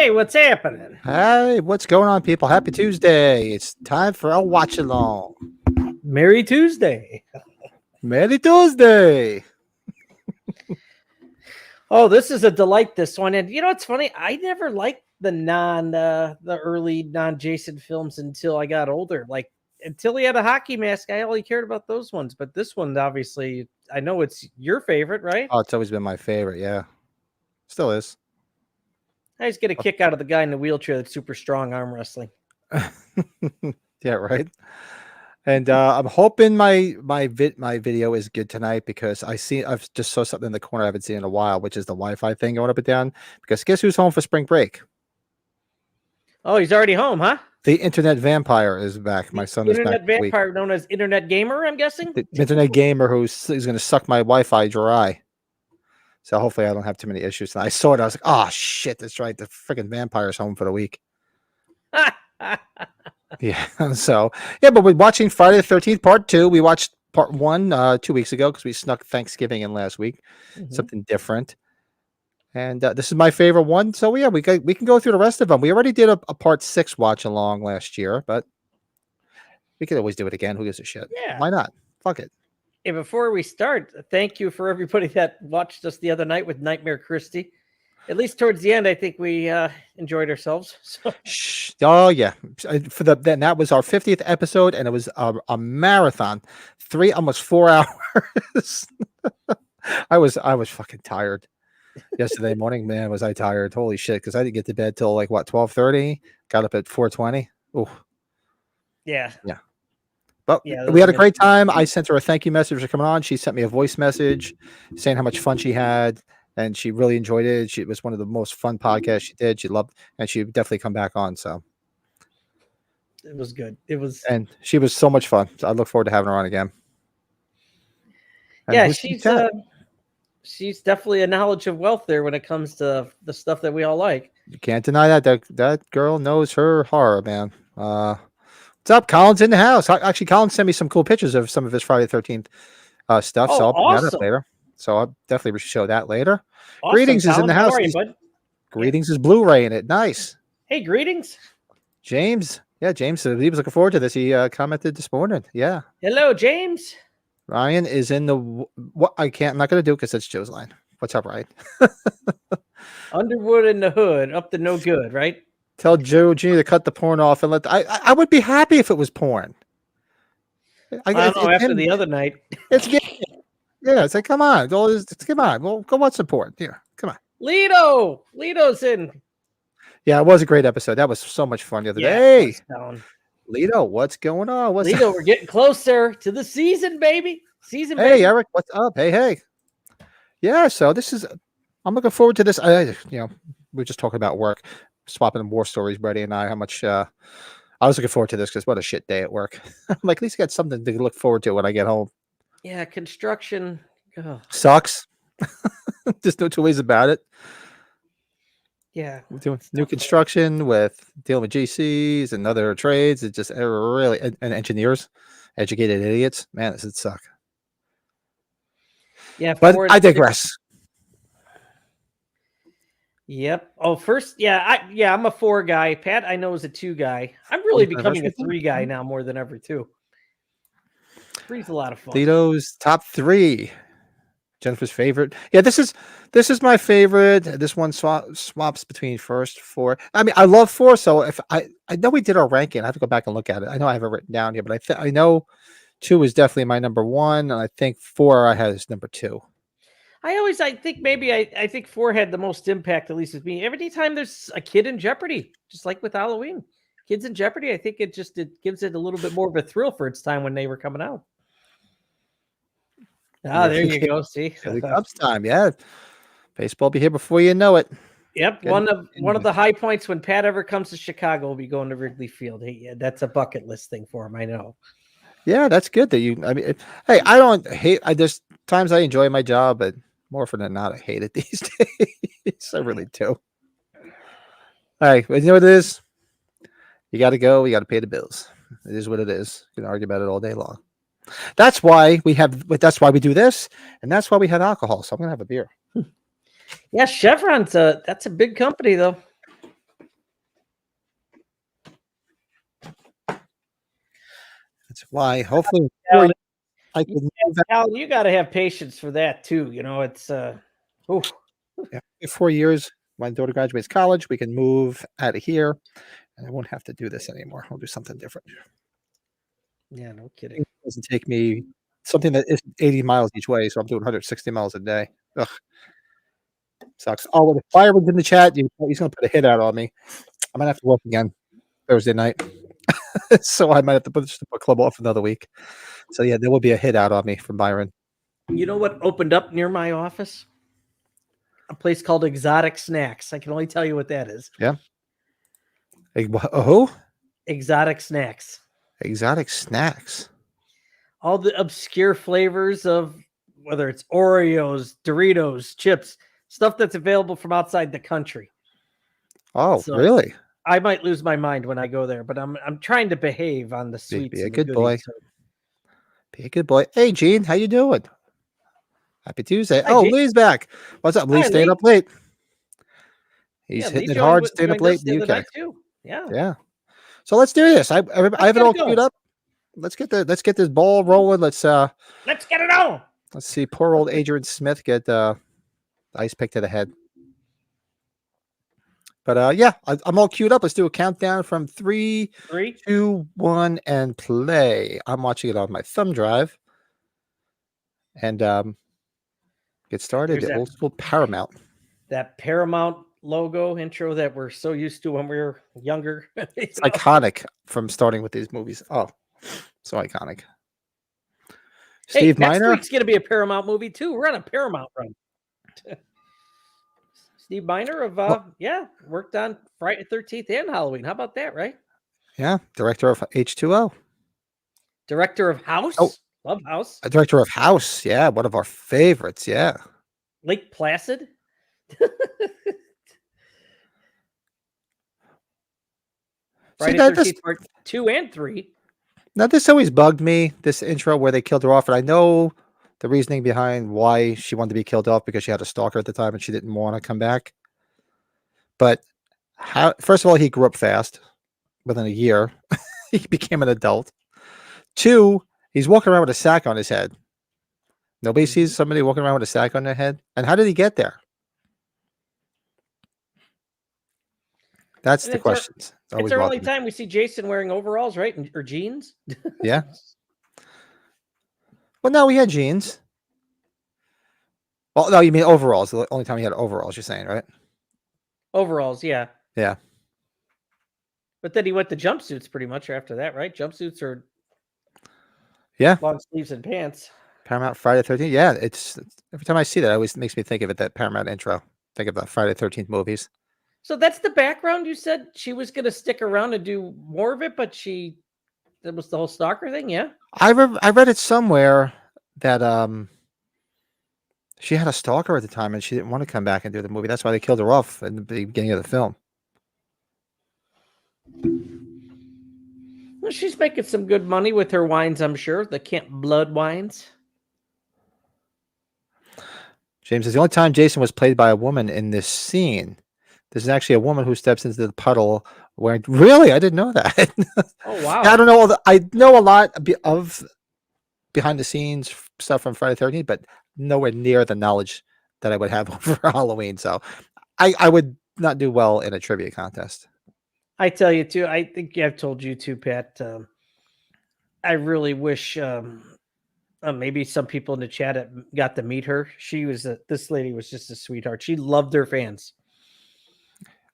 Hey, what's happening? Hey, what's going on, people? Happy Tuesday. It's time for a watch along. Merry Tuesday. Merry Tuesday. Oh, this is a delight, this one. And you know, it's funny. I never liked the early non-Jason films until I got older. Like until he had a hockey mask, I only cared about those ones. But this one, obviously, I know it's your favorite, right? Oh, it's always been my favorite. Yeah. Still is. I just get a kick out of the guy in the wheelchair that's super strong arm wrestling. Yeah, right. And I'm hoping my video is good tonight because I've just saw something in the corner I haven't seen in a while, which is the Wi-Fi thing going up and down. Because guess who's home for spring break? Oh, he's already home, huh? The internet vampire is back. My son is back. Internet vampire, known as Internet Gamer, I'm guessing. The internet gamer who's going to suck my Wi-Fi dry. So hopefully I don't have too many issues. And I saw it. I was like, oh, shit, that's right. The freaking vampire's home for the week. Yeah. So, yeah, but we're watching Friday the 13th, part 2. We watched part 1 2 weeks ago because we snuck Thanksgiving in last week. Something different. And this is my favorite one. So, yeah, we can go through the rest of them. We already did a part 6 watch along last year, but we could always do it again. Who gives a shit? Yeah. Why not? Fuck it. Hey, before we start, thank you for everybody that watched us the other night with Nightmare Christie. At least towards the end, I think we enjoyed ourselves. So. Oh yeah, that was our 50th episode, and it was a marathon, almost 4 hours. I was fucking tired yesterday morning. Man, was I tired? Holy shit! Because I didn't get to bed till like what 12:30. Got up at 4:20. Oh, yeah. But we had a great time. I sent her a thank you message for coming on. She sent me a voice message saying how much fun she had, and she really enjoyed it. It was one of the most fun podcasts she did. She loved, and she would definitely come back on. So it was good. And she was so much fun. So I look forward to having her on again. And yeah, she's definitely a knowledge of wealth there when it comes to the stuff that we all like. You can't deny that. That girl knows her horror, man. What's up? Colin's in the house. Actually, Colin sent me some cool pictures of some of his Friday the 13th stuff. So I'll put that up later. So I'll definitely show that later. Awesome, Greetings Colin. Is in the house. You, bud? Greetings is Blu-ray in it. Nice. Hey, greetings. James. Yeah, James. He was looking forward to this. He commented this morning. Yeah. Hello, James. Ryan is in the what? I'm not going to do it because it's Joe's line. What's up, Ryan? Underwood in the hood, up to no good, right? Tell Joe Jr. to cut the porn off and let. I would be happy if it was porn. I don't know. After the other night, it's yeah. It's like come on, come on. Well, go watch some porn. Here, come on. Lito's in. Yeah, it was a great episode. That was so much fun the other day. Hey, Lito, what's going on? Lito, we're getting closer to the season, baby. Hey, baby. Eric, what's up? Hey. Yeah, so this is. I'm looking forward to this. We were just talking about work. swapping war stories, Brady and I, how much I was looking forward to this because what a shit day at work. I'm like, at least I got something to look forward to when I get home. Yeah, construction. Oh, Sucks. Just no two ways about it. yeah. We're doing It's new tough, man. construction with dealing with GCs and other trades. It just really and engineers, educated idiots. Man, this would suck. Yeah, But 4 and I 6. digress. Yep. Oh, first, I'm a 4 guy. Pat, I know, is a 2 guy. I'm really becoming a 3 guy now more than ever too. 3's a lot of fun. Tito's top 3. Jennifer's favorite. Yeah, this is my favorite. This one swaps between first 4. I mean, I love 4, so if I know we did our ranking. I have to go back and look at it. I know I have it written down here, but I know 2 is definitely my number 1, and I think 4 I had as number 2. I think 4 had the most impact, at least with me. Every time there's a kid in jeopardy, just like with Halloween, kids in jeopardy, I think it gives it a little bit more of a thrill for its time when they were coming out. Ah, there you go. See, Philly Cubs time. Yeah, baseball be here before you know it. Yep, one of the high points when Pat ever comes to Chicago will be going to Wrigley Field. Hey, yeah, that's a bucket list thing for him. I know. Yeah, that's good that you. I mean, hey, I don't hate. I just times I enjoy my job, but more often than not, I hate it these days. I really do. All right, but you know what it is? You got to go. You got to pay the bills. It is what it is. You can argue about it all day long. That's why we have. That's why we do this, and that's why we have alcohol. So I'm gonna have a beer. Yeah, Chevron's that's a big company though. That's why. Hopefully, I can. Al, you got to have patience for that too. You know, it's oof. Yeah, 4 years. My daughter graduates college. We can move out of here, and I won't have to do this anymore. I'll do something different. Yeah, no kidding. It doesn't take me something that isn't 80 miles each way, so I'm doing 160 miles a day. Ugh, sucks. Oh, well, if Byron's in the chat, he's going to put a hit out on me. I might have to work again Thursday night, so I might have to put the club off another week. So yeah, there will be a hit out on me from Byron. You know what opened up near my office? A place called Exotic Snacks. I can only tell you what that is. Yeah. Who? Exotic Snacks. Exotic Snacks. All the obscure flavors of whether it's Oreos, Doritos, chips, stuff that's available from outside the country. Oh, so really? I might lose my mind when I go there, but I'm trying to behave on the sweets. Be a good boy. Be a good boy. Hey, Gene, how you doing? Happy Tuesday. Hi, Lee's back. What's up? Lee's staying up late. He's hitting it hard, staying up late in the UK. Too. Yeah. Yeah. So let's do this. I have it all queued up. Let's get this ball rolling. Let's get it on. Let's see. Poor old Adrian Smith get ice pick to the head. But yeah, I'm all queued up. Let's do a countdown from 3, 2, 1, and play. I'm watching it on my thumb drive. And get started. The old school Paramount. That Paramount logo intro that we're so used to when we were younger. It's iconic from starting with these movies. Oh, so iconic. Steve Miner. Next week's going to be a Paramount movie too. We're on a Paramount run. Steve Miner of worked on Friday the 13th and Halloween. How about that, right? Yeah, director of H2O. Director of House. Oh, love House. A director of House. Yeah, one of our favorites. Yeah. Lake Placid. Friday the 13th part 2 and 3. Now this always bugged me. This intro where they killed her off, and I know the reasoning behind why she wanted to be killed off because she had a stalker at the time and she didn't want to come back. But how? First of all, he grew up fast. Within a year, he became an adult. 2, he's walking around with a sack on his head. Nobody sees somebody walking around with a sack on their head. And how did he get there? That's the questions. It's our only time we see Jason wearing overalls, right? Or jeans. Yeah. Well, no, he had jeans. Well, no, you mean overalls. The only time he had overalls, you're saying, right? Overalls, yeah. Yeah. But then he went to jumpsuits pretty much after that, right? Jumpsuits are long sleeves and pants. Paramount Friday the 13th. Yeah, it's every time I see that, it always makes me think of it, that Paramount intro. Think of the Friday the 13th movies. So that's the background. You said she was going to stick around and do more of it, but that was the whole stalker thing. Yeah. I read it somewhere that she had a stalker at the time and she didn't want to come back and do the movie. That's why they killed her off in the beginning of the film. Well, she's making some good money with her wines, I'm sure. The Camp Blood wines. James says the only time Jason was played by a woman in this scene. This is actually a woman who steps into the puddle wearing. Really, I didn't know that. Oh wow! I don't know. I know a lot of behind the scenes stuff from Friday the 13th, but nowhere near the knowledge that I would have over Halloween. So, I would not do well in a trivia contest. I tell you too. I think I've told you too, Pat. I really wish maybe some people in the chat got to meet her. This lady was just a sweetheart. She loved her fans.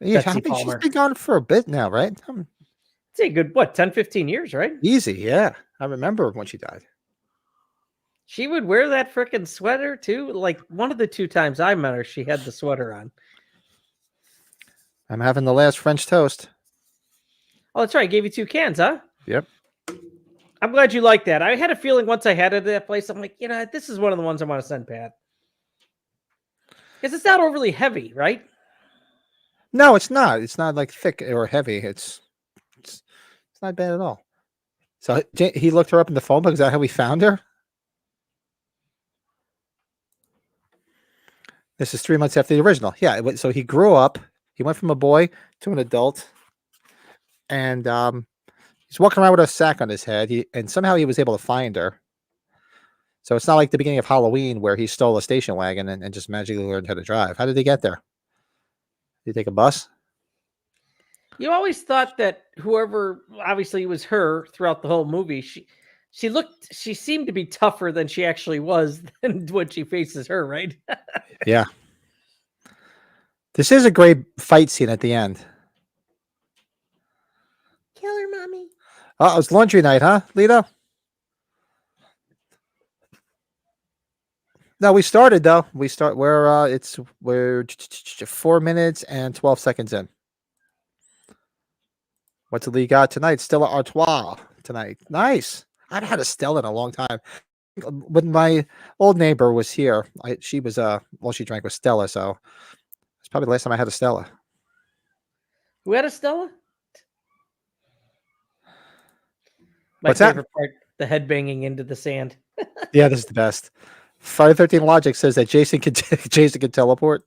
Yeah, I mean, she's been gone for a bit now, right? It's a good, 10, 15 years, right? Easy, yeah. I remember when she died. She would wear that freaking sweater too. Like one of the 2 times I met her, she had the sweater on. I'm having the last French toast. Oh, that's right. I gave you 2 cans, huh? Yep. I'm glad you like that. I had a feeling once I had it at that place, I'm like, this is one of the ones I want to send Pat. Because it's not overly heavy, right? No, it's not. It's not like thick or heavy. It's not bad at all. So he looked her up in the phone book. Is that how we found her? This is 3 months after the original. Yeah. So he grew up. He went from a boy to an adult, and he's walking around with a sack on his head. And somehow he was able to find her. So it's not like the beginning of Halloween where he stole a station wagon and just magically learned how to drive. How did he get there? Did he take a bus? You always thought that whoever, obviously it was her throughout the whole movie, she seemed to be tougher than she actually was than when she faces her, right? Yeah. This is a great fight scene at the end. Kill her, mommy. Oh, it's laundry night, huh, Lito? No, we started though. We're 4 minutes and 12 seconds in. What's the league got tonight? Stella Artois tonight. Nice. I haven't had a Stella in a long time. When my old neighbor was here, she drank with Stella, so it's probably the last time I had a Stella. Who had a Stella? My What's favorite that? part, the head banging into the sand. Yeah, this is the best. Friday 13 Logic says that Jason can teleport.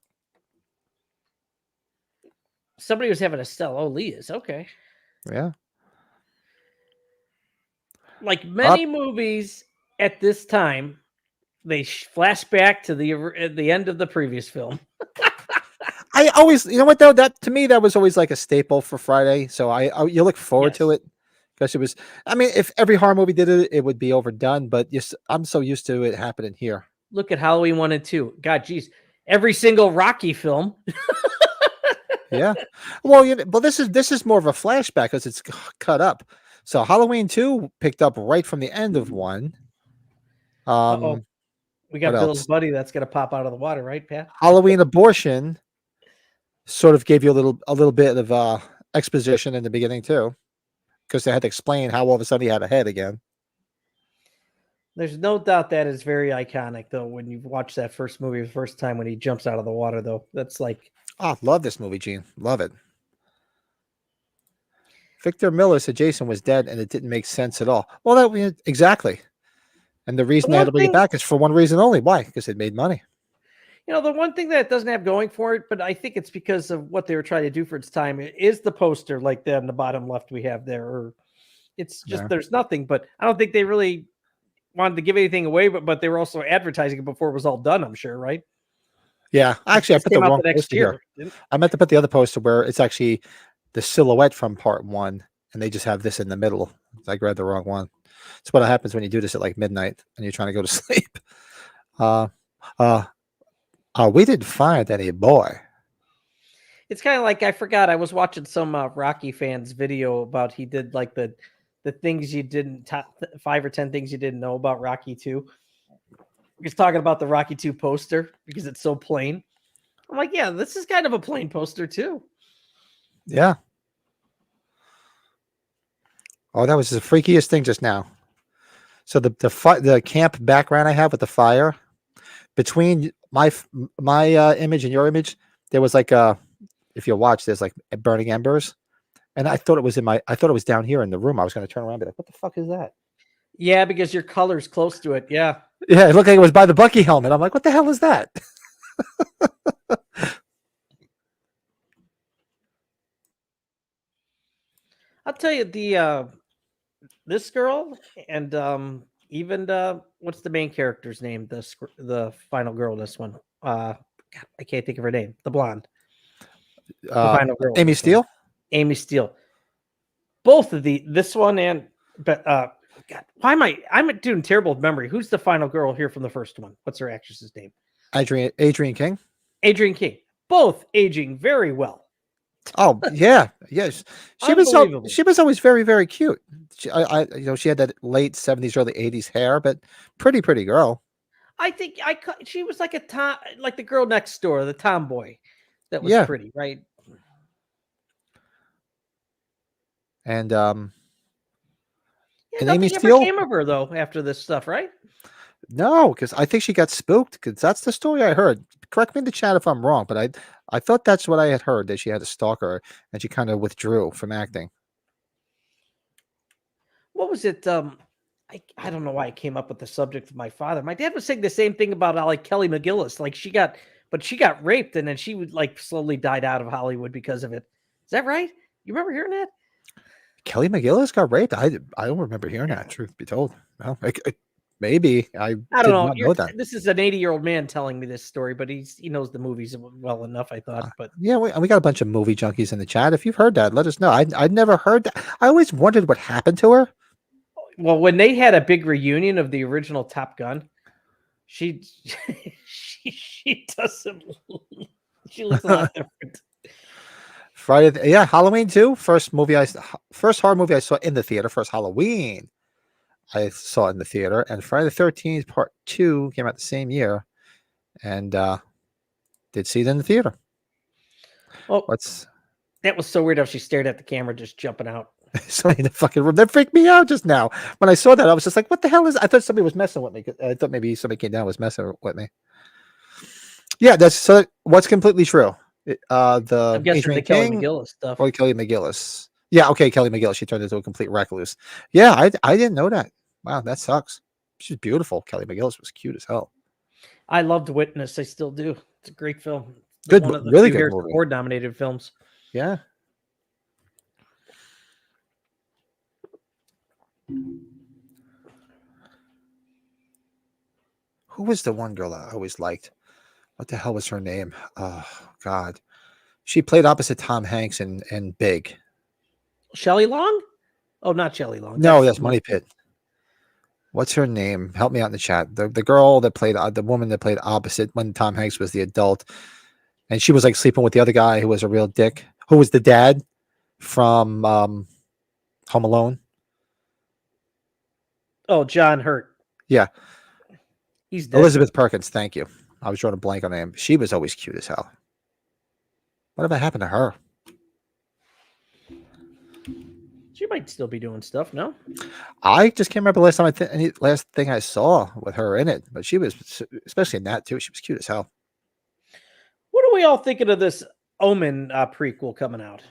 Somebody was having a Stella. Oh, Lee is. Okay. Yeah. Like many movies at this time, they flash back to the end of the previous film. I always, you know what though, that to me that was always like a staple for Friday. So you look forward to it because it was. I mean, if every horror movie did it, it would be overdone. But I'm so used to it happening here. Look at Halloween 1 and 2. God, geez, every single Rocky film. Yeah. Well, this is more of a flashback because it's cut up. So Halloween 2 picked up right from the end of 1. We got Bill's buddy that's gonna pop out of the water, right, Pat? Halloween Abortion sort of gave you a little bit of exposition in the beginning too, because they had to explain how all of a sudden he had a head again. There's no doubt that is very iconic, though. When you watch that first movie the first time when he jumps out of the water, though, that's like. Oh, love this movie, Gene. Love it. Victor Miller said Jason was dead and it didn't make sense at all. Well, exactly. And the reason they had to bring it back is for one reason only. Why? Because it made money. The one thing that it doesn't have going for it, but I think it's because of what they were trying to do for its time, is the poster like that in the bottom left we have there. Or it's just there's nothing, but I don't think they really wanted to give anything away, but they were also advertising it before it was all done, I'm sure, right? Yeah, actually, I put the wrong poster here. I meant to put the other poster where it's actually the silhouette from part 1, and they just have this in the middle. I grabbed the wrong one. It's what happens when you do this at like midnight and you're trying to go to sleep. We didn't find any boy. It's kind of like, I forgot, I was watching some Rocky fans video about he did like the things you didn't, 5 or 10 things you didn't know about Rocky 2. He's talking about the Rocky 2 poster because it's so plain. I'm like, yeah, this is kind of a plain poster too. Yeah. Oh, that was the freakiest thing just now. So the camp background I have with the fire between my image and your image, there was like if you watch, there's like burning embers, and I thought it was down here in the room. I was going to turn around and be like, "What the fuck is that?" Yeah, because your color's close to it. Yeah. Yeah, it looked like it was by the Bucky helmet. I'm like, "What the hell is that?" I'll tell you this girl and even what's the main character's name? The final girl in this one. God, I can't think of her name. The blonde. The final girl in Amy this one. Steele. Amy Steele. Both of this one and but God, why am I'm doing terrible with memory. Who's the final girl here from the first one? What's her actress's name? Adrian King. Adrian King. Both aging very well. Oh yeah, yes. She was always very, very cute. She had that late 70s, early 80s hair, but pretty girl. I think she was like like the girl next door, the tomboy that was pretty, right? And Yeah, and nothing Amy ever Steele. came of her though after this stuff, right? No, because I think she got spooked. Because that's the story I heard. Correct me in the chat if I'm wrong, but I thought that's what I had heard, that she had a stalker and she kind of withdrew from acting. What was it? I don't know why I came up with the subject of my father. My dad was saying the same thing about like Kelly McGillis. Like she got raped and then she would like slowly died out of Hollywood because of it. Is that right? You remember hearing that? Kelly McGillis got raped. I don't remember hearing that. Truth be told, well, maybe I don't did know. not know that. This is an 80-year-old man telling me this story, but he knows the movies well enough. I thought, but yeah, we got a bunch of movie junkies in the chat. If you've heard that, let us know. I'd never heard that. I always wondered what happened to her. Well, when they had a big reunion of the original Top Gun, she doesn't. She looks a lot different. Friday, Halloween 2. First horror movie I saw in the theater. First Halloween I saw in the theater, and Friday the 13th Part 2 came out the same year, and did see it in the theater. Well, that was so weird how she stared at the camera, just jumping out. Somebody in the fucking room. That freaked me out just now. When I saw that, I was just like, "What the hell is?" I thought somebody was messing with me. I thought maybe somebody came down and was messing with me. Yeah, that's so. What's completely true? The Adrian Kelly King McGillis stuff. or Kelly McGillis. Yeah, okay, Kelly McGillis. She turned into a complete recluse. Yeah, I didn't know that. Wow, that sucks. She's beautiful. Kelly McGillis was cute as hell. I loved Witness. I still do. It's a great film. Good, one of the really few good movie. Award-nominated films. Yeah. Who was the one girl I always liked? What the hell was her name? Oh God, she played opposite Tom Hanks in Big. Shelley Long? Oh, not Shelley Long. No, that's Money Pit. What's her name? Help me out in the chat. The girl that played the woman that played opposite when Tom Hanks was the adult, and she was like sleeping with the other guy who was a real dick, who was the dad from Home Alone. Oh, John Hurt. Yeah, he's dead. Elizabeth Perkins. Thank you. I was drawing a blank on her name. She was always cute as hell. Whatever happened to her? She might still be doing stuff. No, I just can't remember last thing I saw with her in it, but she was, especially in that too. She was cute as hell. What are we all thinking of this Omen prequel coming out?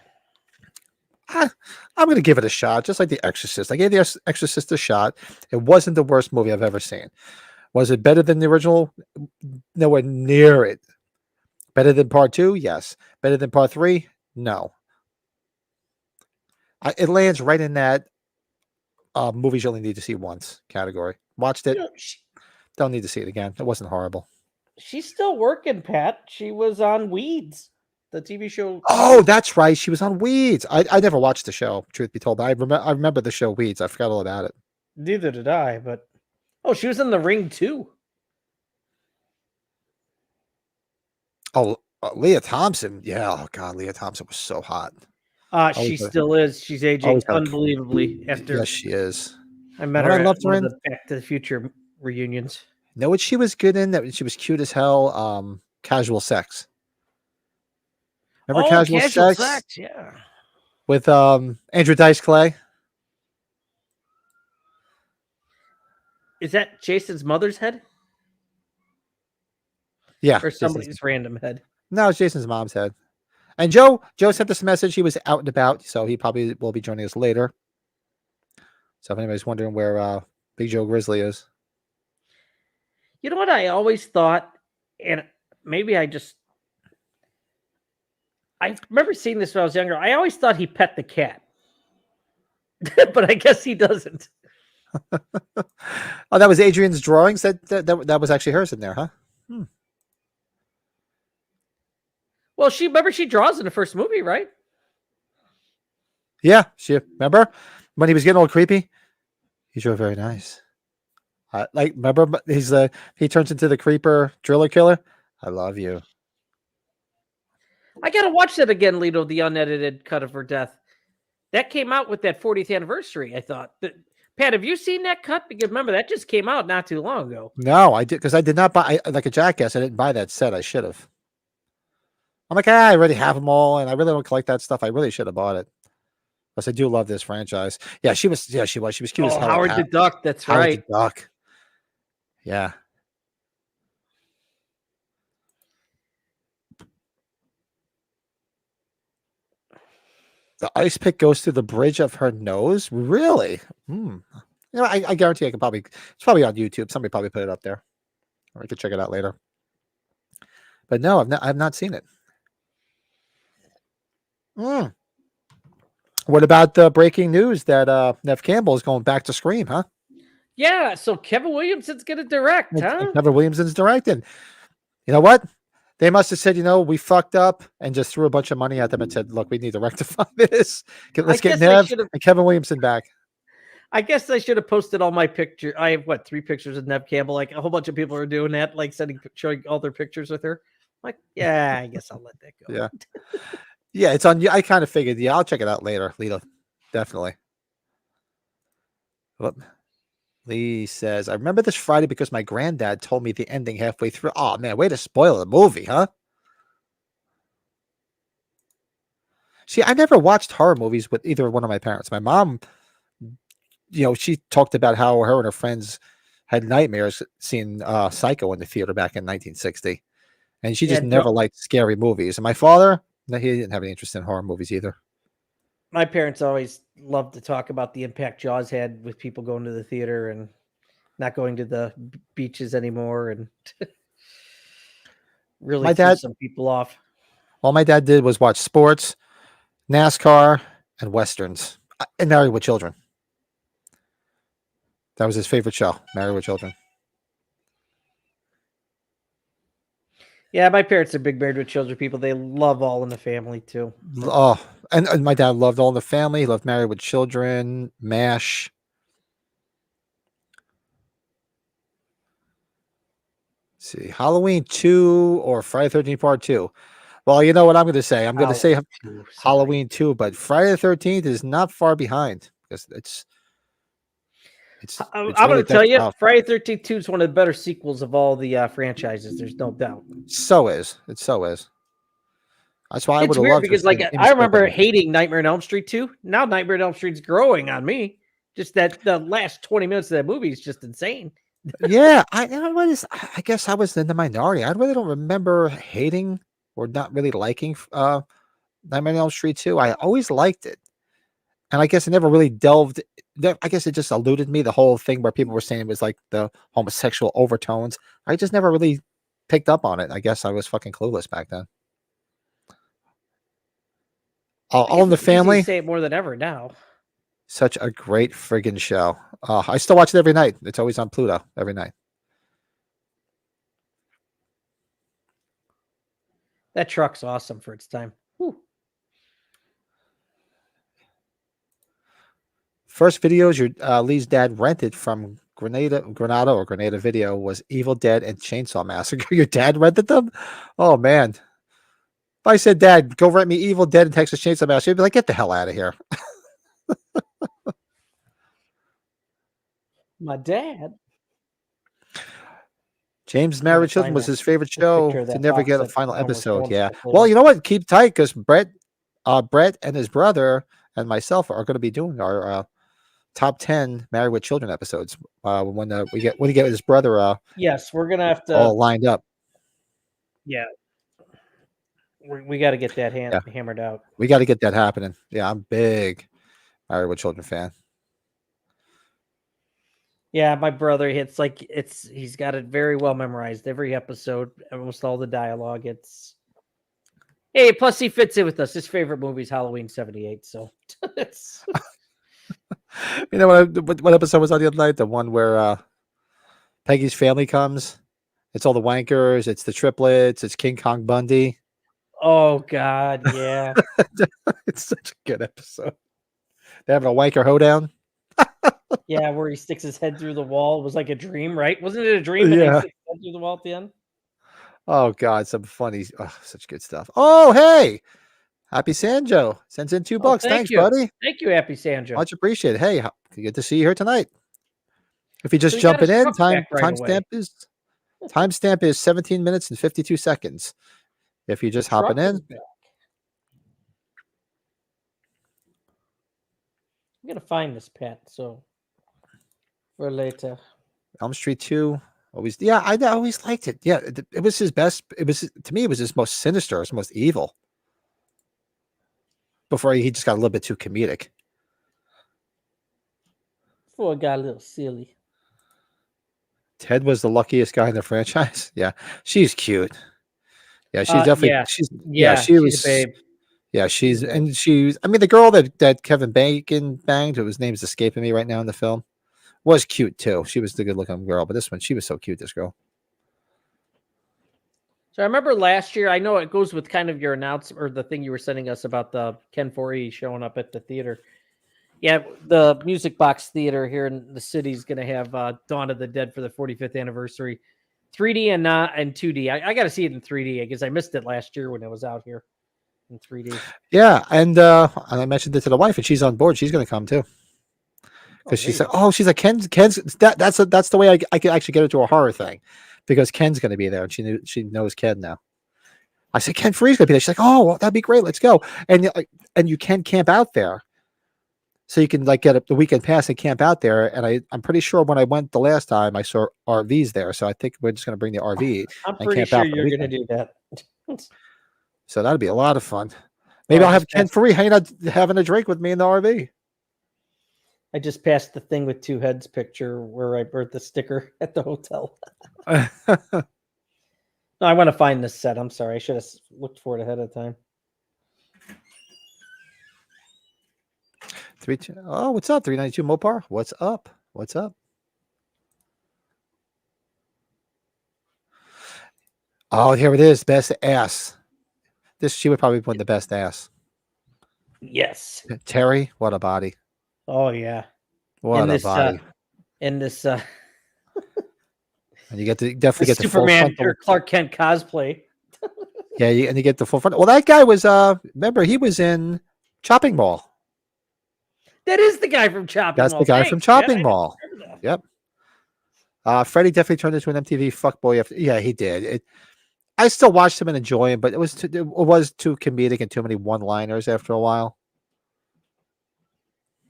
I'm going to give it a shot, just like The Exorcist. I gave The Exorcist a shot. It wasn't the worst movie I've ever seen. Was it better than the original? Nowhere near it. Better than Part 2? Yes. Better than Part 3? No. It lands right in that movies you only need to see once category. Watched it. Don't need to see it again. It wasn't horrible. She's still working, Pat. She was on Weeds, the TV show. Oh, that's right. She was on Weeds. I never watched the show, truth be told. But I remember the show Weeds. I forgot all about it. Neither did I, but she was in The Ring too. Oh, Leah Thompson. Yeah. Oh God, Leah Thompson was so hot. She still is. She's aging unbelievably. Yes, she is. I met her at one of the Back to the Future reunions. Know what she was good in? That she was cute as hell. Casual Sex. Remember Casual Sex? Yeah. with Andrew Dice Clay. Is that Jason's mother's head? Yeah, Or somebody's random head? No, it's Jason's mom's head. And Joe sent this message. He was out and about, so he probably will be joining us later. So if anybody's wondering where Big Joe Grizzly is. You know what I always thought, and maybe I remember seeing this when I was younger. I always thought he pet the cat. But I guess he doesn't. Oh, that was Adrian's drawings? That was actually hers in there, huh? Well, she draws in the first movie, right? Yeah, she remember when he was getting all creepy? He drew very nice. Remember he turns into the creeper driller killer. I love you. I gotta watch that again, Lito, the unedited cut of her death. That came out with that 40th anniversary, I thought. Pat, have you seen that cut? Because remember, that just came out not too long ago. No, I did, because I did not buy, like a jackass, I didn't buy that set. I should have. I'm like, I already have them all, and I really don't collect that stuff. I really should have bought it. Because I do love this franchise. Yeah, she was cute as hell. Howard the Duck, that's Howard right. the Duck. Yeah. The ice pick goes through the bridge of her nose? Really? You know, I guarantee it's probably on YouTube. Somebody probably put it up there. Or I could check it out later. But no, I've not seen it. What about the breaking news that Nev Campbell is going back to Scream, huh? Yeah, so Kevin Williamson's going to direct, huh? Kevin Williamson's directing. You know what? They must have said, we fucked up, and just threw a bunch of money at them and said, look, we need to rectify this. Let's get Nev and Kevin Williamson back. I guess I should have posted all my pictures. I have 3 pictures of Nev Campbell. Like a whole bunch of people are doing that, like showing all their pictures with her. Like, yeah, I guess I'll let that go. Yeah. Yeah, it's on. I kind of figured. Yeah, I'll check it out later, Lito. Definitely. Lee says, I remember this Friday because my granddad told me the ending halfway through. Oh, man, way to spoil the movie, huh? See, I never watched horror movies with either one of my parents. My mom, she talked about how her and her friends had nightmares seeing Psycho in the theater back in 1960. And she just never liked scary movies. And my father, he didn't have any interest in horror movies either. My parents always loved to talk about the impact Jaws had with people going to the theater and not going to the beaches anymore, and really threw some people off. All my dad did was watch sports, NASCAR, and Westerns, and Married with Children. That was his favorite show, Married with Children. Yeah, my parents are big Married with Children people. They love All in the Family too. Oh, and my dad loved All in the Family. He loved Married with Children, MASH. Let's see, Halloween 2 or Friday the 13th Part 2. Well, you know what I'm going to say. I'm going to say Halloween 2, but Friday the 13th is not far behind because it's I'm going to tell you, Friday the 13th 2 is one of the better sequels of all the franchises. There's no doubt. So is. That's why I would have loved because, I remember hating Nightmare on Elm Street 2. Now Nightmare on Elm Street's growing on me. Just that the last 20 minutes of that movie is just insane. Yeah, I guess I was in the minority. I really don't remember hating or not really liking Nightmare on Elm Street 2. I always liked it. And I guess I never really delved. I guess it just eluded me, the whole thing where people were saying it was like the homosexual overtones. I just never really picked up on it. I guess I was fucking clueless back then. All in the Family. Say it more than ever now. Such a great friggin' show. I still watch it every night. It's always on Pluto every night. That truck's awesome for its time. Whew. First videos Lee's dad rented from Grenada Video was Evil Dead and Chainsaw Massacre. Your dad rented them? Oh, man. If I said, Dad, go rent me Evil Dead and Texas Chainsaw Massacre, he'd be like, get the hell out of here. My dad. James' Married with Children was his favorite show to never get a final episode. Yeah. Well, you know what? Keep tight because Brett, Brett and his brother and myself are going to be doing our top 10 Married with Children episodes when we get with his brother. Yes, we're gonna have to all lined up. Yeah, we got to get that Yeah, hammered out. we got to get that happening. Yeah, I'm big Married with Children fan. Yeah, my brother, he's got it very well memorized. Every episode, almost all the dialogue. Hey, plus he fits in with us. His favorite movie is Halloween '78. So it's You know what episode was on the other night? The one where Peggy's family comes. It's all the wankers. It's the triplets. It's King Kong Bundy. oh god, yeah. It's such a good episode. They're having a wanker hoedown. Yeah, where he sticks his head through the wall. It was like a dream, right? Wasn't it a dream? And he Yeah. sticks his head through the wall at the end. Oh God, some funny, such good stuff. Oh hey, Happy Sanjo sends in $2. Oh, Thanks, buddy. thank you, Happy Sanjo. Much appreciated. Hey, good to see you here tonight. If you're So just he got jumping his in, truck back right away. timestamp is 17 minutes and 52 seconds. If you're just hopping in, I'm gonna find this, Pat. So for later. Elm Street 2. Always, yeah, I always liked it. Yeah, it was his best. It was, to me, it was his most sinister, his most evil. Before he just got a little bit too comedic. Before it got a little silly. Ted was the luckiest guy in the franchise. Yeah, she's cute. Yeah, she's definitely she was a babe. Yeah, she's I mean, the girl that Kevin Bacon banged, whose name's escaping me right now in the film, was cute too. She was the good looking girl, but this one, she was so cute, this girl. So I remember last year, I know it goes with kind of your announcement or the thing you were sending us about the Ken Foree showing up at the theater. Yeah, the Music Box Theater here in the city is going to have Dawn of the Dead for the 45th anniversary, 3D and 2D. I got to see it in 3D because I missed it last year when it was out here in 3D. Yeah, and I mentioned it to the wife, and she's on board. She's going to come too, because she's like Ken's that's the way I can actually get her to a horror thing, because Ken's going to be there, and she knows Ken now. I said Ken Foree's going to be there. She's like, oh, well, that'd be great. Let's go. And you can camp out there. So you can like get the weekend pass and camp out there. And I'm pretty sure when I went the last time, I saw RVs there. So I think we're just going to bring the RV. I'm pretty sure you're going to do that. So that'd be a lot of fun. Maybe I'll have Ken Foree hanging out, having a drink with me in the RV. I just passed the thing with two heads picture where I burnt the sticker at the hotel. No, I want to find this set. I'm sorry. I should have looked for it ahead of time. Oh, what's up? 392 Mopar. What's up? What's up? Oh, here it is. Best ass. She would probably win the best ass. Yes. Terry, what a body. Oh yeah. What a body. In this and you definitely get the Superman or Clark Kent cosplay. Yeah, and you get the full front. Well, that guy was remember, he was in Chopping Mall. That is the guy from Chopping Mall. That's the guy from Chopping Mall. Yep. Freddie definitely turned into an MTV fuckboy after. Yeah, he did. I still watched him and enjoy him, but it was too comedic and too many one-liners after a while.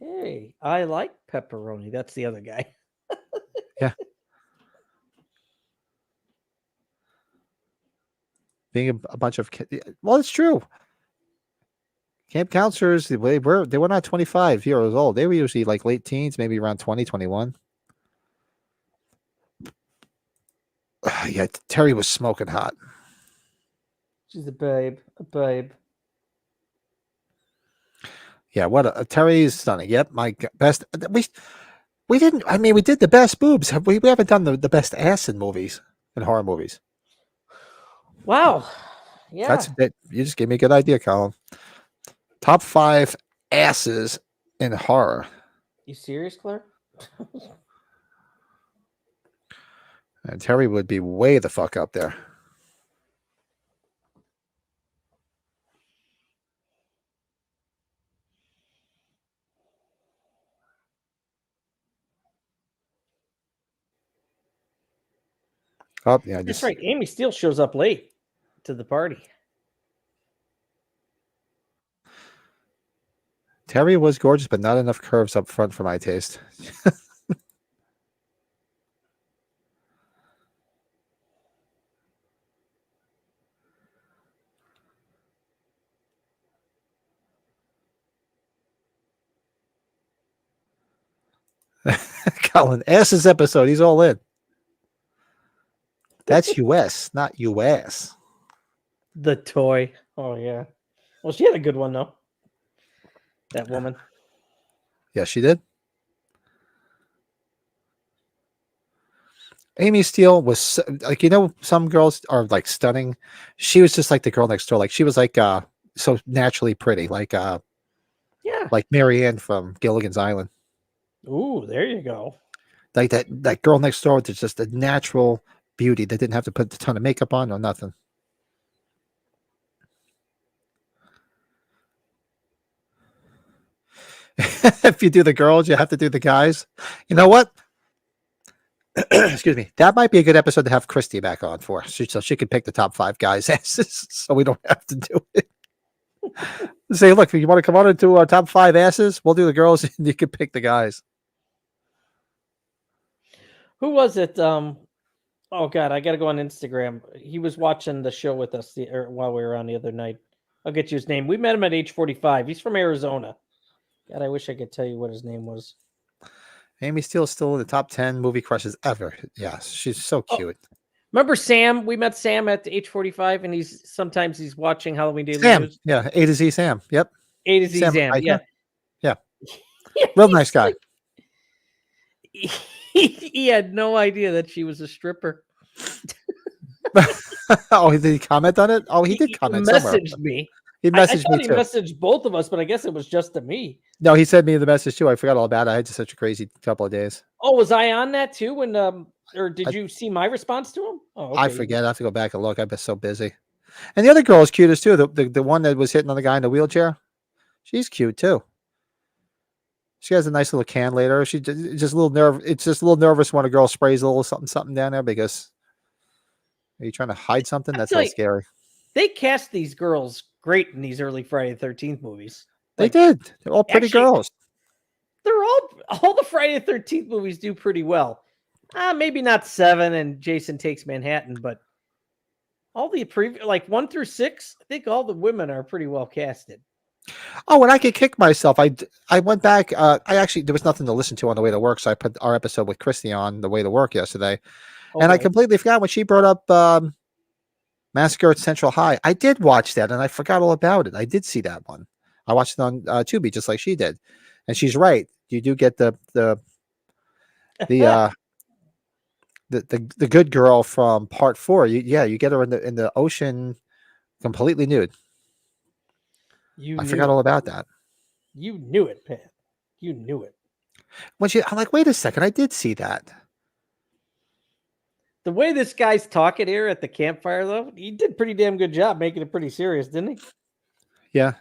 Hey, I like pepperoni. That's the other guy. Yeah. Being a bunch of well, it's true. Camp counselors, they were not 25 years old. They were usually like late teens, maybe around 20, 21. Yeah, Terry was smoking hot. She's a babe. A babe. Yeah, Terry is stunning. Yep, my best. We didn't. I mean, we did the best boobs. We haven't done the best ass in movies, in horror movies. Wow. Yeah. That's it. You just gave me a good idea, Colin. Top 5 asses in horror. You serious, Claire? And Terry would be way the fuck up there. Oh, yeah. That's right. Amy Steele shows up late to the party. Terry was gorgeous, but not enough curves up front for my taste. Colin, S's episode. He's all in. That's US, not US. The toy. Oh yeah. Well, she had a good one though. That woman. Yeah, she did. Amy Steele was like, some girls are like stunning. She was just like the girl next door. Like she was like so naturally pretty, like Yeah. Marianne from Gilligan's Island. Ooh, there you go. Like that girl next door with just a natural beauty that didn't have to put a ton of makeup on or nothing. If you do the girls, you have to do the guys. You know what? Excuse me. That might be a good episode to have Christy back on for, so she could pick the top 5 guys' asses, so we don't have to do it. Say, look, if you want to come on into our top 5 asses, we'll do the girls, and you can pick the guys. Who was it? Oh God, I gotta go on Instagram. He was watching the show with us while we were on the other night. I'll get you his name. We met him at age 45. He's from Arizona. God, I wish I could tell you what his name was. Amy Steele is still in the top 10 movie crushes ever. Yes, she's so cute. Remember Sam? We met Sam at age 45, and sometimes he's watching Halloween Daily Sam, News. yeah, A to Z Sam. Yep. A to Z Sam. Yeah. Yeah. Real nice guy. He had no idea that she was a stripper. Oh, did he comment on it? Oh, he did comment. He messaged me. He messaged I me he too. messaged both of us, but I guess it was just to me. No, he sent me the message too. I forgot all about it. I had such a crazy couple of days. Oh, was I on that too? When or did you see my response to him? Oh, okay. I forget. I have to go back and look. I've been so busy. And the other girl is cute as too. The one that was hitting on the guy in the wheelchair. She's cute too. She has a nice little can later. She just a little It's just a little nervous when a girl sprays a little something down there because are you trying to hide something? That's a little scary. They cast these girls great in these early Friday the 13th movies. They did. They're all pretty girls. They're all the Friday the 13th movies do pretty well. Maybe not 7 and Jason Takes Manhattan, but all the like 1 through 6, I think all the women are pretty well casted. Oh, and I could kick myself. I went back. There was nothing to listen to on the way to work, so I put our episode with Christy on the way to work yesterday, okay. And I completely forgot when she brought up Massacre at Central High. I did watch that, and I forgot all about it. I did see that one. I watched it on Tubi just like she did, and she's right. You do get the good girl from part 4. You get her in the ocean, completely nude. I forgot all about that. You knew it, Pat. You knew it. I'm like, wait a second, I did see that. The way this guy's talking here at the campfire, though, he did a pretty damn good job making it pretty serious, didn't he? Yeah.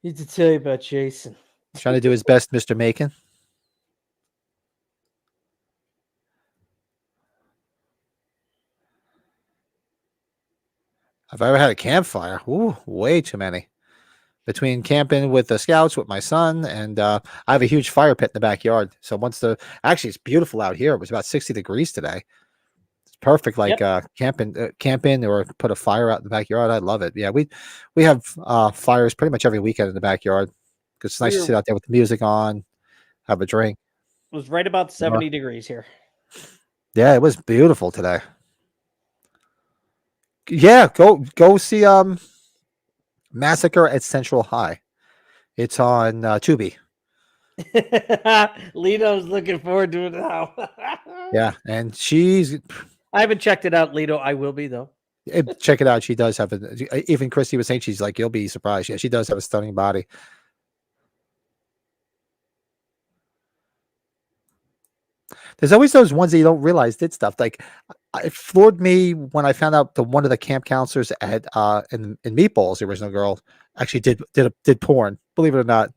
Need to tell you about Jason. Trying to do his best, Mr. Macon. Have I ever had a campfire? Ooh, way too many. Between camping with the scouts with my son, and I have a huge fire pit in the backyard. So actually it's beautiful out here. It was about 60 degrees today. It's perfect, like camping or put a fire out in the backyard. I love it. Yeah, we have fires pretty much every weekend in the backyard because it's nice to sit out there with the music on, have a drink. It was right about 70 degrees here. Yeah, it was beautiful today. Yeah, go see Massacre at Central High. It's on Tubi. Lito's looking forward to it now. Yeah, and I haven't checked it out, Lito. I will be though. Check it out. She does have even Christy was saying, she's like, you'll be surprised. Yeah, she does have a stunning body. There's always those ones that you don't realize did stuff. Like it floored me when I found out that one of the camp counselors at in Meatballs, the original girl, actually did porn. Believe it or not,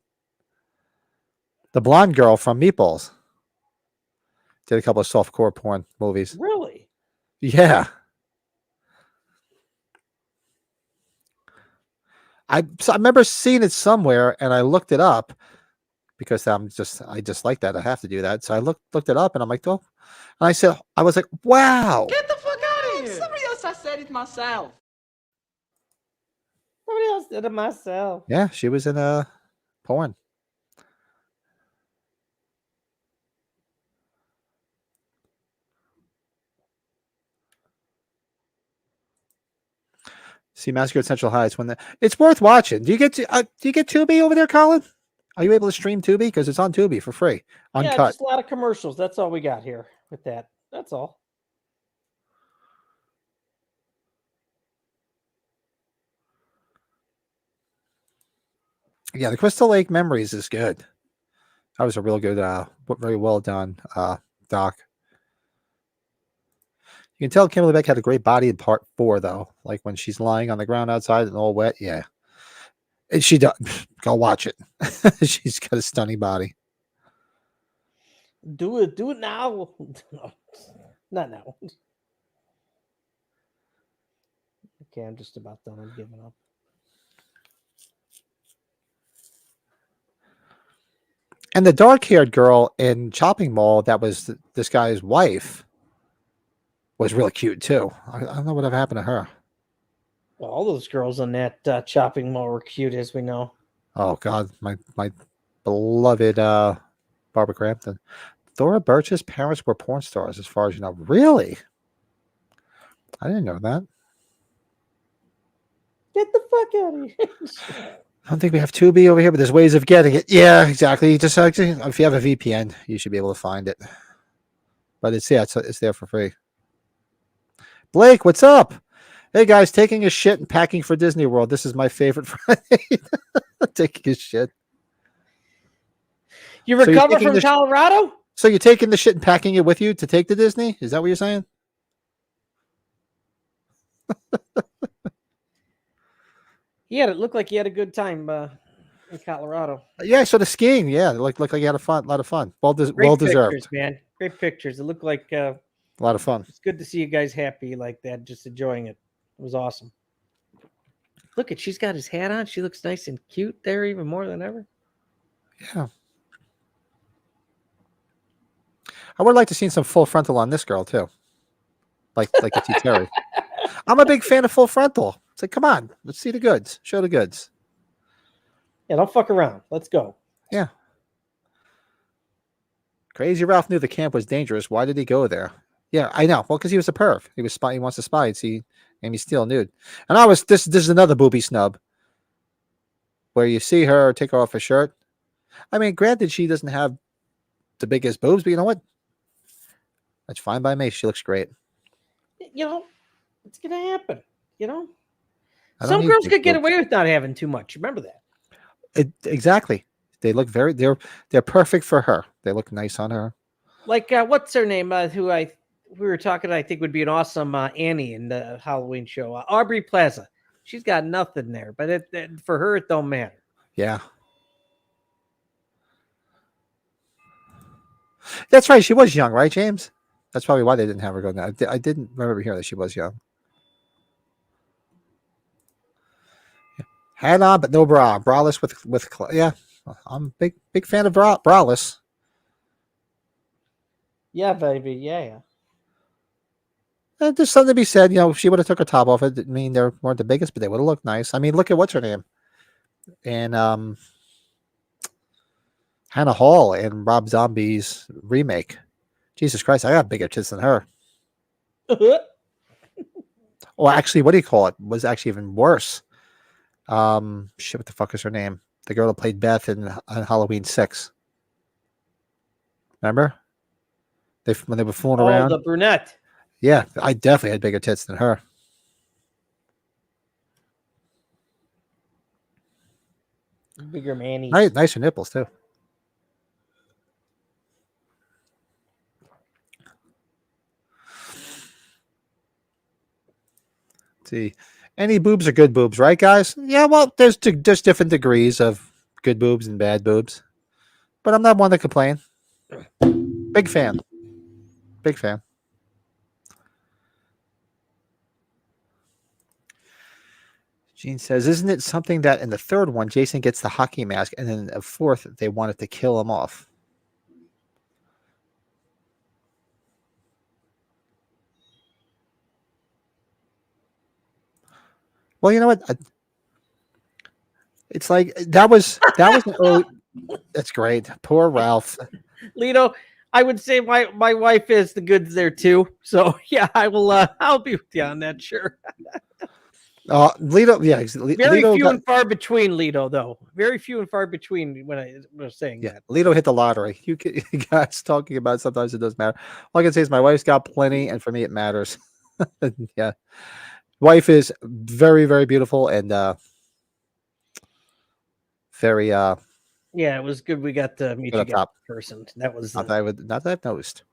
the blonde girl from Meatballs did a couple of softcore porn movies. Really? Yeah. I remember seeing it somewhere, and I looked it up because I just like that. I have to do that. So I looked it up, and I'm like, oh, and I was like, wow. Get the fuck out of here! Somebody else, I said it myself. Somebody else did it myself. Yeah, she was in a porn. See Massacre at Central Heights it's worth watching. Do you get Tubi over there, Colin? Are you able to stream Tubi? Because it's on Tubi for free, uncut. Yeah, just a lot of commercials. That's all we got here with that. That's all. Yeah, the Crystal Lake Memories is good. That was a real good, very well done doc. You can tell Kimberly Beck had a great body in part 4, though. Like when she's lying on the ground outside and all wet. Yeah. And she does. Go watch it. She's got a stunning body. Do it now. No, not now. Okay, I'm just about done. I'm giving up. And the dark-haired girl in Chopping Mall that was this guy's wife was really cute, too. I don't know what happened to her. Well, all those girls on that Chopping Mall were cute, as we know. Oh, God. My beloved Barbara Crampton. Thora Birch's parents were porn stars, as far as you know. Really? I didn't know that. Get the fuck out of here. I don't think we have Tubi over here, but there's ways of getting it. Yeah, exactly. Just if you have a VPN, you should be able to find it. But it's there for free. Blake, what's up? Hey guys, taking a shit and packing for Disney World. This is my favorite Friday. Taking a shit. You recovered from Colorado? So you're taking the shit and packing it with you to take to Disney? Is that what you're saying? Yeah, it looked like you had a good time in Colorado. Yeah, so the skiing, yeah, looked like you had a lot of fun. Well deserved, pictures, man. Great pictures. It looked like a lot of fun. It's good to see you guys happy like that, just enjoying it. It was awesome. Look at, she's got his hat on. She looks nice and cute there, even more than ever. Yeah. I would like to see some full frontal on this girl too, like a T Terry. I'm a big fan of full frontal. It's like, come on, let's see the goods. Show the goods. Yeah, don't fuck around. Let's go. Yeah. Crazy Ralph knew the camp was dangerous. Why did he go there? Yeah, I know. Well, because he was a perv. He wants to spy and see Amy Steele nude. And this is another booby snub where you see her take off her shirt. I mean, granted, she doesn't have the biggest boobs, but you know what? That's fine by me. She looks great. You know, it's gonna happen. You know, some girls could get away with not having too much. Remember that. Exactly. They look they're perfect for her. They look nice on her. Like what's her name? Who we were talking, I think would be an awesome Annie in the Halloween show. Aubrey Plaza. She's got nothing there, but for her it don't matter. Yeah. That's right. She was young, right, James? That's probably why they didn't have her go now. I didn't remember hearing that she was young. Yeah. Hat on, but no bra. Braless with yeah. I'm a big fan of braless. Yeah, baby. Yeah. There's something to be said. You know, if she would have took her top off, it didn't mean they weren't the biggest, but they would have looked nice. I mean, look at what's her name, and Hannah Hall in Rob Zombie's remake. Jesus Christ, I got bigger tits than her. Or actually, what do you call it? Was actually even worse. Shit, what the fuck is her name? The girl that played Beth in Halloween 6. Remember? When they were fooling around. The brunette. Yeah, I definitely had bigger tits than her. Bigger manny. Nicer nipples too. Let's see, any boobs are good boobs, right, guys? Yeah, well, there's different degrees of good boobs and bad boobs, but I'm not one to complain. Big fan. Big fan. Gene says, isn't it something that in the third one, Jason gets the hockey mask, and then in the fourth, they wanted to kill him off? Well, you know what? It's like that was an early. That's great. Poor Ralph. Lito, I would say my wife is the goods there too. So yeah, I will. I'll be with you on that. Sure. Lito, yeah, Very Lito few got, and far between, Lito. Though very few and far between when I was saying yeah, that. Lito hit the lottery. You guys talking about sometimes it doesn't matter. All I can say is my wife's got plenty, and for me it matters. Yeah, wife is very very beautiful and very Yeah, it was good. We got to meet good you up guys top. in person. That was Not that I've noticed.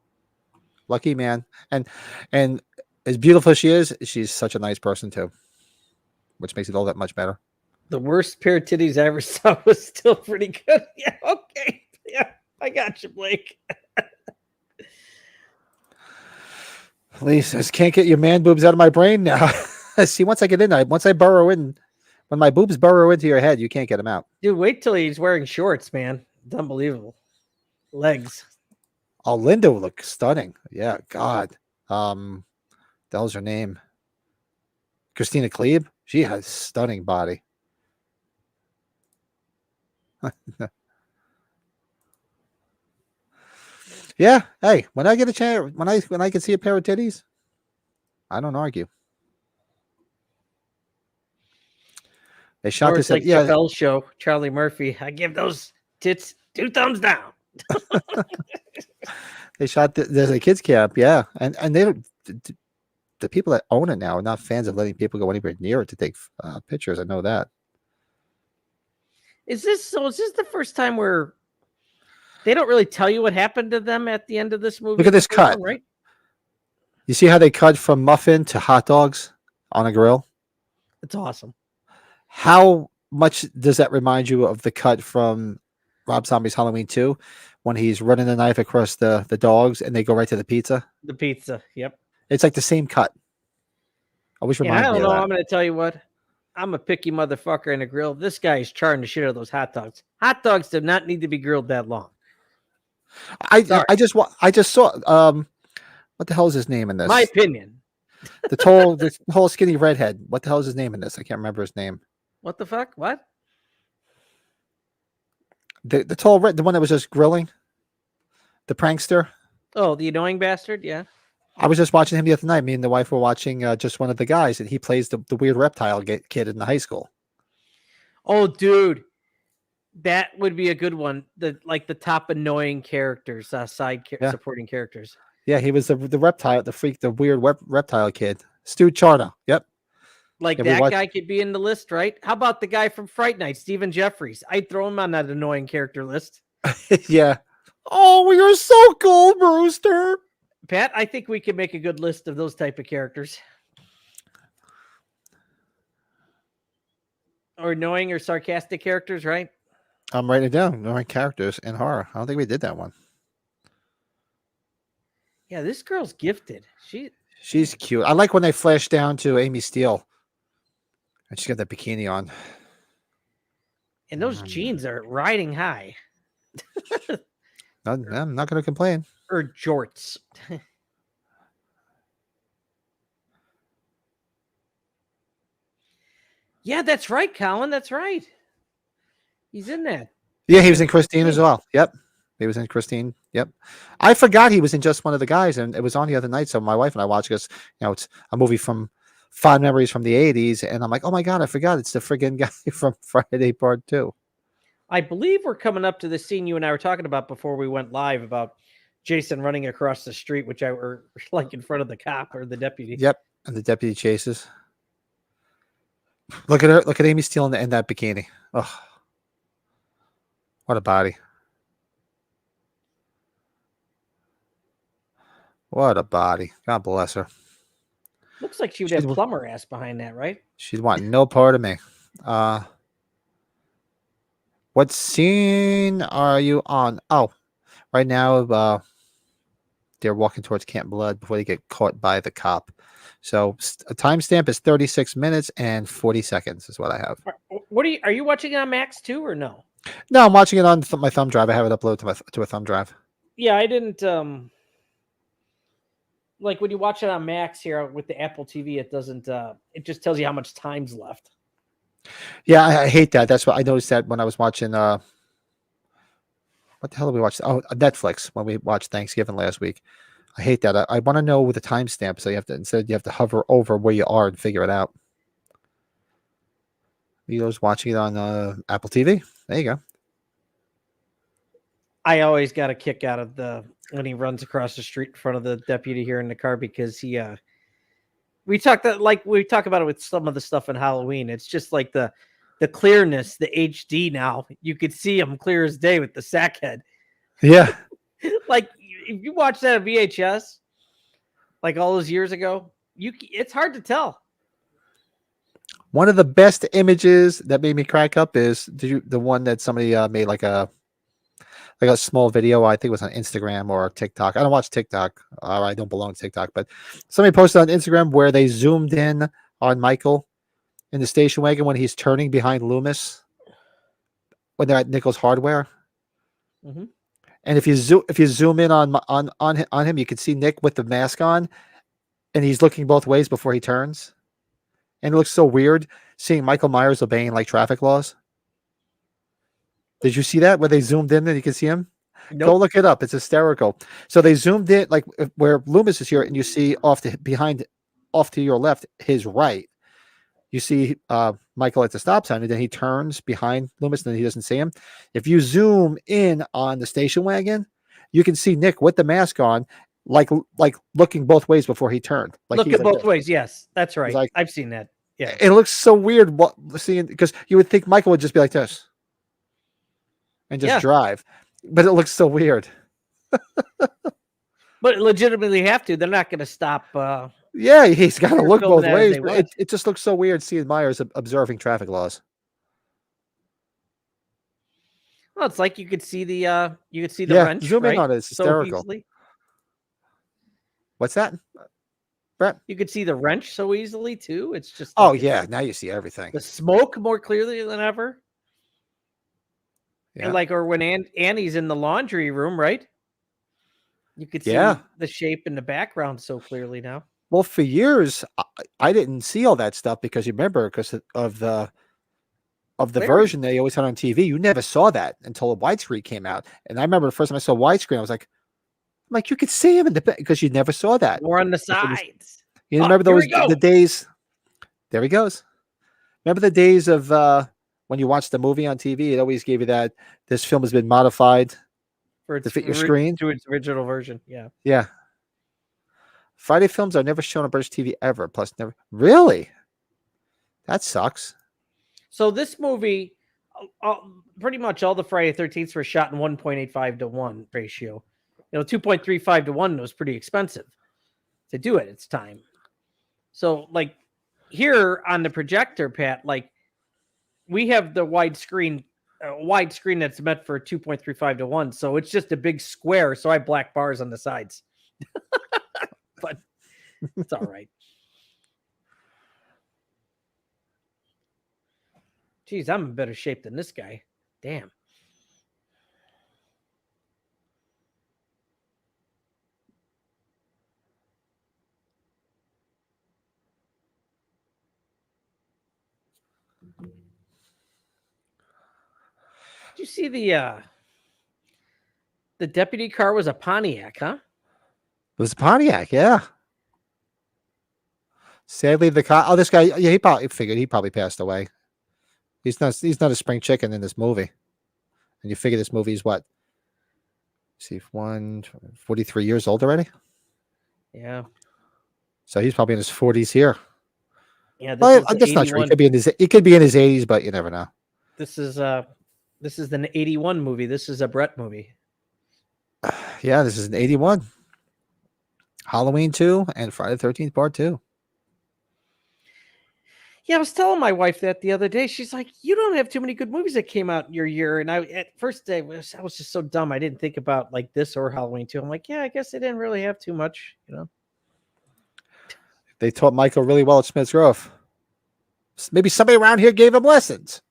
Lucky man, and as beautiful as she is, she's such a nice person too, which makes it all that much better. the worst pair of titties I ever saw was still pretty good. Yeah, okay. Yeah, I got you, Blake. Lee says, can't get your man boobs out of my brain now. See, once I get in, once I burrow in, when my boobs burrow into your head, you can't get them out. Dude, wait till he's wearing shorts, man. It's unbelievable. Legs. Oh, Linda will look stunning. Yeah, God. That was her name. Christina Klebe. She has stunning body. Yeah. Hey, when I get a chance, when I can see a pair of titties, I don't argue. They shot Or this it's like at, yeah. Chappelle's show, Charlie Murphy. I give those tits 2 thumbs down. They shot there's a kids camp, yeah, and they don't. The people that own it now are not fans of letting people go anywhere near it to take pictures. I know that. Is this the first time where they don't really tell you what happened to them at the end of this movie? Look at this cut, right? You see how they cut from muffin to hot dogs on a grill? It's awesome. How much does that remind you of the cut from Rob Zombie's Halloween 2 when he's running the knife across the dogs and they go right to the pizza? The pizza, yep. It's like the same cut. Always remind I me don't of know. that. I'm going to tell you what. I'm a picky motherfucker in a grill. This guy is charring the shit out of those hot dogs. Hot dogs do not need to be grilled that long. I just saw what the hell is his name in this? My opinion. the whole skinny redhead. What the hell is his name in this? I can't remember his name. What the fuck? What? The tall red, the one that was just grilling, the prankster. Oh, the annoying bastard. Yeah. I was just watching him the other night. Me and the wife were watching just one of the guys, and he plays the weird reptile kid in the high school. Oh, dude, that would be a good one. The top annoying characters, supporting characters. Yeah, he was the reptile, the weird reptile kid, Stu Charna. Yep. That guy could be in the list, right? How about the guy from Fright Night, Stephen Jeffries? I'd throw him on that annoying character list. Yeah. Oh, you're so cool, Brewster. Pat, I think we can make a good list of those type of characters. Or annoying or sarcastic characters, right? I'm writing it down. Annoying characters in horror. I don't think we did that one. Yeah, this girl's gifted. She's cute. I like when they flash down to Amy Steele. And she's got that bikini on. And those jeans are riding high. I'm not going to complain. Or jorts. Yeah, that's right, Colin. That's right. He's in that. Yeah, he was in Christine as well. Yep. He was in Christine. Yep. I forgot he was in just one of the guys, and it was on the other night. So my wife and I watched this. It's a movie from fond memories from the 80s. And I'm like, oh my God, I forgot. It's the friggin' guy from Friday Part 2. I believe we're coming up to the scene you and I were talking about before we went live about Jason running across the street, which I were like in front of the cop or the deputy. Yep. And the deputy chases. Look at her. Look at Amy Steele in that bikini. Oh, what a body. What a body. God bless her. Looks like she would have plumber ass behind that, right? She's wanting no part of me. What scene are you on? Oh, right now, they're walking towards Camp Blood before they get caught by the cop. So a timestamp is 36 minutes and 40 seconds is what I have. What are you watching it on Max too or no? No, I'm watching it on my thumb drive. I have it uploaded to a thumb drive. Yeah, I didn't like when you watch it on Max here with the Apple TV, it doesn't it just tells you how much time's left. Yeah, I hate that. That's what I noticed that when I was watching what the hell did we watch? Oh, Netflix when we watched Thanksgiving last week. I hate that. I want to know the timestamp, so you have to hover over where you are and figure it out. Leo's watching it on Apple TV. There you go. I always got a kick out of when he runs across the street in front of the deputy here in the car because we talk about it with some of the stuff in Halloween. It's just like the clearness, the HD now. You could see him clear as day with the sack head. Yeah. Like if you watch that on VHS, like all those years ago, it's hard to tell. One of the best images that made me crack up is the one that somebody made like a small video. I think it was on Instagram or TikTok. I don't watch TikTok. I don't belong to TikTok, but somebody posted on Instagram where they zoomed in on Michael in the station wagon when he's turning behind Loomis when they're at Nichols Hardware. Mm-hmm. And if you zoom in on him, you can see Nick with the mask on, and he's looking both ways before he turns. And it looks so weird seeing Michael Myers obeying like traffic laws. Did you see that where they zoomed in and you can see him? Nope. Go look it up. It's hysterical. So they zoomed in like where Loomis is here, and you see off to your left, his right. You see Michael at the stop sign, and then he turns behind Loomis, and then he doesn't see him. If you zoom in on the station wagon, you can see Nick with the mask on, like looking both ways before he turned. Like look at both ways. Yes, that's right. Like, I've seen that. Yeah, it looks so weird seeing because you would think Michael would just be like this and just drive, but it looks so weird. But legitimately have to. They're not going to stop. Yeah, he's got to look both ways. But it just looks so weird seeing Myers observing traffic laws. Well, it's like you could see the wrench. Zoom in right? on it. It's hysterical. So what's that, Brett? You could see the wrench so easily too. It's just now you see everything. The smoke more clearly than ever. Yeah. And or when Annie's in the laundry room, right? You could see the shape in the background so clearly now. Well, for years, I didn't see all that stuff because you remember because of the version they always had on TV. You never saw that until a widescreen came out. And I remember the first time I saw widescreen, I was like, you could see him in the back because you never saw that. Or on the sides. You remember the days? There he goes. Remember the days of when you watched the movie on TV? It always gave you that this film has been modified to fit your screen to its original version. Yeah. Yeah. Friday films are never shown on British TV ever. Plus, never. Really? That sucks. So this movie, pretty much all the Friday 13th were shot in 1.85 to 1 ratio. 2.35 to 1 was pretty expensive to do at its time. So, here on the projector, Pat, we have the widescreen that's meant for 2.35 to 1. So it's just a big square. So I have black bars on the sides. But it's all right. Geez, I'm in better shape than this guy. Damn. Did you see the deputy car was a Pontiac, huh? It was a Pontiac, yeah. Sadly, the car. Oh, this guy. Yeah, he probably passed away. He's not a spring chicken in this movie. And you figure this movie is what? See, 43 years old already. Yeah. So he's probably in his 40s here. Yeah, that's not true. He could be in his 80s, but you never know. This is an 81 movie. This is a Brett movie. Yeah, this is an 81. Halloween 2 and Friday the 13th Part 2. Yeah, I was telling my wife that the other day. She's like, "You don't have too many good movies that came out in your year." And I, at first, I was just so dumb. I didn't think about like this or Halloween 2. I'm like, yeah, I guess I didn't really have too much, you know. They taught Michael really well at Smith's Grove. Maybe somebody around here gave him lessons.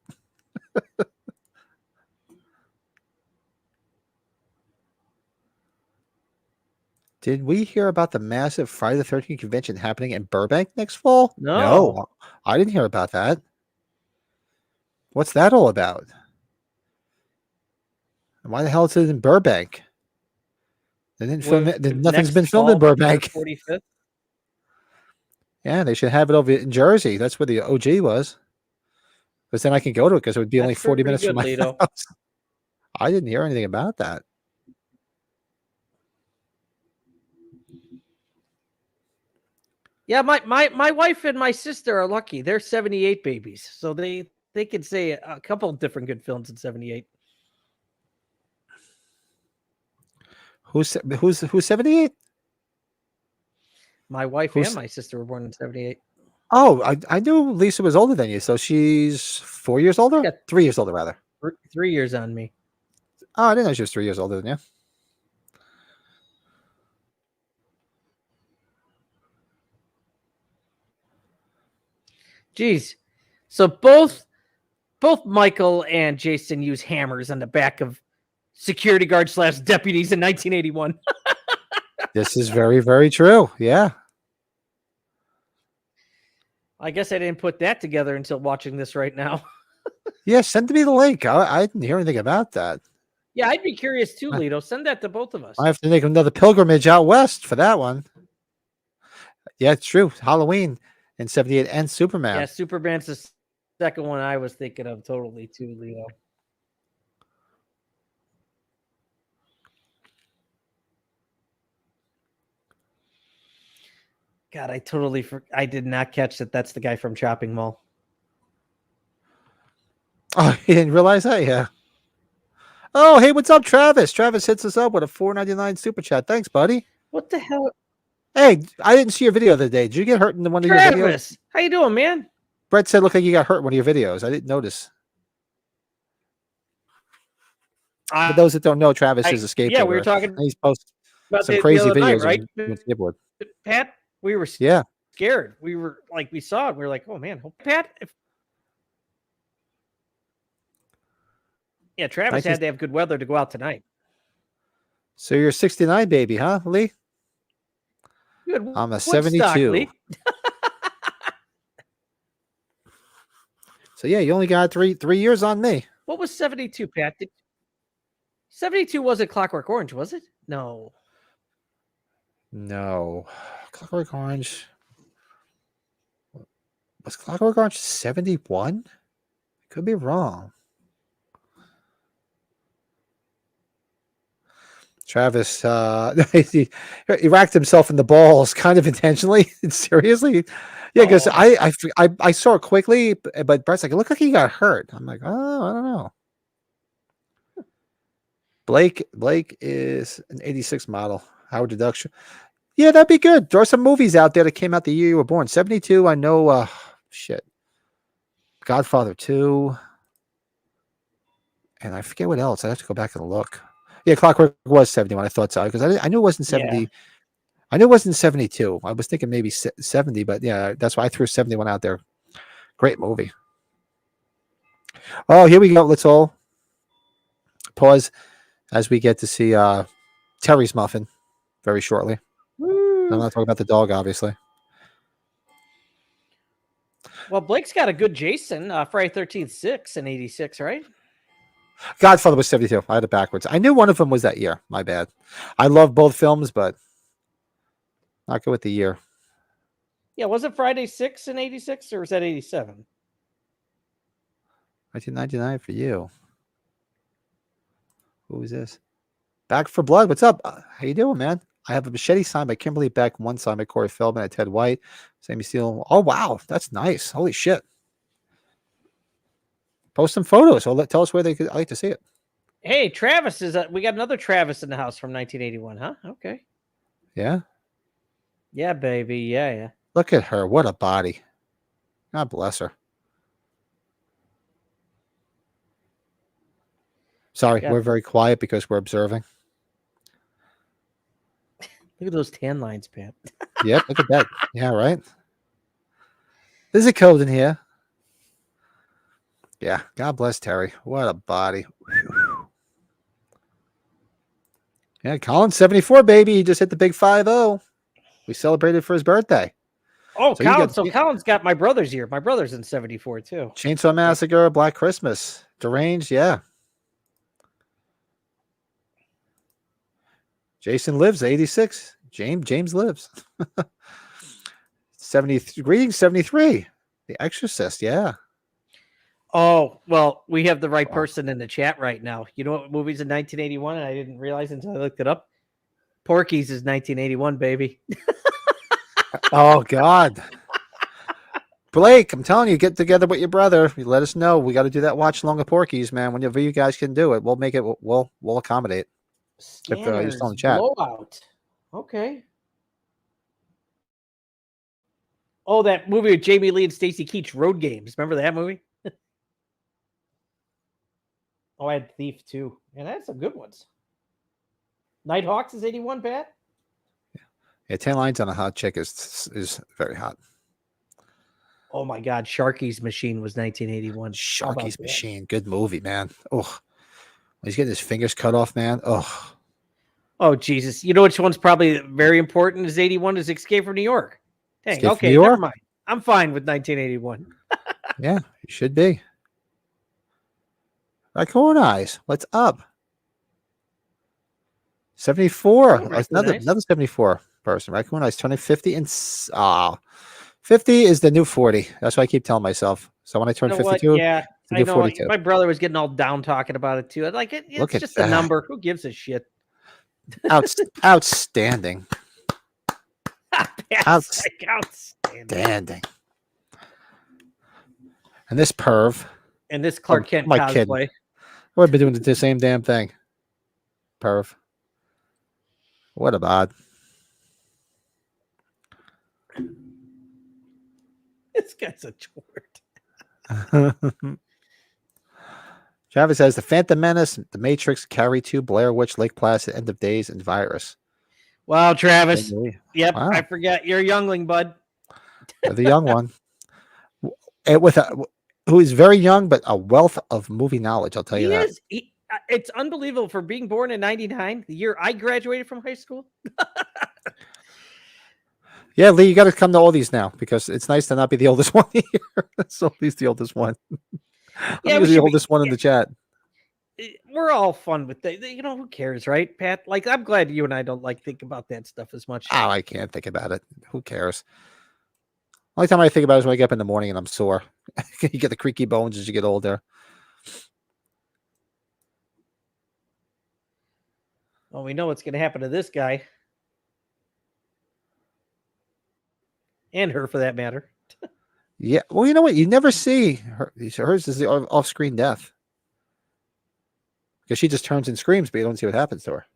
Did we hear about the massive Friday the 13th convention happening in Burbank next fall? No. I didn't hear about that. What's that all about? And why the hell is it in Burbank? They didn't film it. Nothing's been filmed in Burbank. 45th. Yeah, they should have it over in Jersey. That's where the OG was. Because then I can go to it because it would be only 40 minutes from my house. I didn't hear anything about that. Yeah, my wife and my sister are lucky. They're 78 babies. So they could say a couple of different good films in 78. Who's 78? My wife and my sister were born in 78. Oh, I knew Lisa was older than you, so she's 4 years older? Yeah. 3 years older, rather. 3 years on me. Oh, I didn't know she was 3 years older than you. Jeez. So both Michael and Jason use hammers on the back of security guards / deputies in 1981. This is very, very true. Yeah. I guess I didn't put that together until watching this right now. Yeah, send me the link. I didn't hear anything about that. Yeah, I'd be curious too, Lito. Send that to both of us. I have to make another pilgrimage out west for that one. Yeah, it's true. Halloween in 78 and Superman. Yeah, Superman's the second one I was thinking of totally too, Lito. God, I did not catch that that's the guy from Shopping Mall. Oh, you didn't realize that? Yeah. Oh, hey, what's up, Travis? Travis hits us up with a $4.99 super chat. Thanks, buddy. What the hell? Hey, I didn't see your video the other day. Did you get hurt in one of your videos? Travis, how you doing, man? Brett said looked like you got hurt in one of your videos. I didn't notice. For those that don't know, Travis is a skateboarder. Yeah, we were talking. He's posted about some crazy videos, night, right? On skateboard. Pat, we were scared. We were like, we saw it. We were like, oh man, Pat. Yeah, Travis had to have good weather to go out tonight. So you're 69, baby, huh, Lee? Good. I'm a 72. So yeah, you only got three years on me. What was 72, Pat? 72 wasn't Clockwork Orange, was it? No. No. Clockwork Orange. Was Clockwork Orange 71? Could be wrong. Travis, he racked himself in the balls kind of intentionally. Seriously. Yeah, because I saw it quickly, but Brett's like, it looked like he got hurt. I'm like, oh, I don't know. Blake is an 86 model. Howard Deduction. Yeah, that'd be good. There are some movies out there that came out the year you were born. 72, I know, shit. Godfather 2. And I forget what else. I have to go back and look. Yeah, Clockwork was 71. I thought so because I knew it wasn't 70. Yeah. I knew it wasn't 72. I was thinking maybe 70, but yeah, that's why I threw 71 out there. Great movie. Oh, here we go. Let's all pause as we get to see Terry's muffin very shortly. Woo. I'm not talking about the dog, obviously. Well, Blake's got a good Jason, Friday 13th 6 and 86, right? Godfather was 72. I had it backwards. I knew one of them was that year. My bad. I love both films, but not good with the year. Yeah, was it Friday 6 and 86 or was that 87? 1999 for you. Who is this? Back for Blood. What's up? How you doing, man? I have a machete signed by Kimberly Beck, one signed by Corey Feldman and Ted White. Sammy Steele. Oh, wow. That's nice. Holy shit. Post some photos. So tell us where I like to see it. Hey, Travis we got another Travis in the house from 1981, huh? Okay. Yeah. Yeah, baby. Yeah. Look at her. What a body. God bless her. Sorry, Yeah. we're very quiet because we're observing. Look at those tan lines, Pat. Yep, look at that. Yeah, right. There's a code in here. Yeah, God bless Terry. What a body. Yeah, Colin's 74, baby. He just hit the big 5-0. We celebrated for his birthday. Oh, So you Colin. got So Colin's got my brother's year. My brother's in 74 too. Chainsaw Massacre, Black Christmas, Deranged, yeah. Jason lives, 86. James lives. 70. Greetings, 73. The Exorcist, yeah. Oh, well, we have the right person in the chat right now. You know what movie's in 1981? And I didn't realize until I looked it up. Porky's is 1981, baby. Oh, God. Blake, I'm telling you, get together with your brother. You let us know. We got to do that watch along of Porky's, man. Whenever you guys can do it, we'll make it. We'll accommodate. If you're still in the chat. Blowout. Okay. Oh, that movie with Jamie Lee and Stacey Keach, Road Games. Remember that movie? Oh, I had Thief too. And I had some good ones. Nighthawks is 81, Pat? Yeah, 10 lines on a hot chick is very hot. Oh my God, Sharky's Machine was 1981. Sharky's Machine, good movie, man. Oh, he's getting his fingers cut off, man. Oh Jesus! You know which one's probably very important? Is 81 is Escape from New York. Dang. Escape from Okay, New York? never mind. I'm fine with 1981. Yeah, you should be. Raccoon Eyes, what's up? 74. Oh, Another 74 person. Raccoon Eyes turning 50 and 50 is the new 40. That's what I keep telling myself. So when I turn 52, yeah, it's the new I know. 42. My brother was getting all down talking about it too. Like it's Look at just that. a number. Who gives a shit? Outstanding. Outstanding. And this perv. And this Clark Kent cosplay. We've been doing the same damn thing. Perv. What a bod. This guy's a chort. Travis says The Phantom Menace, The Matrix, Carrie 2, Blair Witch, Lake Placid, End of Days, and Virus. Wow, Travis. Yep, wow. I forgot. You're a youngling, bud. You're the young one. Who is very young, but a wealth of movie knowledge, I'll tell you that. It's unbelievable for being born in 99, the year I graduated from high school. Yeah, Lee, you got to come to all these now because it's nice to not be the oldest one here. So at least the oldest one. Yeah, the oldest one in the chat. We're all fun with that. You know, who cares, right, Pat? Like, I'm glad you and I don't think about that stuff as much. Oh, I can't think about it. Who cares? Only time I think about it is when I get up in the morning and I'm sore. You get the creaky bones as you get older. Well, we know what's going to happen to this guy. And her, for that matter. Yeah. Well, you know what? You never see her. Hers is the off-screen death. Because she just turns and screams, but you don't see what happens to her.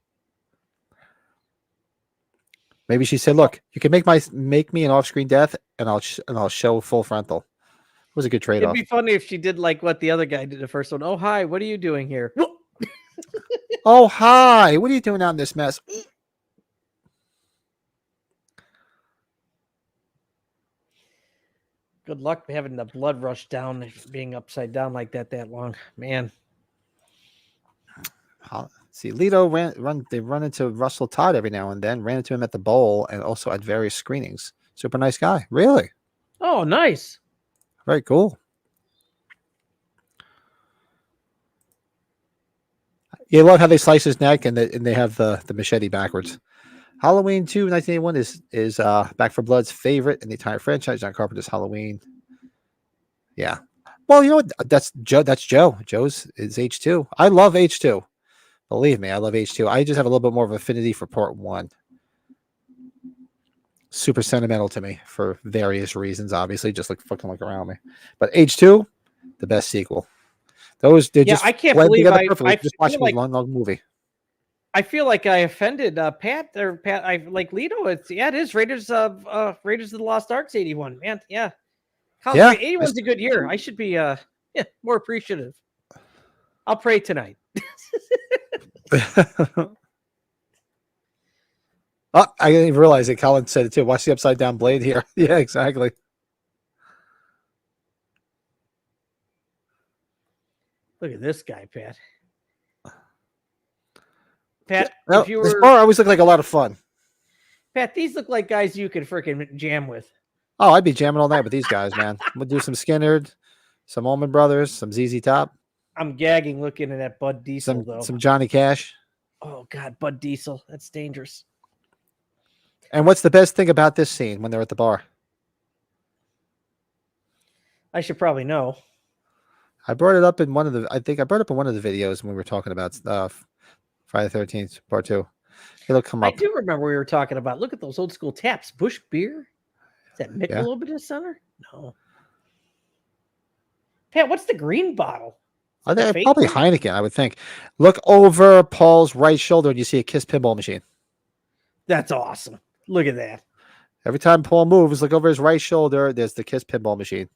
Maybe she said, "Look, you can make me an off-screen death, and I'll show full frontal." It was a good trade-off. It'd be funny if she did like what the other guy did the first one. Oh, hi, what are you doing here? Oh, hi, what are you doing out in this mess? Good luck having the blood rush down, being upside down like that long, man. See, Lito they run into Russell Todd every now and then. Ran into him at the bowl and also at various screenings. Super nice guy, really. Oh, nice. Very cool. You love how they slice his neck and they have the machete backwards. Halloween 2, 1981 is Back for Blood's favorite in the entire franchise. John Carpenter's Halloween. Yeah. Well, you know what? That's Joe. Joe's is H2. I love H2. Believe me, I love H2. I just have a little bit more of affinity for part 1. Super sentimental to me for various reasons, obviously. Just fucking look around me. But H2, the best sequel. I can't believe I just watching a long movie. I feel like I offended Pat. I like Lito. It is Raiders of the Lost Arks 81. Man, yeah. Colin's Yeah. right. 81's a good year. I should be more appreciative. I'll pray tonight. Oh, I didn't even realize it. Colin said it too. Watch the upside down blade here. Yeah, exactly. Look at this guy, Pat. Pat, Well, if you this were bar always looked like a lot of fun. Pat, these look like guys you could freaking jam with. Oh, I'd be jamming all night with these guys, man. We'll do some Skinnerd, some Allman Brothers, some ZZ Top, I'm gagging looking at that Bud Diesel though. some Johnny Cash. Oh God, Bud Diesel. That's dangerous. And what's the best thing about this scene when they're at the bar? I should probably know. I brought it up in one of the. I think I brought it up in one of the videos when we were talking about Friday the 13th Part 2. It'll come up. I do remember we were talking about. Look at those old school taps. Bush Beer. Is that Michelob in the center? No. Pat, what's the green bottle? I think probably Heineken. I would think. Look over Paul's right shoulder, and you see a Kiss pinball machine. That's awesome. Look at that. Every time Paul moves, look over his right shoulder. There's the Kiss pinball machine.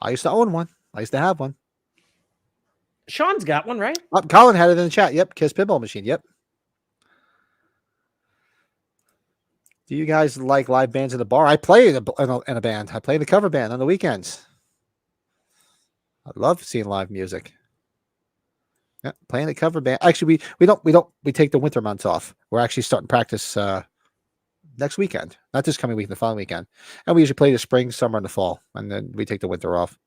I used to own one. I used to have one. Sean's got one, right? Colin had it in the chat. Yep, Kiss pinball machine. Yep. Do you guys like live bands in the bar? I play in a band. I play in a cover band on the weekends. I love seeing live music. Yeah, playing a cover band. Actually, we take the winter months off. We're actually starting practice next weekend, not this coming week, the following weekend. And we usually play the spring, summer, and the fall, and then we take the winter off.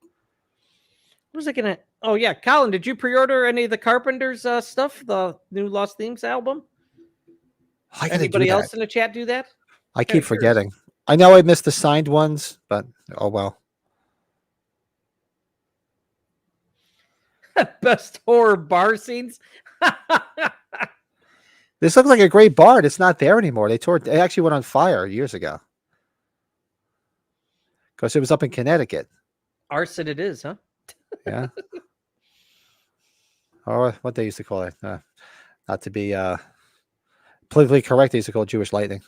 What was I gonna? Oh yeah, Colin, did you pre-order any of the Carpenters stuff? The new Lost Themes album? Anybody else in the chat do that? I keep forgetting. I know I missed the signed ones, but oh well. Best horror bar scenes. This looks like a great bar. It's not there anymore. It actually went on fire years ago because it was up in Connecticut. Arson it is, huh? Yeah. Or what they used to call it. Not to be politically correct, they used to call it Jewish lightning.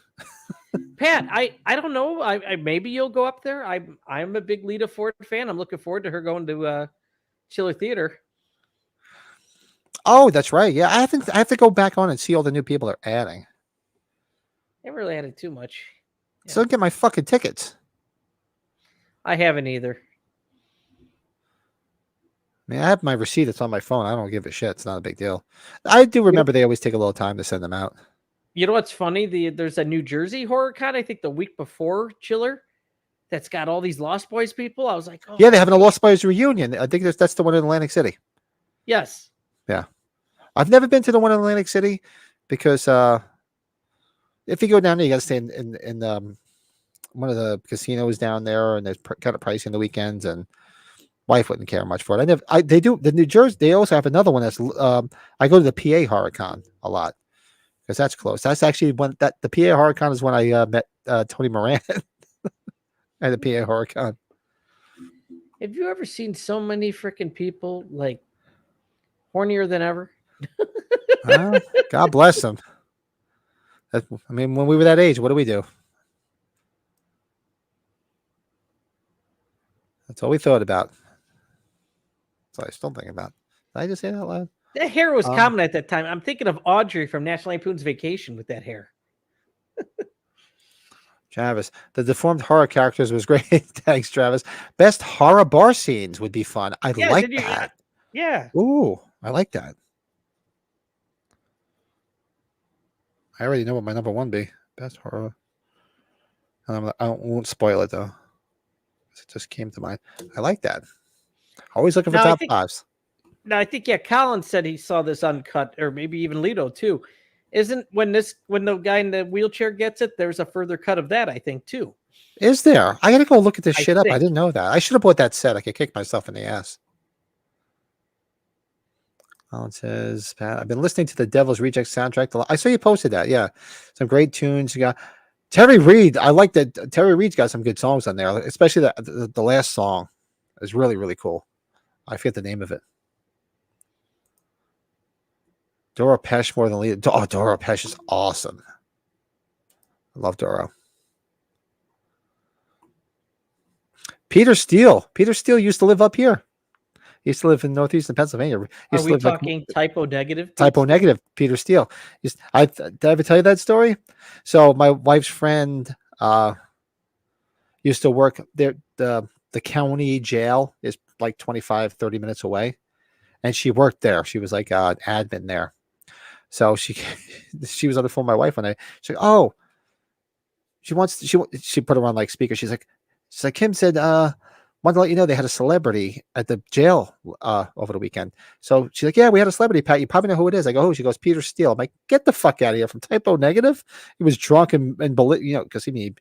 Pat, I don't know. I maybe you'll go up there. I'm a big Lita Ford fan. I'm looking forward to her going to Chiller Theater. Oh, that's right. Yeah, I have to go back on and see all the new people they're adding. They really added too much. Yeah. So get my fucking tickets. I haven't either. I mean, I have my receipt. It's on my phone. I don't give a shit. It's not a big deal. I do remember they always take a little time to send them out. You know what's funny? There's a New Jersey horror con, I think the week before Chiller, that's got all these Lost Boys people. I was like, oh. Yeah, they're having a Lost Boys reunion. I think that's the one in Atlantic City. Yes. Yeah. I've never been to the one in Atlantic City because if you go down there, you got to stay in one of the casinos down there, and there's kind of pricey on the weekends, and wife wouldn't care much for it. They do the New Jersey. They also have another one that's I go to the PA Horror Con a lot because that's close. That's actually the PA Horror Con is when I met Tony Moran at the PA Horror Con. Have you ever seen so many freaking people like hornier than ever? God bless them. I mean, when we were that age, what do we do? That's all we thought about. That's all I still think about. Did I just say that out loud? That hair was common at that time. I'm thinking of Audrey from National Lampoon's Vacation with that hair. Travis, the deformed horror characters was great. Thanks, Travis. Best horror bar scenes would be fun. I like that. Yeah. Ooh, I like that. I already know what my number one be. Best horror. I won't spoil it though. It just came to mind. I like that. Always looking for top fives. No, I think Colin said he saw this uncut, or maybe even Lito too. Isn't when the guy in the wheelchair gets it, there's a further cut of that, I think, too. Is there? I gotta go look at this shit up. I didn't know that. I should have bought that set. I could kick myself in the ass. Colin says, Pat, I've been listening to the Devil's Reject soundtrack. I saw you posted that. Yeah. Some great tunes. You got Terry Reid. I like that. Terry Reid's got some good songs on there, especially the last song is really, really cool. I forget the name of it. Dora Pesh more than Lita. Oh, Dora Pesh is awesome. I love Doro. Peter Steele. Peter Steele used to live up here. He used to live in northeastern Pennsylvania. He Are used to we live talking typo negative? typo negative Peter Steele. Did I ever tell you that story? So my wife's friend used to work there. The county jail is like 25-30 minutes away. And she worked there. She was like an admin there. So she was on the phone with my wife one day. She's like, oh, she put her on like speaker. She's like, Kim said, wanted to let you know they had a celebrity at the jail over the weekend. So she's like, yeah, we had a celebrity, Pat. You probably know who it is. I go, who? She goes, Peter Steele. I'm like, get the fuck out of here from typo negative. He was drunk and because he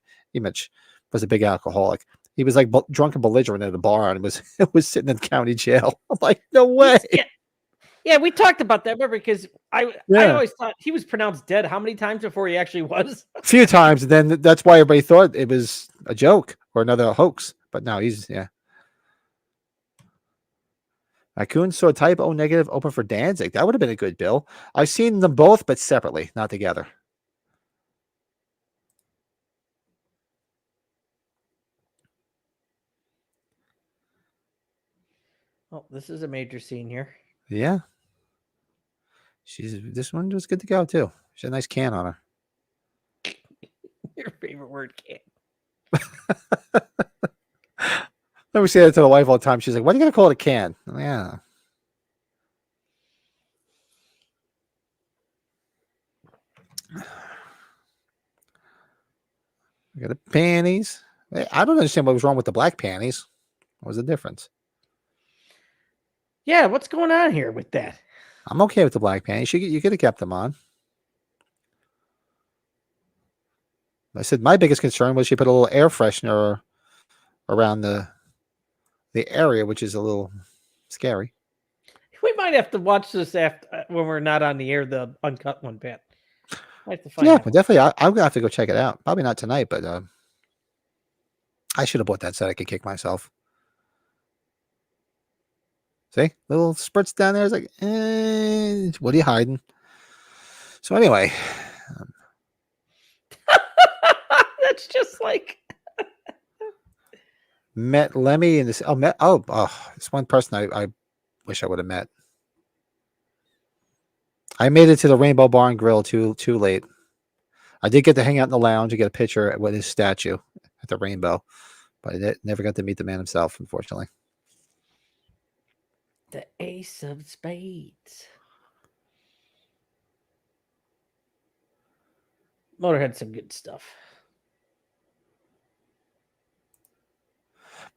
was a big alcoholic. He was like drunk and belligerent at a bar and was sitting in county jail. I'm like, no way. Yeah, we talked about that. Remember, because I always thought he was pronounced dead. How many times before he actually was? A few times. And then that's why everybody thought it was a joke or another hoax. But no, he's, yeah. Raccoon saw typo negative open for Danzig. That would have been a good bill. I've seen them both, but separately, not together. Oh, this is a major scene here. Yeah. This one was good to go too. She had a nice can on her. Your favorite word, can. Let me say that to the wife all the time. She's like, "Why are you gonna call it a can?" Yeah. We got the panties. I don't understand what was wrong with the black panties. What was the difference? Yeah, what's going on here with that? I'm okay with the black panties. You could have kept them on. I said my biggest concern was she put a little air freshener around the area, which is a little scary. We might have to watch this after when we're not on the air, the uncut one, Pat. I have to find Yeah, out. well, definitely. I'm gonna have to go check it out. Probably not tonight, but I should have bought that so I could kick myself. See, little spurts down there. It's like, what are you hiding? So anyway, That's just like met Lemmy in this. This one person I wish I would have met. I made it to the Rainbow Bar and Grill too late. I did get to hang out in the lounge and get a picture with his statue at the Rainbow, but I never got to meet the man himself, unfortunately. the ace of spades. Motor had some good stuff.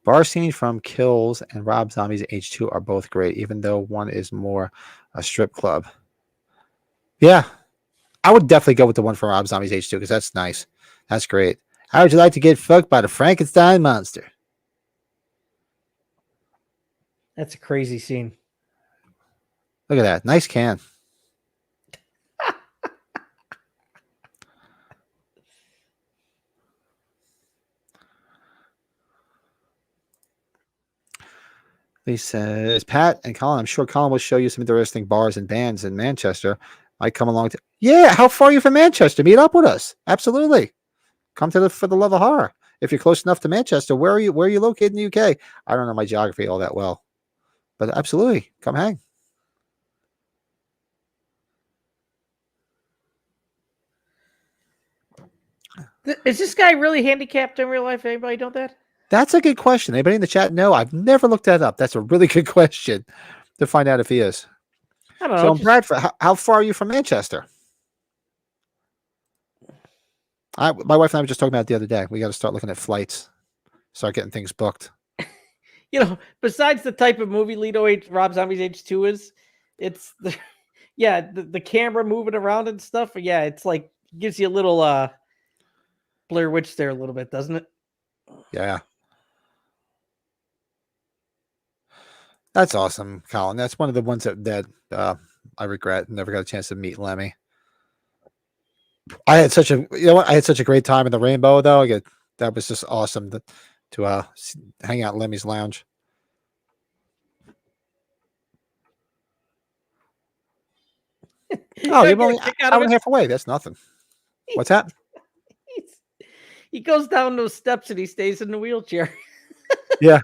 Bar scene from Kills and Rob Zombie's H2 are both great, even though one is more a strip club. Yeah, I would definitely go with the one from Rob Zombie's H2 because that's nice. That's great. How would you like to get fucked by the Frankenstein monster? That's a crazy scene. Look at that. Nice can. He says, Pat and Colin, I'm sure Colin will show you some interesting bars and bands in Manchester. Might come along to. Yeah, how far are you from Manchester? Meet up with us. Absolutely. Come to For the Love of Horror. If you're close enough to Manchester, where are you located in the UK? I don't know my geography all that well. But absolutely, come hang. Is this guy really handicapped in real life? Anybody know that? That's a good question. Anybody in the chat know? I've never looked that up. That's a really good question to find out if he is. I don't know. So, Bradford, how far are you from Manchester? My wife and I were just talking about it the other day. We got to start looking at flights, start getting things booked. You know, besides the type of movie Rob Zombie's H2 is, it's the camera moving around and stuff. Yeah, it's like gives you a little Blair Witch there a little bit, doesn't it? Yeah. That's awesome, Colin. That's one of the ones that I regret. Never got a chance to meet Lemmy. I had such a great time in the Rainbow though. That was just awesome to hang out in Lemmy's lounge. Oh, you're only an hour and a half away. That's nothing. What's that? He goes down those steps and he stays in the wheelchair. Yeah.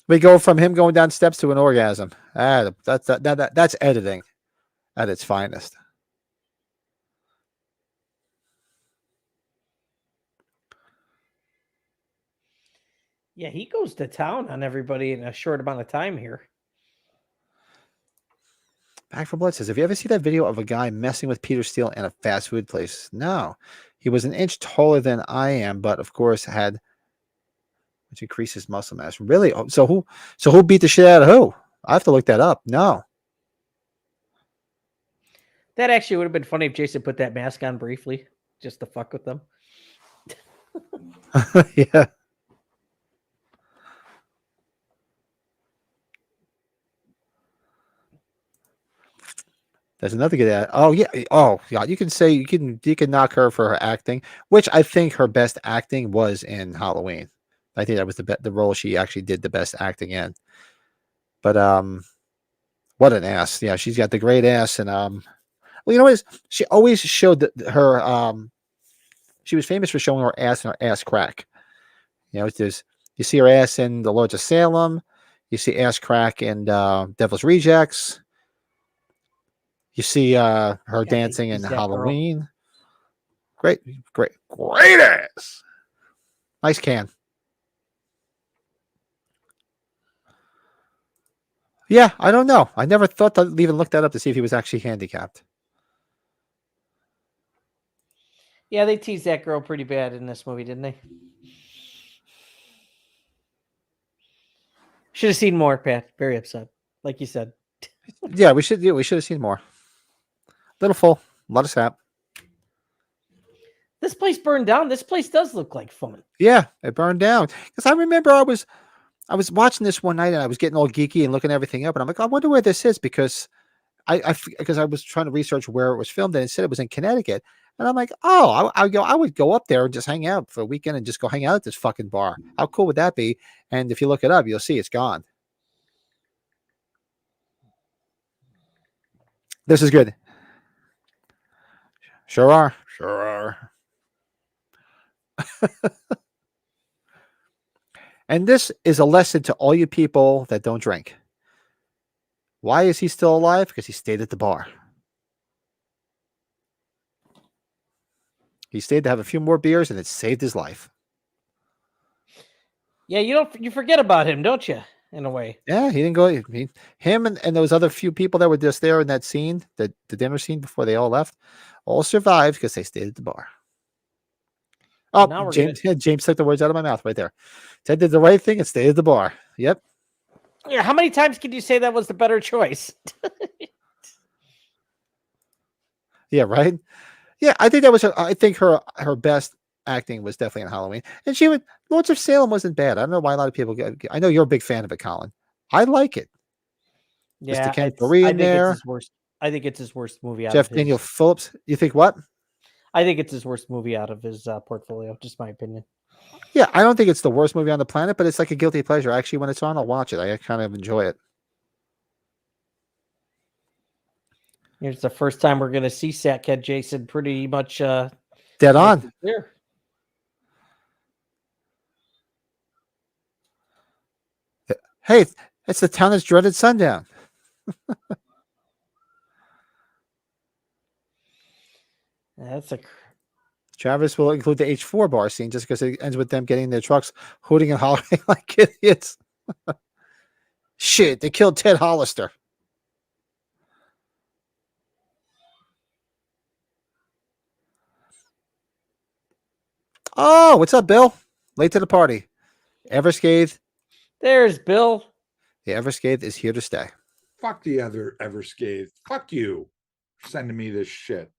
We go from him going down steps to an orgasm. That's editing at its finest. Yeah, he goes to town on everybody in a short amount of time here. Back for Blood says, have you ever seen that video of a guy messing with Peter Steele in a fast food place? No. He was an inch taller than I am, but of course had, which increases muscle mass. Really? Oh, so who beat the shit out of who? I have to look that up. No. That actually would have been funny if Jason put that mask on briefly, just to fuck with them. Yeah. There's another good ad. Oh yeah. Oh yeah. You can say you can knock her for her acting, which I think her best acting was in Halloween. I think that was the role she actually did the best acting in. But what an ass. Yeah, she's got the great ass, and well, you know what is, she always showed her she was famous for showing her ass and her ass crack. You know, you see her ass in The Lords of Salem, you see ass crack in Devil's Rejects. You see her dancing in Halloween. Girl. Great ass. Nice can. Yeah, I don't know. I never thought to even look that up to see if he was actually handicapped. Yeah, they teased that girl pretty bad in this movie, didn't they? Should have seen more, Pat. Very upset, like you said. Yeah, we should have seen more. Little full, a lot of sap. This place burned down. This place does look like fun. Yeah, it burned down. Because I remember I was watching this one night and I was getting all geeky and looking everything up, and I'm like, I wonder where this is, because because I was trying to research where it was filmed, and it said it was in Connecticut, and I'm like, oh, I would go up there and just hang out for a weekend and just go hang out at this fucking bar. How cool would that be? And if you look it up, you'll see it's gone. This is good. Sure are. And this is a lesson to all you people that don't drink. Why is he still alive? Because he stayed at the bar. He stayed to have a few more beers, and it saved his life. Yeah, you forget about him, don't you? In a way. Yeah, he didn't go. Him and those other few people that were just there in that scene, the dinner scene before they all left, all survived because they stayed at the bar. Oh, James took the words out of my mouth right there. Ted did the right thing and stayed at the bar. Yep. Yeah, how many times can you say that was the better choice? Yeah, right. Yeah, I think that was. I think her best acting was definitely in Halloween, and Lords of Salem wasn't bad. I don't know why a lot of people I know you're a big fan of it, Colin. I like it. Yeah, Mr. Ken Faree in there. It's his worst. I think it's his worst movie out Jeff of Daniel Phillips. You think what? I think it's his worst movie out of his portfolio. Just my opinion. Yeah, I don't think it's the worst movie on the planet, but it's like a guilty pleasure. Actually, when it's on, I'll watch it. I kind of enjoy it. It's the first time we're going to see Sackhead Jason pretty much dead on. There. Hey, it's the town that's dreaded sundown. That's a. Travis will include the H4 bar scene just because it ends with them getting in their trucks, hooting and hollering like idiots. Shit, they killed Ted Hollister. Oh, what's up, Bill? Late to the party. Everscathed. There's Bill. The Everscathed is here to stay. Fuck the other Everscathed. Fuck you for sending me this shit.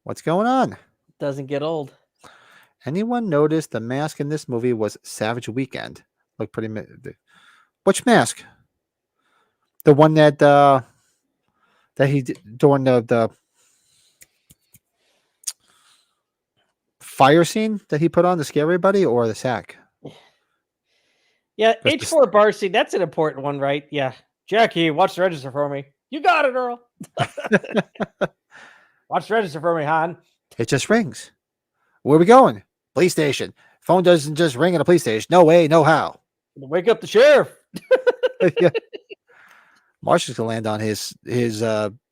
What's going on? Doesn't get old. Anyone notice the mask in this movie was Savage Weekend? Looked pretty. Which mask? The one that he did during the fire scene that he put on to scare everybody, or the sack? Yeah, H4 bar scene. That's an important one, right? Yeah. Jackie, watch the register for me. You got it, Earl. Watch the register for me, Han. It just rings. Where are we going? Police station. Phone doesn't just ring at a police station. No way, no how. Wake up the sheriff. Yeah. Marshall's gonna land on his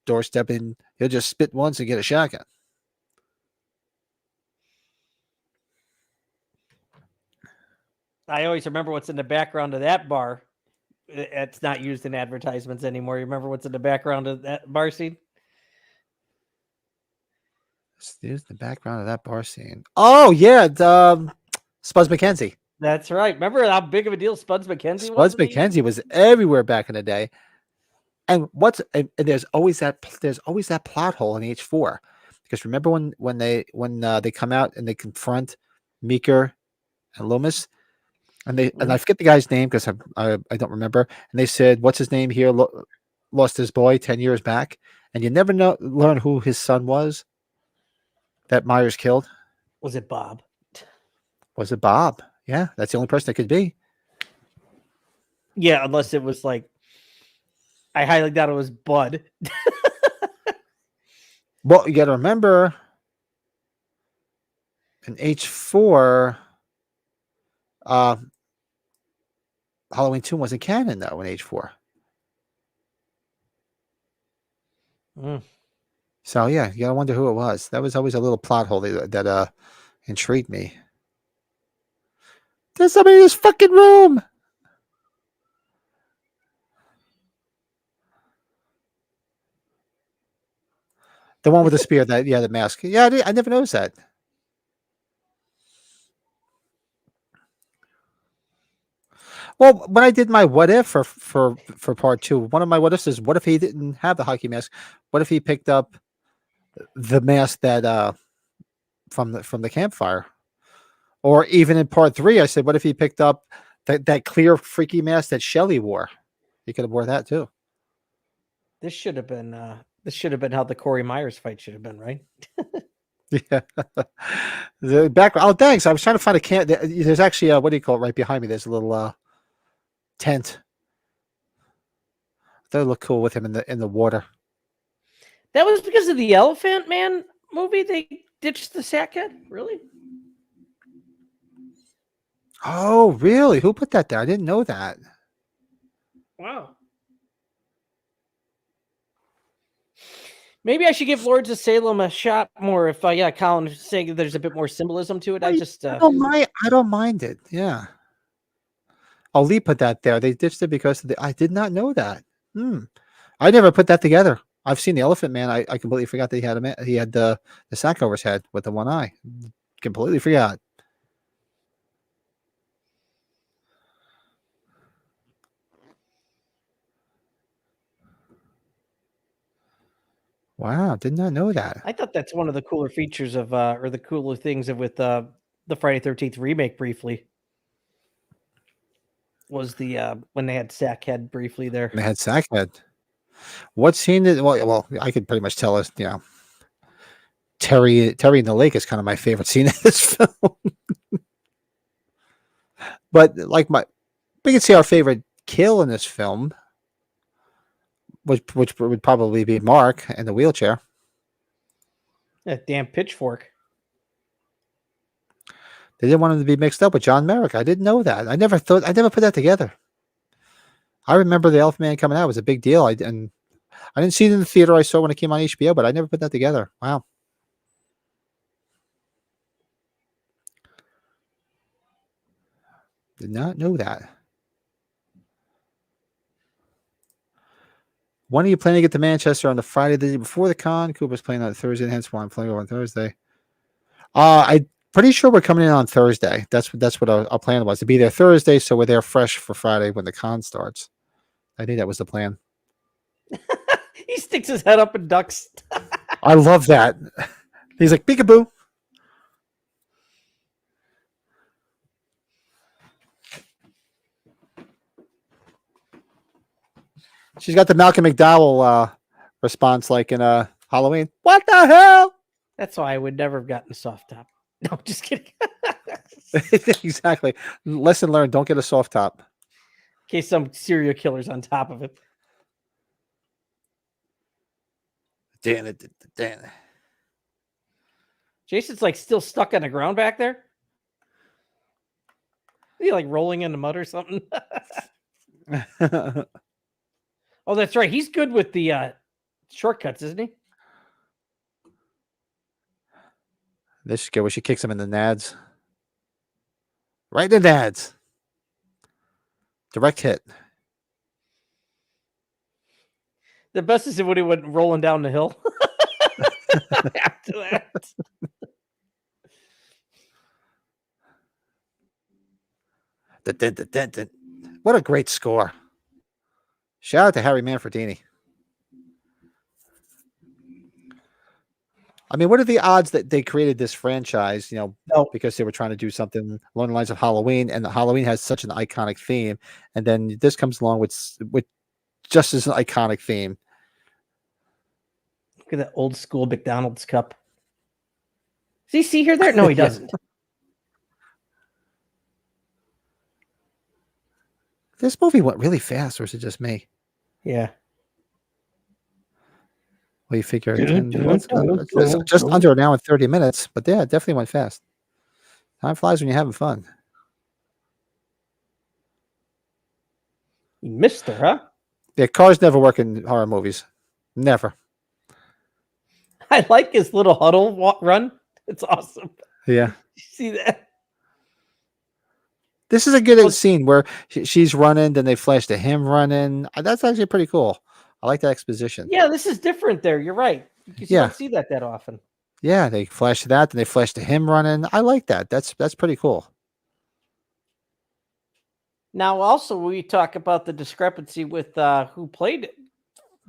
doorstep and he'll just spit once and get a shotgun. I always remember what's in the background of that bar. It's not used in advertisements anymore. You remember what's in the background of that bar scene? Here's the background of that bar scene. Oh yeah, Spuds McKenzie. That's right. Remember how big of a deal Spuds McKenzie was? Spuds McKenzie was everywhere back in the day. And there's always that plot hole in H4, because remember when they come out and they confront Meeker and Loomis, and I forget the guy's name because I don't remember, and they said, what's his name here, lost his boy 10 years back, and you never learn who his son was that Myers killed. Was it Bob? Was it Bob? Yeah, that's the only person it could be. Yeah, unless it was like, I highly doubt it was Bud. Well, you got to remember, in H4, Halloween 2 wasn't canon though in H4. So yeah, you gotta wonder who it was. That was always a little plot hole that intrigued me. There's somebody in this fucking room. The one with the spear, the mask. Yeah, I never noticed that. Well, when I did my what if for part 2, one of my what ifs is, what if he didn't have the hockey mask? What if he picked up the mask that from the campfire? Or even in part 3, I said, what if he picked up that clear freaky mask that Shelley wore? He could have wore that too. This should have been how the Corey Myers fight should have been, right? Yeah. The background. Oh, thanks. I was trying to find a can. There's actually what do you call it right behind me? There's a little tent. That would look cool with him in the water. That was because of the Elephant Man movie. They ditched the sackhead. Really? Oh, really? Who put that there? I didn't know that. Wow. Maybe I should give Lords of Salem a shot more. If Colin saying there's a bit more symbolism to it. I don't mind. I don't mind it. Yeah. Oh, Lee put that there. They ditched it because I did not know that. I never put that together. I've seen the Elephant Man. I completely forgot that he had the sack over his head with the one eye. Completely forgot. Wow, did not know that. I thought that's one of the cooler features of, or the cooler things with the Friday 13th remake. Briefly, was the when they had Sackhead briefly there. They had Sackhead. What scene did? Well, I could pretty much tell us. Terry in the lake is kind of my favorite scene in this film. But like we can see our favorite kill in this film, which would probably be Mark in the wheelchair. That damn pitchfork. They didn't want him to be mixed up with John Merrick. I didn't know that. I never put that together. I remember the Elephant Man coming out. It was a big deal. I didn't see it in the theater. I saw when it came on HBO, but I never put that together. Wow. Did not know that. When are you planning to get to Manchester on the Friday the day before the con? Cooper's playing on Thursday, hence why I'm playing over on Thursday. I'm pretty sure we're coming in on Thursday. That's what our plan was, to be there Thursday, so we're there fresh for Friday when the con starts. I think that was the plan. He sticks his head up and ducks. I love that. He's like, peekaboo. She's got the Malcolm McDowell response like in Halloween. What the hell? That's why I would never have gotten a soft top. No, just kidding. Exactly. Lesson learned. Don't get a soft top. In case some serial killer's on top of it. Damn it. Damn it. Jason's like still stuck on the ground back there. Is he like rolling in the mud or something? Oh, that's right. He's good with the shortcuts, isn't he? This is good where she kicks him in the nads. Right in the nads. Direct hit. The best is when he went rolling down the hill. After that. What a great score. Shout out to Harry Manfredini. I mean, what are the odds that they created this franchise, No. because they were trying to do something along the lines of Halloween, and Halloween has such an iconic theme, and then this comes along with just as an iconic theme. Look at that old school McDonald's cup. Does he see her there? No, he doesn't. This movie went really fast, or is it just me? Yeah. Well, you figure it's just under an hour and 30 minutes, but yeah, it definitely went fast. Time flies when you're having fun. You missed her, huh? Yeah, cars never work in horror movies. Never. I like his little huddle run. It's awesome. Yeah. You see that? This is a good scene where she's running, then they flash to him running. That's actually pretty cool. I like that exposition. Yeah, this is different there. You're right. You don't see that often. Yeah, they flash to that, then they flash to him running. I like that. That's pretty cool. Now, also, we talk about the discrepancy with who played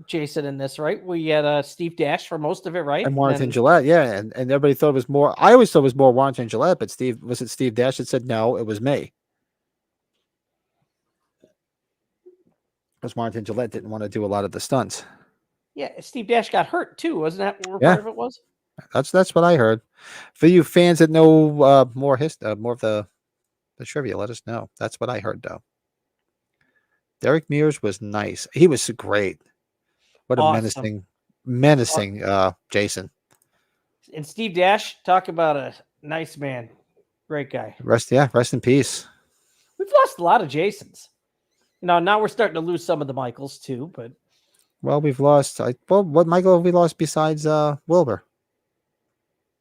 Jason in this, right? We had Steve Dash for most of it, right? And Warrington Gillette, yeah. And everybody thought it was more. I always thought it was more Warrington Gillette, but was it Steve Dash that said no, it was me. Because Warrington Gillette didn't want to do a lot of the stunts. Yeah, Steve Dash got hurt too, wasn't that where Yeah. part of it was? That's what I heard. For you fans that know more of the trivia, let us know. That's what I heard, though. Derek Mears was nice. He was great. What a menacing Jason. And Steve Dash, talk about a nice man. Great guy. Rest in peace. We've lost a lot of Jasons. Now we're starting to lose some of the Michaels too, but we've lost. What Michael have we lost besides Wilbur?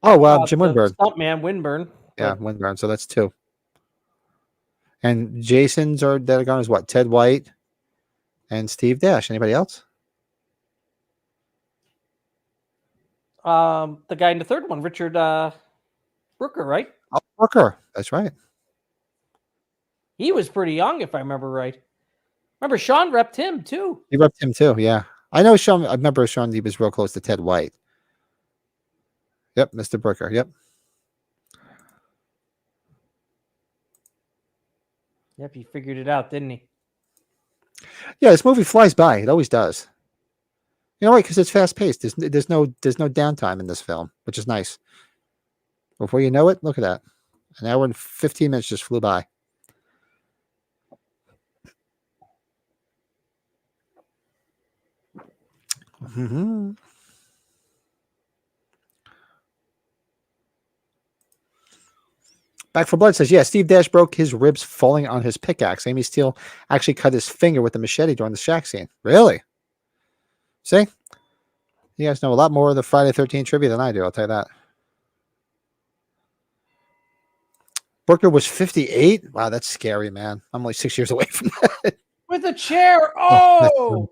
Oh, Jim Winburn. Stuntman Winburn. Yeah, Winburn. So that's 2. And Jasons that are gone is what? Ted White and Steve Dash. Anybody else? The guy in the third one, Richard Brooker, right? Oh, Brooker. That's right. He was pretty young, if I remember right. Remember, Sean repped him too. He repped him too, yeah. I know Sean. I remember Sean. He was real close to Ted White. Yep, Mr. Brooker. Yep. Yep, he figured it out, didn't he? Yeah, this movie flies by. It always does. You know why? Because it's fast paced. There's no downtime in this film, which is nice. Before you know it, look at that. An hour and 15 minutes just flew by. Mm-hmm. Back for Blood says, yeah, Steve Dash broke his ribs falling on his pickaxe. Amy Steele actually cut his finger with the machete during the shack scene. Really? See? You guys know a lot more of the Friday 13 trivia than I do, I'll tell you that. Booker was 58? Wow, that's scary, man. I'm only 6 years away from that. With a chair. Oh!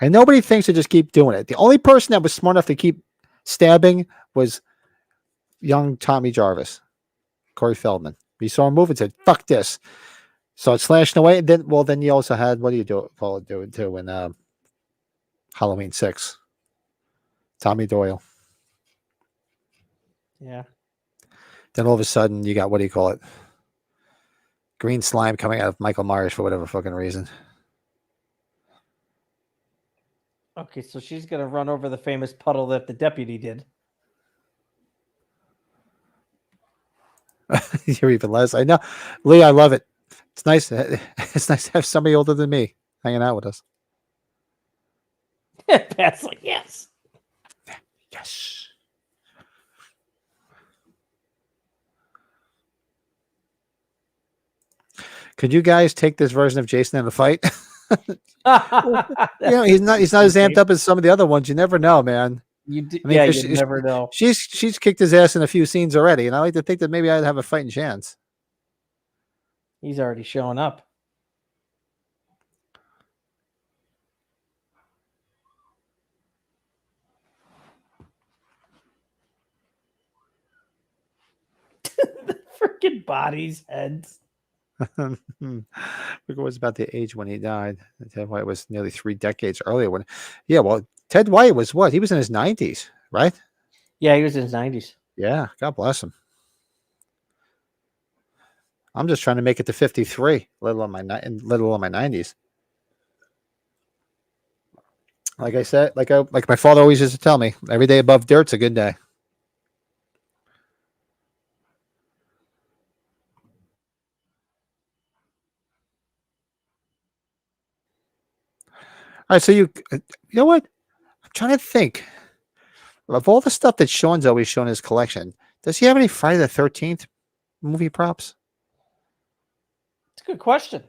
And nobody thinks to just keep doing it. The only person that was smart enough to keep stabbing was young Tommy Jarvis, Corey Feldman. He saw him move and said, fuck this. So it's slashing away. And then you also had, what do you do it too in Halloween 6? Tommy Doyle. Yeah. Then all of a sudden you got, what do you call it? Green slime coming out of Michael Myers for whatever fucking reason. Okay, so she's going to run over the famous puddle that the deputy did. You're even less. I know. Lee, I love it. It's nice. It's nice to have somebody older than me hanging out with us. Pat's like, yes. Yes. Could you guys take this version of Jason in a fight? He's not as amped up as some of the other ones. You never know, man. You never know. She's kicked his ass in a few scenes already, and I like to think that maybe I'd have a fighting chance. He's already showing up. The freaking bodies, heads. It was about the age when he died. Ted White was nearly 3 decades earlier. Ted White was what? He was in his 90s, right? Yeah, he was in his 90s. Yeah, God bless him. I'm just trying to make it to 53, let alone my 90s. Like I said, like my father always used to tell me, every day above dirt's a good day. All right, so you know what? I'm trying to think of all the stuff that Sean's always shown in his collection. Does he have any Friday the 13th movie props? It's a good question.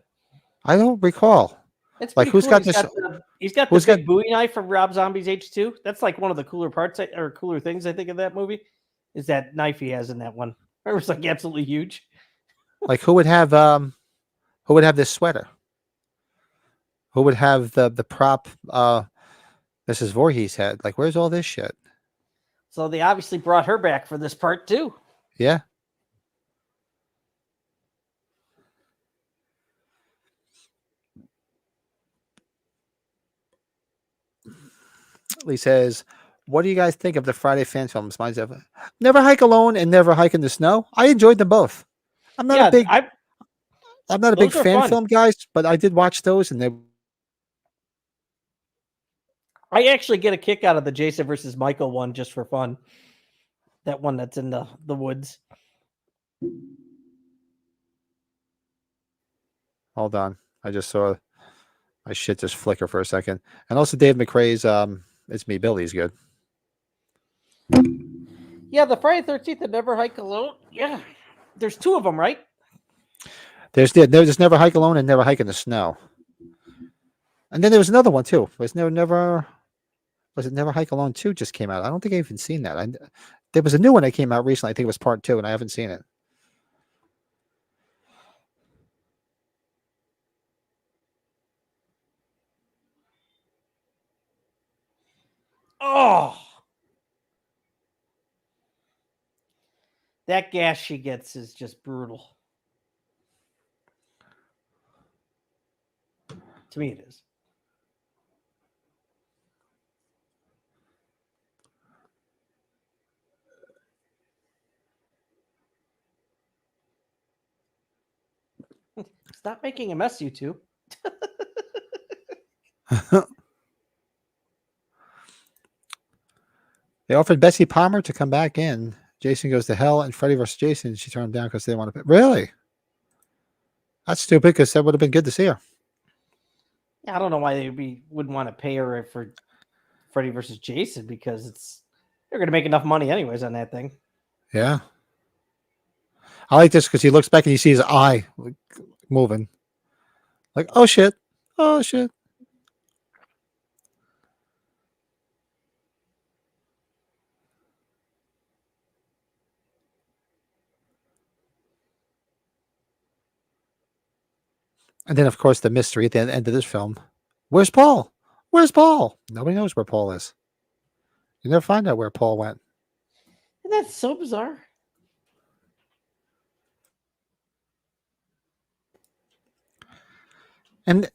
I don't recall. It's like who's cool. got this? He's got the big Bowie knife from Rob Zombie's H2. That's like one of the cooler parts or cooler things I think of that movie. Is that knife he has in that one? It was like absolutely huge. Like who would have this sweater? Who would have the prop this is Voorhees head? Like where's all this shit? So they obviously brought her back for this part too. Yeah. Lee says, what do you guys think of the Friday fan films? Mine's Never Hike Alone and Never Hike in the Snow. I enjoyed them both. I'm not a big fan film guys, but I did watch those and I actually get a kick out of the Jason versus Michael one just for fun. That one that's in the woods. Hold on. I just saw my shit just flicker for a second. And also Dave McRae's It's Me, Billy's good. Yeah, the Friday 13th and Never Hike Alone. Yeah. There's 2 of them, right? There's Never Hike Alone and Never Hike in the Snow. And then there was another one too. Was it Never Hike Alone 2 just came out? I don't think I've even seen that. There was a new one that came out recently. I think it was part 2, and I haven't seen it. Oh, that gas she gets is just brutal. To me, it is. Stop making a mess, you two. They offered Betsy Palmer to come back in. Jason Goes to Hell and Freddy vs. Jason. She turned down because they didn't want to pay. Really? That's stupid because that would have been good to see her. I don't know why they wouldn't want to pay her for Freddy versus Jason because they're going to make enough money anyways on that thing. Yeah. I like this because he looks back and you see his eye moving. Like, oh shit. Oh shit. And then, of course, the mystery at the end of this film. Where's Paul? Where's Paul? Nobody knows where Paul is. You never find out where Paul went. And that's so bizarre. And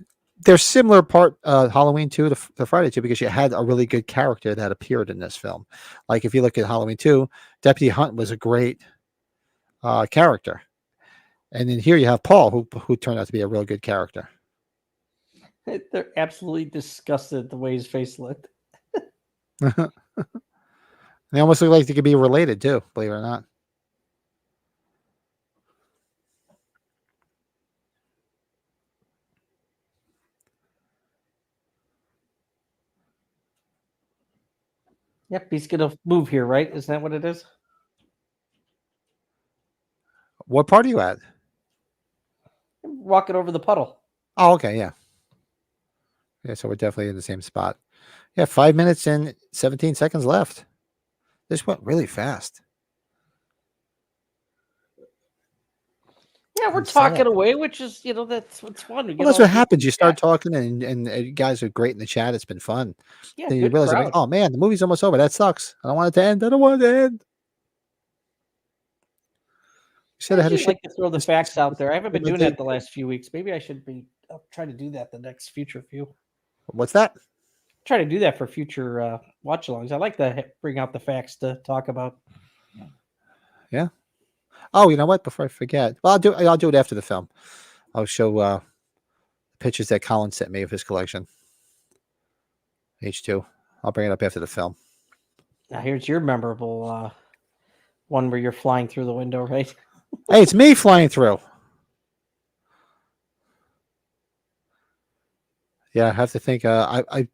there's similar part Halloween 2 to Friday 2 because you had a really good character that appeared in this film. Like if you look at Halloween 2, Deputy Hunt was a great character. And then here you have Paul, who turned out to be a real good character. They're absolutely disgusted at the way his face looked. They almost look like they could be related too, believe it or not. Yep, he's gonna move here, right? Isn't that what it is? What part are you at? Walking over the puddle. Oh, okay, yeah. Yeah, so we're definitely in the same spot. Yeah, 5 minutes and 17 seconds left. This went really fast. Yeah, we're I'm sad. talking away, which is that's what's fun. Well, that's what happens. You start talking, and you guys are great in the chat. It's been fun. Yeah, Then you good realize, crowd. oh man, the movie's almost over. That sucks. I don't want it to end. I don't want it to end. You said I had a I'd shit. like to throw the facts out there. I haven't been What doing they- that the last few weeks. Maybe I should be. I'll try to do that the next future few. What's that? Try to do that for future watch-alongs. I like to bring out the facts to talk about. Yeah. Oh, you know what? Before I forget, well, I'll do it after the film. I'll show pictures that Colin sent me of his collection. H2. I'll bring it up after the film. Now here's your memorable one where you're flying through the window, right? Hey, it's me flying through. Yeah, I have to think. I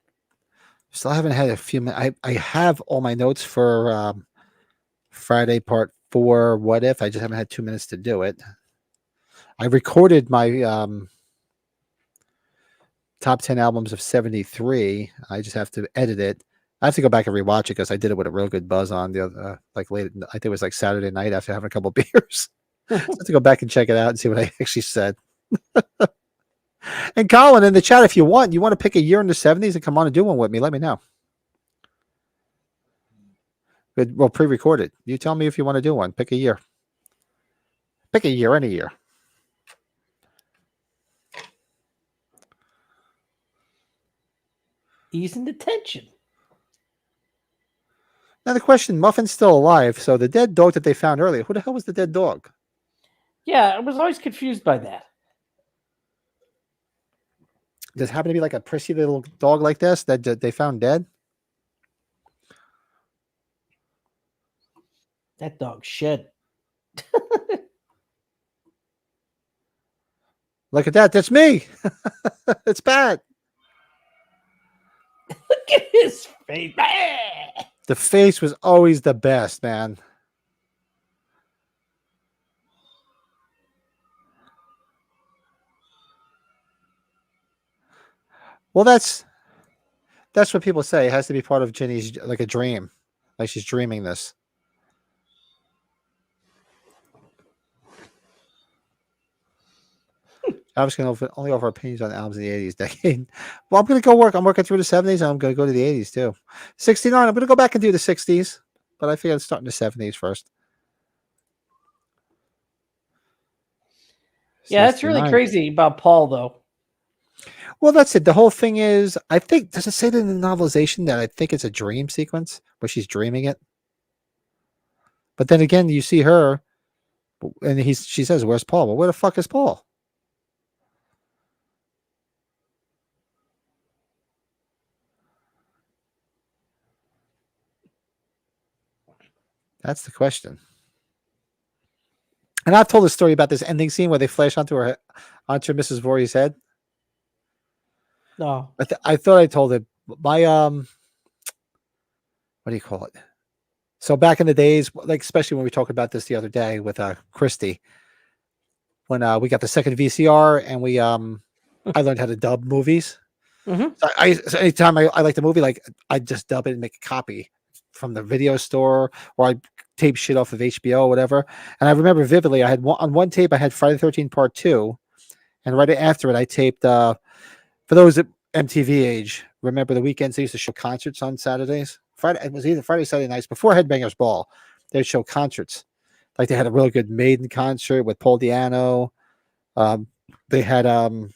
still haven't had a few minutes. I have all my notes for Friday part 4. What if? I just haven't had 2 minutes to do it. I recorded my top 10 albums of 73. I just have to edit it. I have to go back and rewatch it because I did it with a real good buzz on the other, like late. I think it was like Saturday night after having a couple of beers. So I have to go back and check it out and see what I actually said. And Colin, in the chat, if you want to pick a year in the 70s and come on and do one with me, let me know. We'll pre-record it. You tell me if you want to do one. Pick a year. Pick a year, any year. Easing the tension. Now the question, Muffin's still alive, so the dead dog that they found earlier, who the hell was the dead dog? Yeah, I was always confused by that. Does it happen to be like a prissy little dog like this that they found dead? That dog shed. Look at that. That's me. It's bad. Look at his face. The face was always the best, man. Well, that's what people say. It has to be part of Jenny's, like a dream. Like she's dreaming this. I was going to only offer opinions on albums in the 80s decade. Well, I'm going to go work. I'm working through the 70s, and I'm going to go to the 80s too. 69, I'm going to go back and do the 60s, but I figure I'd start in the 70s first. Yeah, that's really 69. crazy about Paul, though. Well, that's it. The whole thing is, I think, does it say that in the novelization that I think it's a dream sequence where she's dreaming it? But then again, you see her, and she says, "Where's Paul?" Well, where the fuck is Paul? That's the question. And I've told a story about this ending scene where they flash onto Mrs. Voorhees' head. No. I thought I told it. My what do you call it? So back in the days, like especially when we talked about this the other day with Christy, when we got the second VCR and we I learned how to dub movies. Mm-hmm. So anytime I like the movie, like I just dub it and make a copy from the video store, or I tape shit off of HBO or whatever. And I remember vividly, I had on one tape I had Friday the 13th Part 2, and right after it I taped. For those at MTV age, remember the weekends they used to show concerts on Saturdays. It was either Friday, Saturday nights before Headbangers Ball. They'd show concerts. Like they had a really good Maiden concert with Paul Di'Anno. They had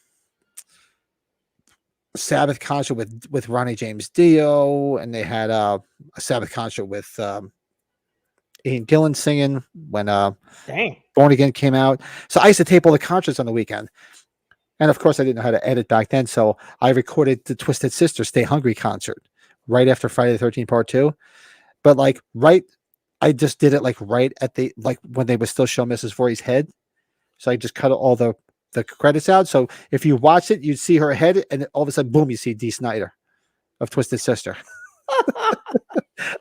Sabbath concert with Ronnie James Dio, and they had a Sabbath concert with Ian Gillan singing when Dang. Born Again came out. So I used to tape all the concerts on the weekend. And of course, I didn't know how to edit back then. So I recorded the Twisted Sister Stay Hungry concert right after Friday the 13th Part 2. But I just did it right at when they would still show Mrs. Voorhees' head. So I just cut all the credits out. So if you watch it, you'd see her head, and all of a sudden, boom, you see Dee Snider of Twisted Sister.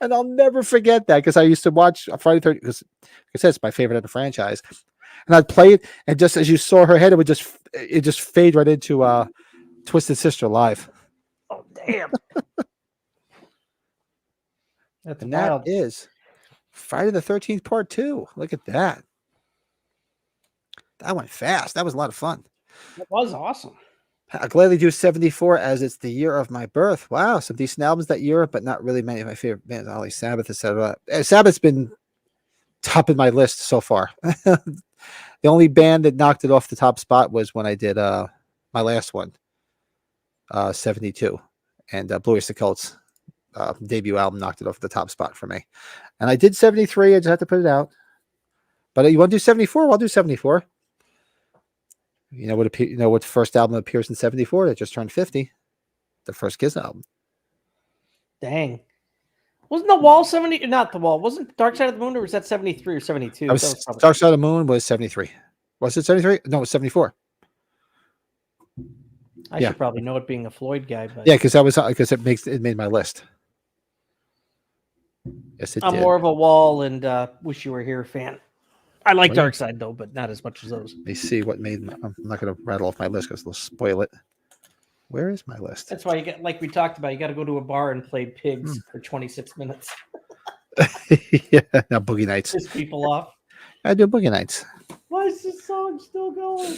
And I'll never forget that because I used to watch Friday 13th because, like I said, it's my favorite of the franchise. And I'd play it, and just as you saw her head, it just fade right into Twisted Sister Live. Oh, damn. That's And wild. that is Friday the 13th Part 2. Look at that. That went fast. That was a lot of fun. It was awesome. I'll gladly do 74 as it's the year of my birth. Wow, some decent albums that year, but not really many of my favorite bands. Ollie Sabbath, etc. Sabbath's been top of my list so far. The only band that knocked it off the top spot was when I did my last one, 72, and Blue Oyster Cult's debut album knocked it off the top spot for me. And I did 73. I just had to put it out. But you want to do 74? Well, I'll do 74. You know what first album appears in 74 that just turned 50? The first Kiss album. Dang. Wasn't The Wall 70? Not The Wall. Wasn't Dark Side of the Moon, or was that 73 or 72? That was Dark Side of the Moon was 73. Was it 73? No, it was 74. I should probably know it being a Floyd guy, but yeah, because it made my list. Yes, it I'm did. more of a Wall and Wish You Were Here fan. I like Dark Side though, but not as much as those. Let me see what made. I'm not going to rattle off my list because they'll spoil it. Where is my list? That's why you get, like we talked about, you got to go to a bar and play Pigs for 26 minutes. Yeah, now Boogie Nights. Piss people off. I do Boogie Nights. Why is this song still going?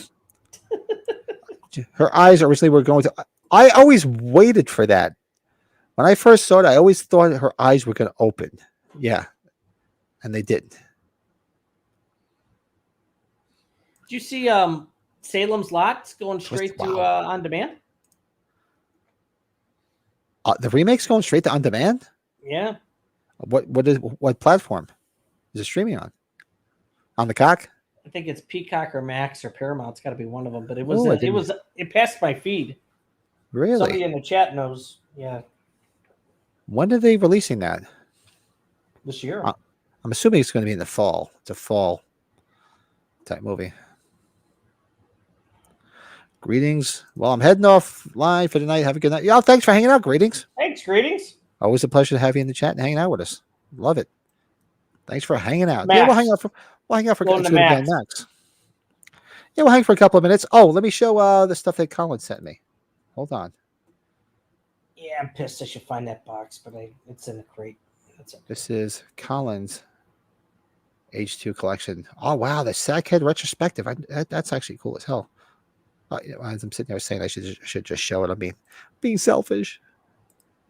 Her eyes originally were going to. I always waited for that. When I first saw it, I always thought her eyes were going to open. Yeah, and they didn't. Did you see Salem's Lot going straight to on demand? The remake's going straight to on demand. Yeah. What platform is it streaming on? On the cock? I think it's Peacock or Max or Paramount. It's got to be one of them. But it passed my feed. Really? Somebody in the chat knows. Yeah. When are they releasing that? This year. I'm assuming it's going to be in the fall. It's a fall type movie. Greetings. Well, I'm heading off live for tonight. Have a good night. Y'all, thanks for hanging out. Greetings. Thanks. Greetings. Always a pleasure to have you in the chat and hanging out with us. Love it. Thanks for hanging out. Max. Yeah, we'll hang out for Going to Max. Max. Yeah, we'll hang for a couple of minutes. Oh, let me show the stuff that Colin sent me. Hold on. Yeah, I'm pissed. I should find that box, but it's in a crate. That's okay. This is Colin's H2 collection. Oh, wow. The Sackhead retrospective. That's actually cool as hell. As I'm sitting there saying I should just show it. I'm being selfish.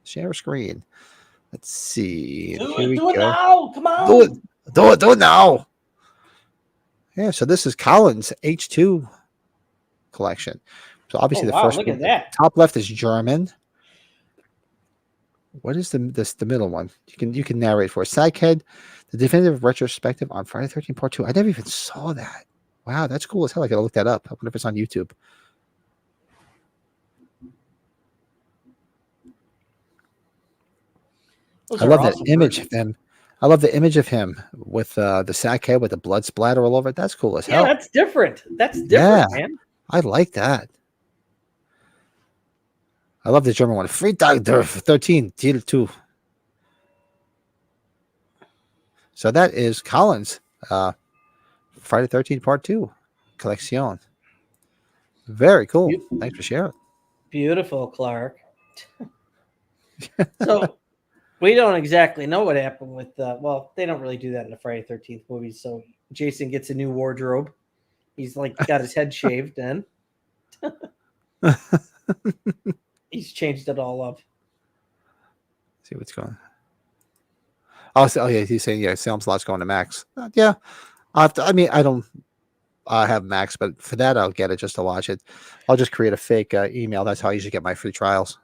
Share screen. Let's see. Do it now. Come on. Do it now. Yeah, so this is Colin's H2 collection. So obviously the first look one, at that. top left is German. What is the middle one? You can narrate for us. Sackhead, the definitive retrospective on Friday 13 Part 2. I never even saw that. Wow, that's cool as hell. I gotta look that up. I wonder if it's on YouTube. I love that image of him. I love the image of him with the sack head with the blood splatter all over it. That's cool as hell. Yeah, that's different. That's different, man. I like that. I love the German one. Freitag der 13, Teil 2. So that is Colin's Friday 13 Part 2 collection. Very cool. Thanks for sharing. Beautiful, Clark. So we don't exactly know what happened with well, they don't really do that in the Friday 13th movies. So Jason gets a new wardrobe. He's like got his head shaved then. He's changed it all up. See what's going on. Oh, yeah, he's saying, yeah, Salem's Lot's going to Max. Yeah. I don't have Max, but for that, I'll get it just to watch it. I'll just create a fake email. That's how I usually get my free trials.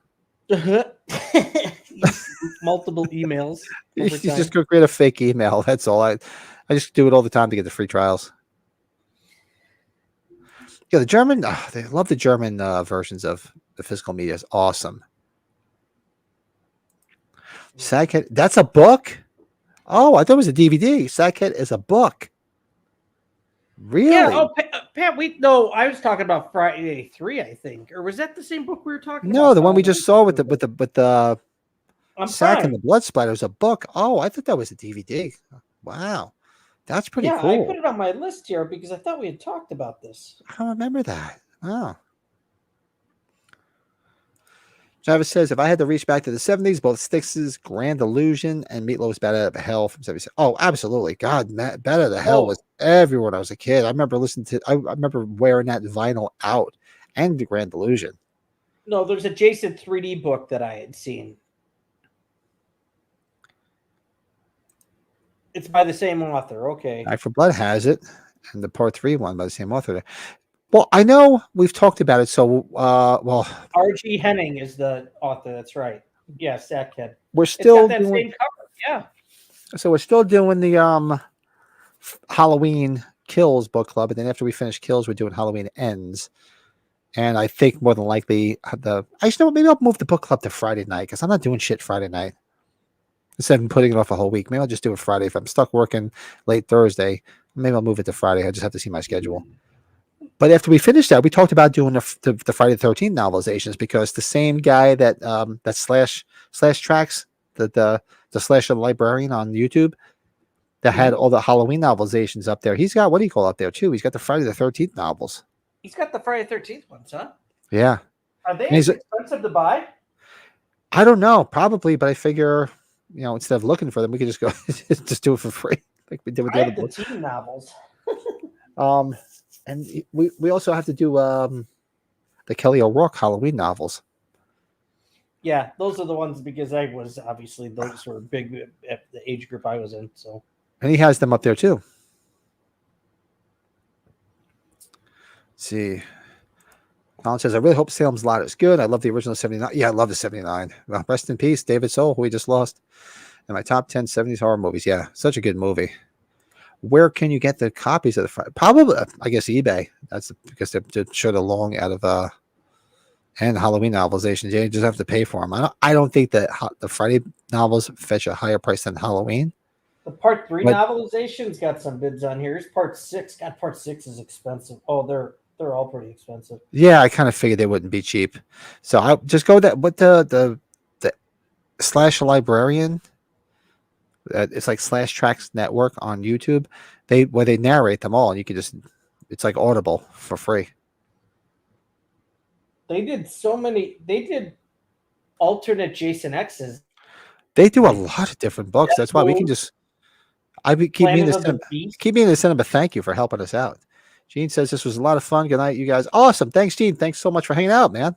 Multiple emails. You just go create a fake email. That's all. I just do it all the time to get the free trials. Yeah, the German, they love the German versions of the physical media. It's awesome. Sackhead, that's a book? Oh, I thought it was a DVD. Sackhead is a book. Really? Yeah. Oh, Pat, I was talking about Friday 3, I think. Or was that the same book we were talking about? No, the one we just saw with the I'm Sack and fine. the Blood Splatter is a book. Oh, I thought that was a DVD. Wow. That's pretty Yeah, I cool. put it on my list here because I thought we had talked about this. I don't remember that. Wow. Travis says, if I had to reach back to the 70s, both Styx's Grand Illusion and Meatloaf's Bat Out of Hell from 77. Oh, absolutely. God, Bat Out of Hell was everywhere when I was a kid. I remember I remember wearing that vinyl out, and the Grand Illusion. No, there's a Jason 3D book that I had seen. It's by the same author. Okay. Back for Blood has it, and the part 3 one by the same author. Well, I know we've talked about it. So, well, R.G. Henning is the author. That's right. Yeah, Sackhead. We're It's still got that doing, same cover. Yeah. so we're still doing the Halloween Kills book club, and then after we finish Kills, we're doing Halloween Ends. And I think more than likely maybe I'll move the book club to Friday night because I'm not doing shit Friday night. Instead of putting it off a whole week, maybe I'll just do it Friday. If I'm stuck working late Thursday, maybe I'll move it to Friday. I just have to see my schedule. But after we finish that, we talked about doing the Friday the 13th novelizations because the same guy that slash tracks the slasher librarian on YouTube that had all the Halloween novelizations up there. He's got what do you call up there too? He's got the Friday the 13th novels. He's got the Friday 13th ones, huh? Yeah. Are they expensive to buy? I don't know, probably, but I figure, instead of looking for them, we could just go just do it for free, like we did with the other books. Teen novels. And we also have to do the Kelly O'Rourke Halloween novels. Yeah, those are the ones because those were big at the age group I was in. So, and he has them up there too. Let's see. Colin says, I really hope Salem's Lot is good. I love the original 79. Yeah, I love the 79. Well, rest in peace, David Soul, who we just lost. And my top 10 70s horror movies. Yeah, such a good movie. Where can you get the copies of the probably I guess eBay. That's because they show the long out of and Halloween novelizations. You just have to pay for them. I don't think that the Friday novels fetch a higher price than Halloween. The part 3 novelization's got some bids on here. Here's part 6. God, part 6 is expensive. Oh, they're all pretty expensive. Yeah, I kind of figured they wouldn't be cheap. So I just go that with the slash librarian. It's like Slash Tracks Network on YouTube. Where they narrate them all, and you can it's like Audible for free. They did alternate Jason X's. They do a lot of different books. That's why we can just keep me in the cinema. Thank you for helping us out. Gene says this was a lot of fun. Good night, you guys. Awesome. Thanks, Gene. Thanks so much for hanging out, man.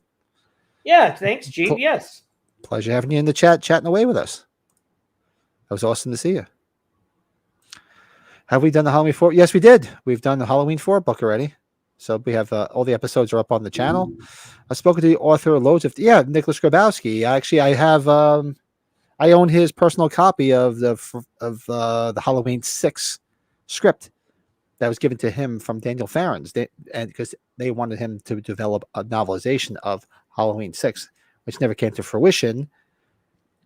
Yeah, thanks, Gene. Yes. Pleasure having you in the chat, chatting away with us. That was awesome to see you. Have we done the Halloween 4? Yes, we did. We've done the Halloween 4 book already. So we have all the episodes are up on the channel. I've spoken to the author Nicholas Grabowski. Actually, I have I own his personal copy of the Halloween 6 script that was given to him from Daniel Farron's, because they wanted him to develop a novelization of Halloween 6, which never came to fruition.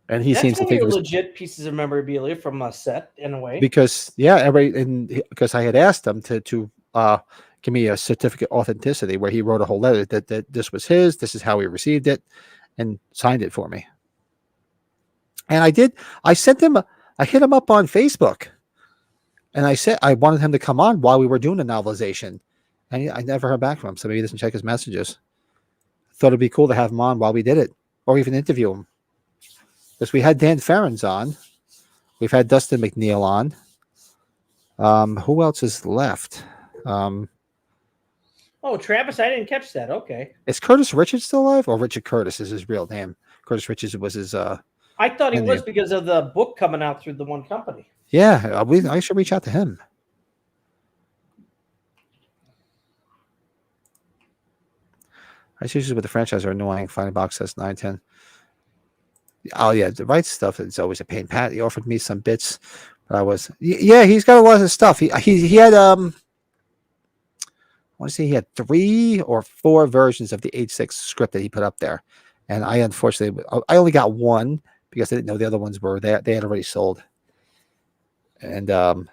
And he seems to think it was legit pieces of memorabilia from a set in a way. Because because I had asked him to give me a certificate of authenticity where he wrote a whole letter that this was his, this is how he received it, and signed it for me. And I did. I hit him up on Facebook, and I said I wanted him to come on while we were doing the novelization, and I never heard back from him. So maybe he doesn't check his messages. Thought it'd be cool to have him on while we did it, or even interview him. Because we had Dan Farron's on. We've had Dustin McNeil on. Who else is left? Oh, Travis, I didn't catch that. Okay. Is Curtis Richards still alive? Or Richard Curtis is his real name. Curtis Richards was his I thought he was because of the book coming out through the one company. Yeah, I should reach out to him. I usually with the franchise are annoying. Finding box sets 9-10. Oh yeah, the right stuff is always a pain. Pat, he offered me some bits, but he's got a lot of stuff. He had I want to say he had 3 or 4 versions of the H6 script that he put up there, and I unfortunately I only got one because I didn't know the other ones were there. They had already sold, and damn.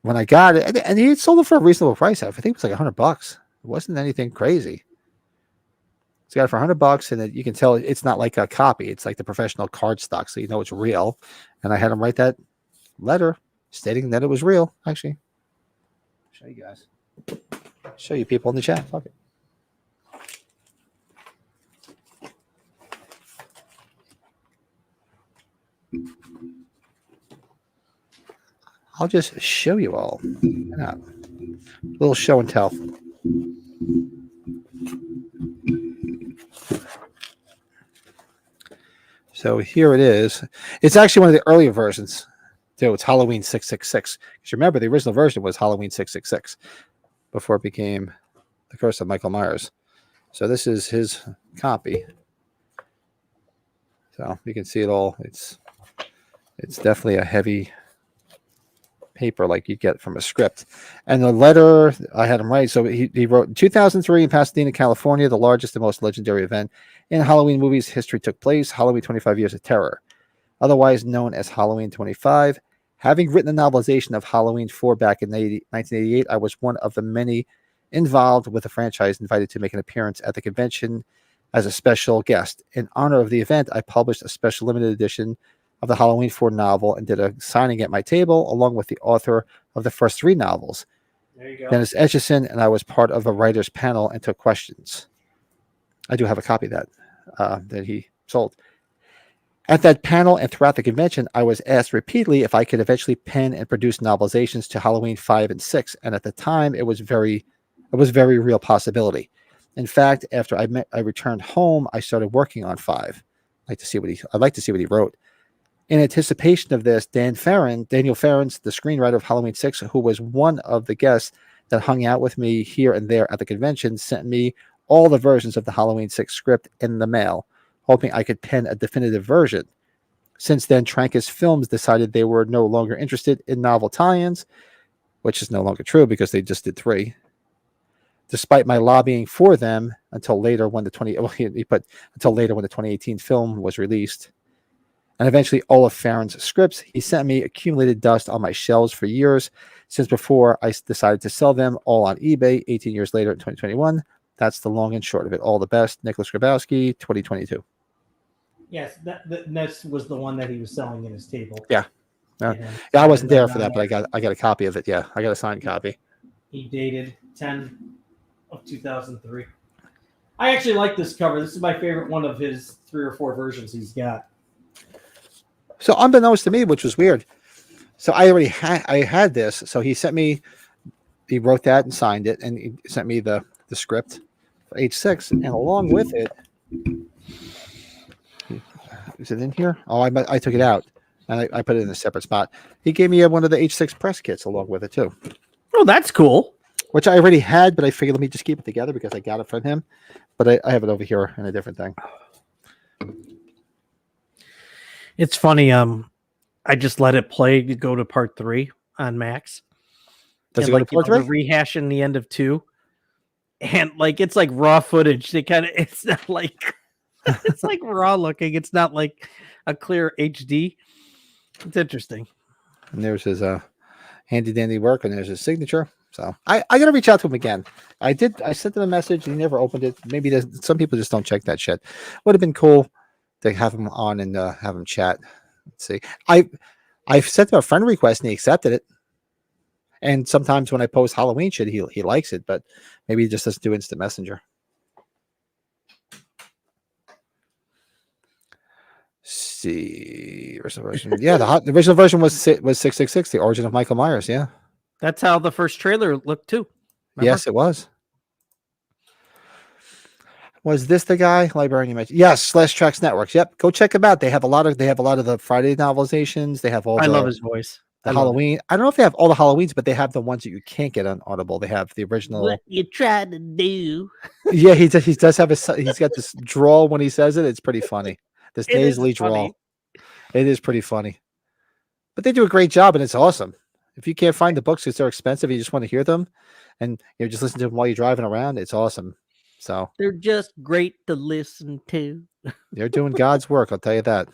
When I got it, and he had sold it for a reasonable price. I think it was like $100. It wasn't anything crazy. It's got it for $100, and you can tell it's not like a copy. It's like the professional cardstock, so you know it's real. And I had him write that letter stating that it was real. Actually, show you guys. Show you people in the chat. Fuck it. I'll just show you all. A little show and tell. So here it is. It's actually one of the earlier versions. So it's Halloween 666. Because remember, the original version was Halloween 666 before it became The Curse of Michael Myers. So this is his copy. So you can see it all. It's definitely a heavy paper like you get from a script. And the letter, I had him write. So he wrote, in 2003 in Pasadena, California, the largest and most legendary event in Halloween movies history took place, Halloween 25 Years of Terror, otherwise known as Halloween 25. Having written the novelization of Halloween 4 back in 1988, I was one of the many involved with the franchise invited to make an appearance at the convention as a special guest. In honor of the event, I published a special limited edition of the Halloween 4 novel and did a signing at my table along with the author of the first 3 novels. There you go. Dennis Etchison, and I was part of a writer's panel and took questions. I do have a copy of that he sold. At that panel and throughout the convention, I was asked repeatedly if I could eventually pen and produce novelizations to Halloween 5 and 6. And at the time, it was very real possibility. In fact, after I returned home, I started working on 5. I'd like to see what he wrote. In anticipation of this, Daniel Farrens, the screenwriter of Halloween 6, who was one of the guests that hung out with me here and there at the convention, sent me all the versions of the Halloween 6 script in the mail, hoping I could pen a definitive version. Since then, Trancas Films decided they were no longer interested in novel tie-ins, which is no longer true because they just did 3. Despite my lobbying for them until later when the 2018 film was released. And eventually all of Farron's scripts, he sent me accumulated dust on my shelves for years, since before I decided to sell them all on eBay 18 years later in 2021. That's the long and short of it. All the best, Nicholas Grabowski, 2022. Yes, that was the one that he was selling in his table. Yeah. Yeah, I wasn't there for that, but I got a copy of it. Yeah, I got a signed copy. He dated 10 of 2003. I actually like this cover. This is my favorite one of his 3 or 4 versions he's got. So unbeknownst to me, which was weird. So I had this. So he wrote that and signed it, and he sent me the script for H6, and along with it, is it in here? Oh, I took it out and I put it in a separate spot. He gave me one of the H6 press kits along with it too. Oh, that's cool. Which I already had, but I figured let me just keep it together because I got it from him. But I have it over here in a different thing. It's funny. I just let it play to go to part 3 on Max. Does it go to part 3? Rehashing the end of 2, and it's like raw footage. It's not like it's like raw looking. It's not like a clear HD. It's interesting. And there's his handy dandy work, and there's his signature. So I got to reach out to him again. I sent him a message. He never opened it. Maybe some people just don't check that shit. Would have been cool to have him on and have him chat. Let's see. I sent him a friend request and he accepted it. And sometimes when I post Halloween shit, he likes it, but maybe he just doesn't do instant messenger. See, original version. Yeah, the original version was 666, the origin of Michael Myers. Yeah, that's how the first trailer looked too. Remember? Yes, it was. Was this the guy? Librarian you mentioned? Yes, Slash Tracks Networks. Yep, go check them out. They have a lot of the Friday novelizations. They have all. I love his voice. The Halloween. I don't know if they have all the Halloweens, but they have the ones that you can't get on Audible. They have the original. What you trying to do? Yeah, he does have he's got this drawl when he says it. It's pretty funny. This nasally drawl. It is pretty funny. But they do a great job, and it's awesome. If you can't find the books because they're expensive, you just want to hear them, and just listen to them while you're driving around. It's awesome. So they're just great to listen to. They're doing God's work, I'll tell you that.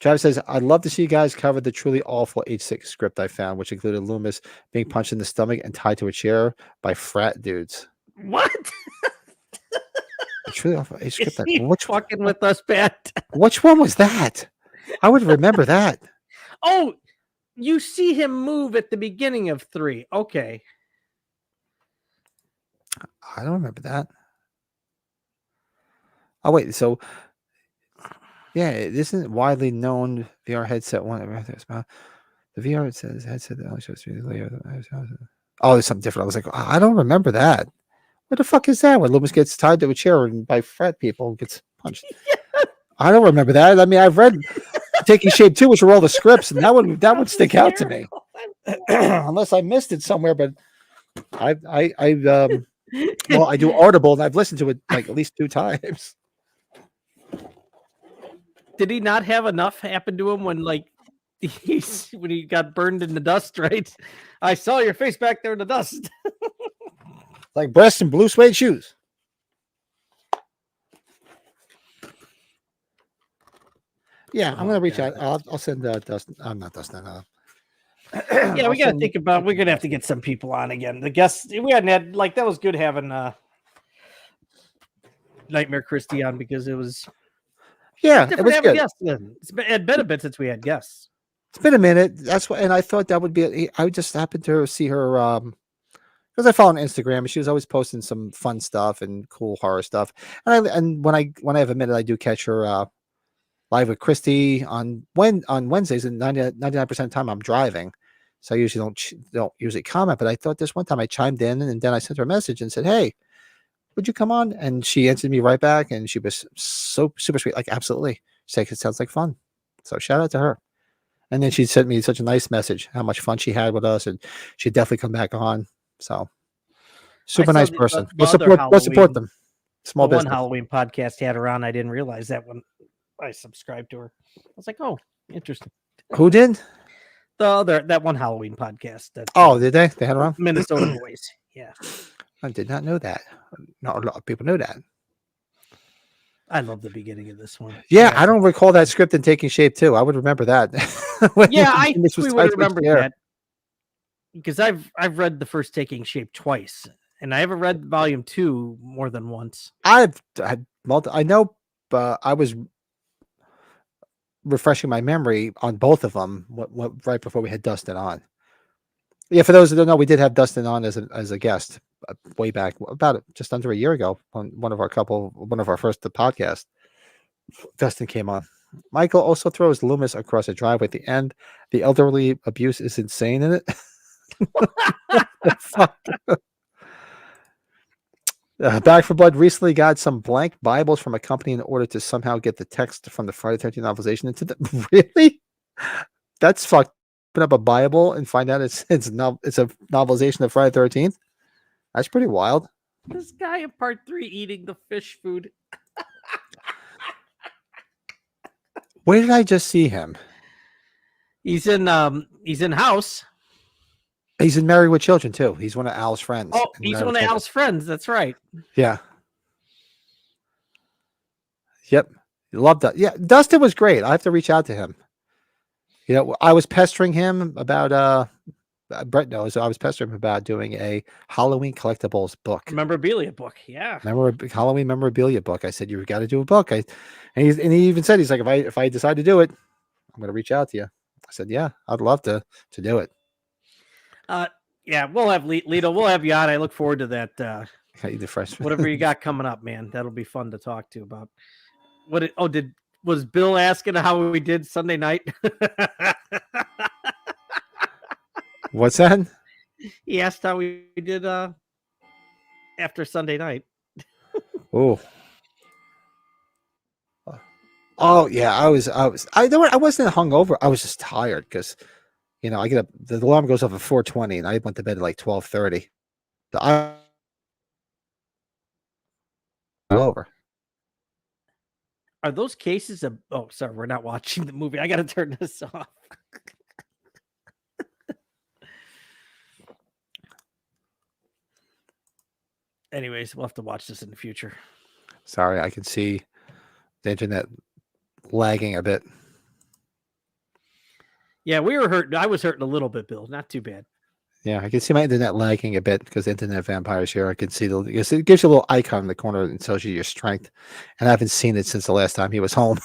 Travis says, I'd love to see you guys cover the truly awful H6 script I found, which included Loomis being punched in the stomach and tied to a chair by frat dudes. What? It's really off. He skipped Is that. he fucking with us, Pat? Which one was that? I would remember that. Oh, you see him move at the beginning of 3. Okay. I don't remember that. Oh wait, so yeah, it isn't widely known VR headset one. The VR it says headset that only shows 3 layer. Oh, there's something different. I was like, I don't remember that. What the fuck is that? When Loomis gets tied to a chair and by frat people and gets punched. I don't remember that. I mean, I've read Taking Shape 2, which were all the scripts, and that would stick out to me. Unless I missed it somewhere, but well, I do Audible and I've listened to it like at least 2 times. Did he not have enough happen to him when when he got burned in the dust, right? I saw your face back there in the dust. Like breasts and blue suede shoes. Yeah, I'm gonna reach out. I'll send Dustin. I'm not Dustin. Yeah, we gotta think about. We're gonna have to get some people on again. The guests we hadn't had that was good having Nightmare Christie on because it was. Yeah, it was good. Guests then. It had been a bit since we had guests. It's been a minute. That's what, and I thought that would be. I just happened to see her because I follow on Instagram, and she was always posting some fun stuff and cool horror stuff. And when I have a minute, I do catch her live with Christy on Wednesdays, and 99% of the time I'm driving, so I usually don't usually comment. But I thought this one time I chimed in, and then I sent her a message and said, "Hey, would you come on?" And she answered me right back, and she was so super sweet, like absolutely. She said, "It sounds like fun." So shout out to her. And then she sent me such a nice message, how much fun she had with us, and she'd definitely come back on. So super nice person. We'll support them. Small business. One Halloween podcast had her on. I didn't realize that when I subscribed to her. I was like, oh, interesting. Who did? That one Halloween podcast. Did they? They had her on? Minnesota Boys. Yeah. I did not know that. Not a lot of people know that. I love the beginning of this one. Yeah, I don't recall that script in Taking Shape too. I would remember that. I would remember that because I've read the first Taking Shape twice, and I haven't read volume 2 more than once. I know, but I was refreshing my memory on both of them right before we had Dustin on. Yeah, for those who don't know, we did have Dustin on as a guest way back, about just under a year ago, on one of our first podcasts. Dustin came on. Michael also throws Loomis across a driveway at the end. The elderly abuse is insane in it. Fuck. Back for Blood recently got some blank Bibles from a company in order to somehow get the text from the Friday the 13th novelization into the. Really? That's fucked. Open up a Bible and find out it's a novelization of Friday the 13th. That's pretty wild. This guy in part 3 eating the fish food. Where did I just see him? He's in House. He's in Married with Children too. He's one of Al's friends. Oh, he's one of Al's friends. That's right. Yeah. Yep. Loved that. Yeah, Dustin was great. I have to reach out to him. You know, I was pestering him about Brett knows I was pestering him about doing a Halloween collectibles book. Memorabilia book, yeah. Halloween memorabilia book. I said, you've got to do a book. And he even said, he's like, if I decide to do it, I'm gonna reach out to you. I said, yeah, I'd love to do it. Yeah, we'll have Lito, we'll have you on. I look forward to that. Whatever you got coming up, man. That'll be fun to talk to about. Was Bill asking how we did Sunday night? What's that? He asked how we did after Sunday night. Oh yeah, I wasn't hungover. I was just tired because I get up, the alarm goes off at 4:20 and I went to bed at like 12:30. So over. Are those cases of sorry, we're not watching the movie. I gotta turn this off. Anyways, we'll have to watch this in the future. Sorry, I can see the internet lagging a bit. Yeah, we were hurting. I was hurting a little bit, Bill. Not too bad. Yeah, I can see my internet lagging a bit because internet vampires here. I can see because it gives you a little icon in the corner and tells you your strength. And I haven't seen it since the last time he was home.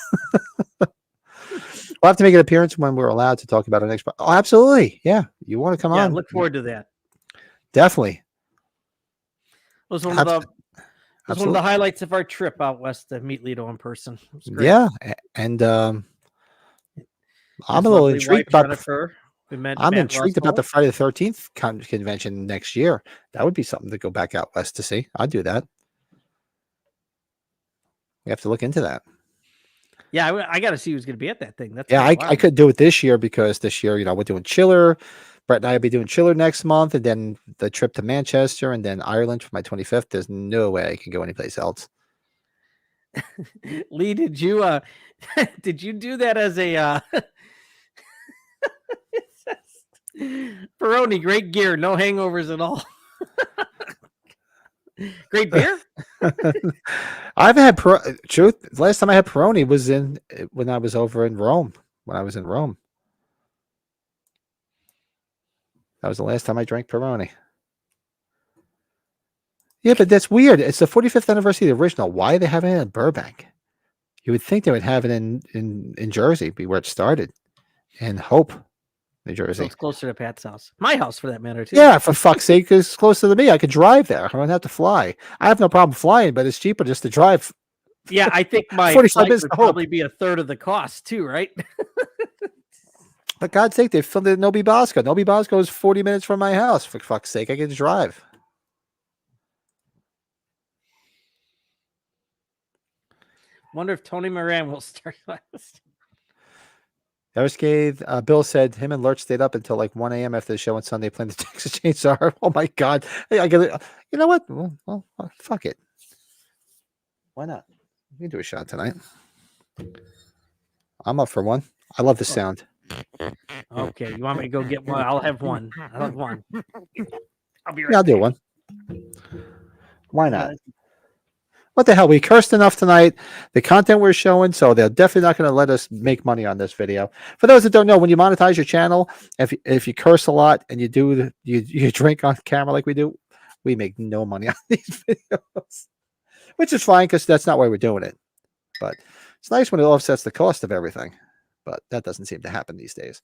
We'll have to make an appearance when we're allowed to talk about our next. Oh, absolutely. Yeah. You want to come Yeah, on? look forward to that. Definitely. It was one of the Absolutely. highlights of our trip out west to meet Lito in person. It was great. Yeah. And I'm a His little lovely wife, intrigued about Jennifer. We met I'm Matt intrigued about the Russell. Friday the 13th convention next year. That would be something to go back out west to see. I'd do that. We have to look into that. Yeah, I got to see who's going to be at that thing. That's Yeah, kinda wild. I could do it this year because this year, we're doing Chiller. Brett and I will be doing Chiller next month, and then the trip to Manchester and then Ireland for my 25th. There's no way I can go anyplace else. Lee, did you did you do that as a Peroni? Great gear, no hangovers at all. Great beer. I've had truth. The last time I had Peroni was when I was over in Rome. When I was in Rome, that was the last time I drank Peroni. Yeah, but that's weird. It's the 45th anniversary of the original. Why are they having it in Burbank? You would think they would have it in Jersey, be where it started, in Hope, New So Jersey. it's closer to Pat's house, my house for that matter too. Yeah, for fuck's sake, it's closer to me. I could drive there. I don't have to fly. I have no problem flying, but it's cheaper just to drive. Yeah, I think my 45 flight minutes would to Hope. probably be a third of the cost too, right? For God's sake, they filmed it at Nobi Bosco. Nobi Bosco is 40 minutes from my house. For fuck's sake, I can drive. Wonder if Tony Moran will start. Everscathe, Bill said him and Lurch stayed up until like 1 a.m. after the show on Sunday playing the Texas Chainsaw. Oh my God. Hey, I gotta, you know what? Well, fuck it. Why not? We can do a shot tonight. I'm up for one. I love the sound. Okay, you want me to go get one? I'll have one. I'll have one. I'll be right Yeah, I'll do back. one. Why not? What the hell? We cursed enough tonight. The content we're showing, so they're definitely not going to let us make money on this video. For those that don't know, when you monetize your channel, if you curse a lot and you drink on camera like we do, we make no money on these videos, which is fine because that's not why we're doing it. But it's nice when it offsets the cost of everything. But that doesn't seem to happen these days.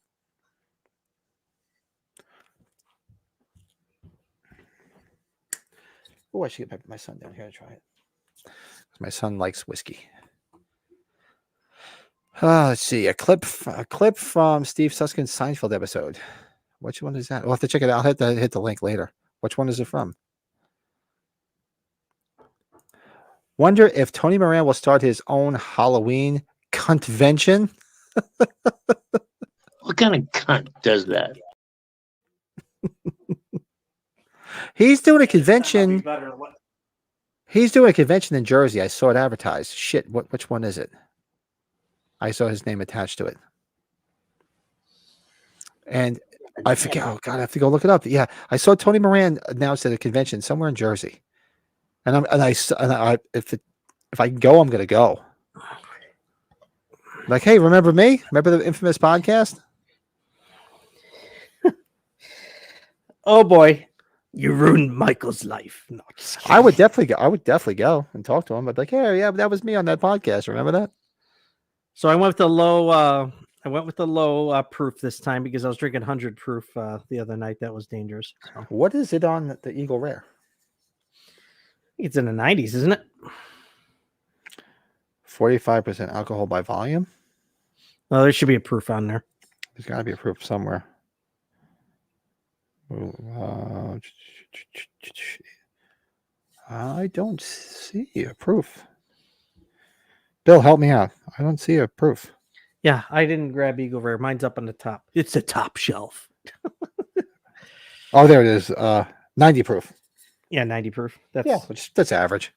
Oh, I should get my son down here to try it. My son likes whiskey. Let's see a clip from Steve Suskin's Seinfeld episode. Which one is that? We'll have to check it out. I'll have to hit the link later. Which one is it from? Wonder if Tony Moran will start his own Halloween convention. What kind of cunt does that? He's doing a convention. He's doing a convention in Jersey. I saw it advertised. Shit, which one is it? I saw his name attached to it. And I forget. Oh God, I have to go look it up. Yeah, I saw Tony Moran announced at a convention somewhere in Jersey. And if I can go, I'm gonna go. Like, hey, remember me? Remember the infamous podcast? Oh boy, you ruined Michael's life. No, just kidding. I would definitely go. I would definitely go and talk to him. I'd be like, hey, yeah, that was me on that podcast. Remember that? So I went with the low. I went with the low proof this time because I was drinking 100 proof the other night. That was dangerous. So. What is it on the Eagle Rare? I think it's in the 90s, isn't it? 45% alcohol by volume. Well, there should be a proof on there. There's got to be a proof somewhere. I don't see a proof. Bill, help me out. I don't see a proof. Yeah, I didn't grab Eagle Rare. Mine's up on the top. It's the top shelf. Oh, there it is. 90 proof. Yeah, 90 proof. That's average.